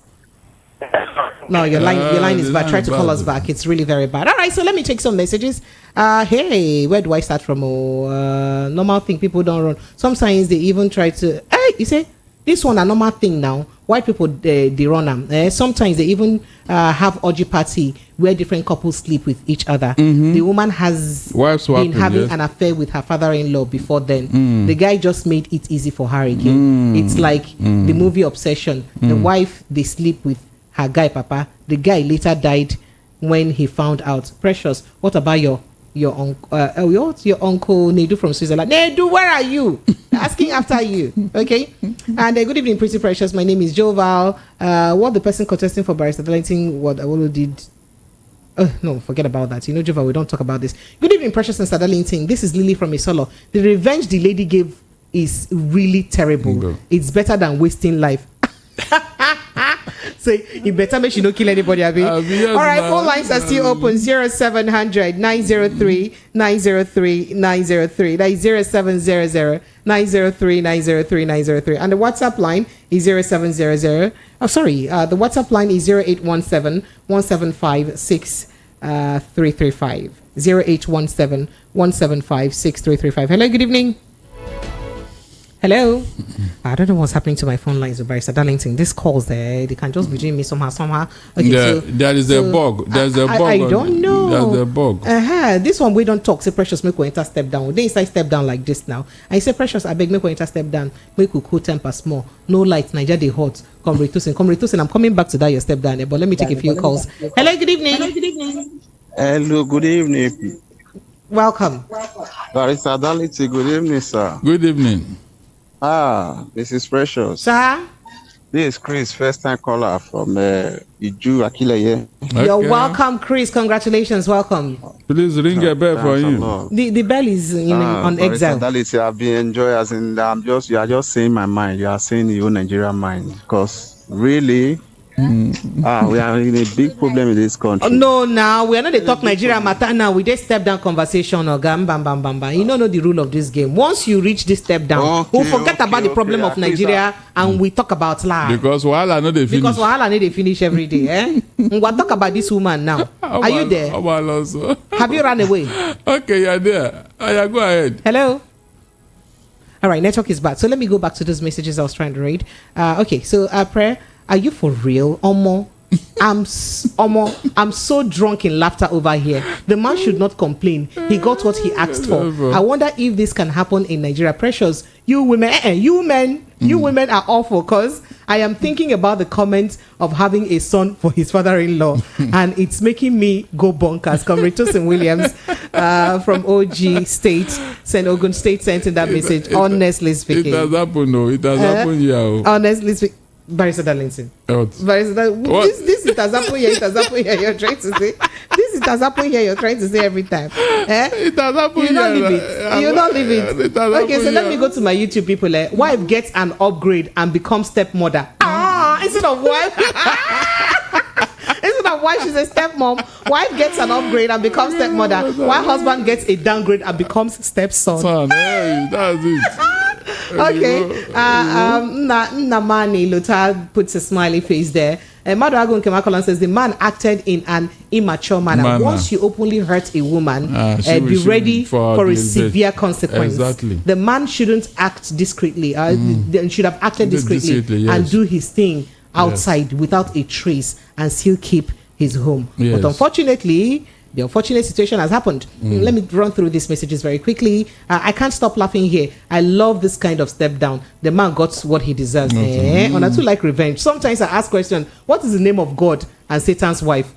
No, your line is bad. Try to call us back. It's really very bad. All right, so let me take some messages. Hey, where do I start from? Normal thing people don't run. Sometimes they even try to. Hey, you say this one a normal thing now. White people they run them. Sometimes they even have orgy party where different couples sleep with each other. The woman has been having an affair with her father-in-law before then. The guy just made it easy for her again. It's like the movie Obsession. The wife they sleep with her guy papa. The guy later died when he found out. Precious, what about your uncle Nedu from Switzerland? Nedu, where are you? Asking after you. Okay. And good evening, pretty precious. My name is Joval. What the person contesting for Barrister Darlington, what Awolo did. No, forget about that. You know, Joval, we don't talk about this. Good evening, precious and Darlington. This is Lily from Isolo. The revenge the lady gave is really terrible. It's better than wasting life. So you better make sure you don't kill anybody, Abi. All right, phone lines are still open. 0700 903 903 903. That's 0700 903 903 903. And the WhatsApp line is 0700. Oh, sorry. The WhatsApp line is 0817 175 6335. 0817 175 6335. Hello, good evening. Hello. I don't know what's happening to my phone lines with Barrister Darlington. This calls there, they can just be doing me somehow. Okay, there is a bug. There's a bug. I don't know. There's a bug. This one we don't talk. Say Precious, make we enter step down. They inside step down like this now. I say Precious, I beg make we enter step down. Make we cool temper small. No light. Niger they hot. Come reducing. I'm coming back to that your step down. But let me take a few calls. Hello. Good evening. Hello. Good evening. Welcome. Barrister Darlington. Good evening, sir. Good evening. This is Precious. Sir? This is Chris, first time caller from Iju Akileye. You're welcome, Chris. Congratulations. Welcome. Please ring a bell for him. The bell is on exile. I've been enjoying, as in, you are just saying my mind. You are saying your Nigerian mind. Because really, we are in a big problem in this country. No, now we are not the talk Nigeria matter. Now we just step down conversation or bam. You don't know the rule of this game. Once you reach this step down, we'll forget about the problem of Nigeria and we talk about life. Because Wahala no they finish every day. We'll talk about this woman now. Are you there? Have you run away? Okay, you're there. Go ahead. Hello. All right, network is bad. So let me go back to those messages I was trying to read. Okay, so prayer. Are you for real? Omo, I'm so drunk in laughter over here. The man should not complain. He got what he asked for. I wonder if this can happen in Nigeria. Precious, you women, You women are awful because I am thinking about the comment of having a son for his father-in-law, and it's making me go bonkers. Comrade Tosin Williams from OG State, Ogun State, sent in that message. Honestly speaking, it has happened. No, it has happened here. Honestly speaking. Barrister Darlington. This it has happened here. It has happened here. You're trying to say this. It has happened here. You're trying to say every time. It has happened. You not leave it. You not leave it. Okay, so let me go to my YouTube people. Wife gets an upgrade and becomes stepmother. Instead of wife. Instead of wife, she's a stepmom. Wife gets an upgrade and becomes stepmother. While husband gets a downgrade and becomes stepson. That's it. Okay. Nnamani Lothar puts a smiley face there. Madawagun Kemakolan says the man acted in an immature manner. Once you openly hurt a woman, be ready for a severe consequence. Exactly. The man shouldn't act discreetly. Should have acted discreetly yes. and do his thing outside without a trace and still keep his home. Yes. But unfortunately, the unfortunate situation has happened. Let me run through these messages very quickly. I can't stop laughing here. I love this kind of step down. The man got what he deserves. And I too like revenge. Sometimes I ask questions, what is the name of God and Satan's wife?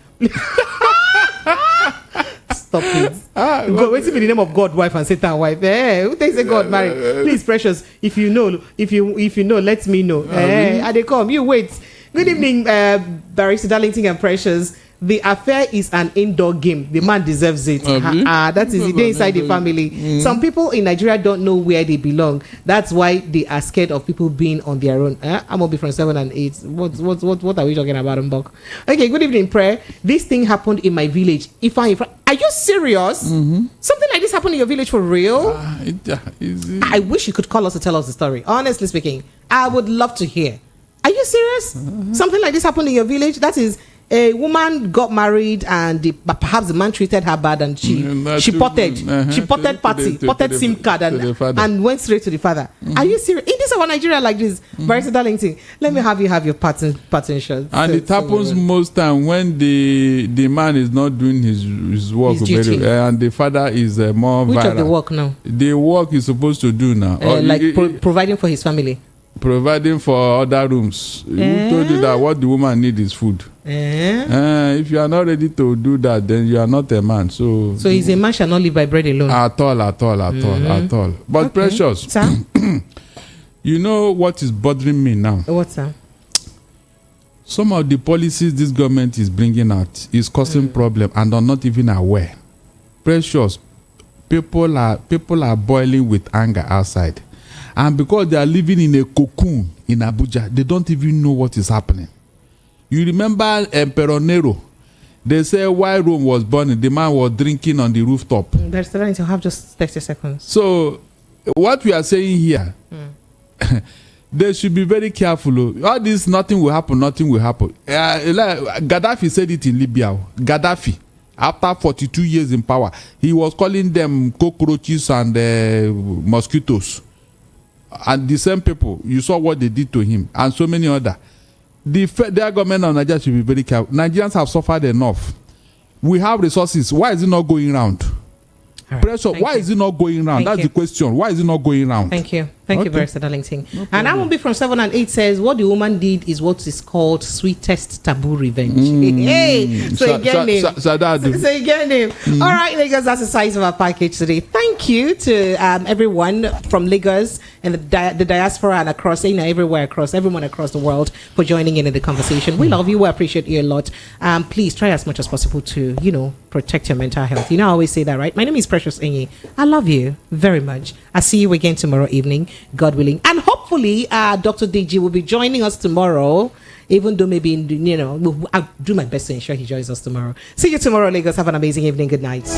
Stop it. God, wait till be the name of God, wife, and Satan wife. Who takes a God married? Please, precious. If you know, let me know. They come. You wait. Good evening, Barrister Darlington and Precious. The affair is an indoor game. The man deserves it. That is it. They're inside the family. Some people in Nigeria don't know where they belong. That's why they are scared of people being on their own. I'm gonna be from 7 and 8. What are we talking about, Mbok? Okay. Good evening, prayer. This thing happened in my village. Are you serious? Something like this happened in your village for real? I wish you could call us to tell us the story. Honestly speaking, I would love to hear. Are you serious? Something like this happened in your village? That is, a woman got married and perhaps the man treated her bad and she potted SIM card and went straight to the father. Are you serious? In this our Nigeria like this, Barrister Darlington, let me have you have your pattern shot. And it happens most time when the man is not doing his work very and the father is more Which viral. Of the work now? The work he's supposed to do now. Providing for his family. Providing for other rooms. Who told you that what the woman needs is food? If you are not ready to do that, then you are not a man. So he's a man shall not live by bread alone. At all. But Precious, you know what is bothering me now? What's that? Some of the policies this government is bringing out is causing problem and are not even aware. Precious, people are boiling with anger outside. And because they are living in a cocoon in Abuja, they don't even know what is happening. You remember Emperor Nero? They say while Rome was burning, the man was drinking on the rooftop. There's the line to have just 30 seconds. So, what we are saying here, they should be very careful. All this, nothing will happen. Gaddafi said it in Libya. Gaddafi, after 42 years in power, he was calling them cockroaches and mosquitoes. And the same people, you saw what they did to him and so many other. Their government of Nigeria should be very careful. Nigerians have suffered enough. We have resources. Why is it not going round? Right. Pressure. Why is it not going round? That's the question. Why is it not going round? Thank you. Thank you, Barrister Darlington. And I will be from 7 and 8 says what the woman did is what is called sweetest taboo revenge. So again, all right, Lagos, that's the size of our package today. Thank you to everyone from Lagos and the diaspora and across, everywhere across, everyone across the world for joining in the conversation. We love you. We appreciate you a lot. Please try as much as possible to, protect your mental health. I always say that, right? My name is Precious Enyi. I love you very much. I'll see you again tomorrow evening, God willing. And hopefully, Dr. DG will be joining us tomorrow, even though maybe, I'll do my best to ensure he joins us tomorrow. See you tomorrow, Lagos. Have an amazing evening. Good night.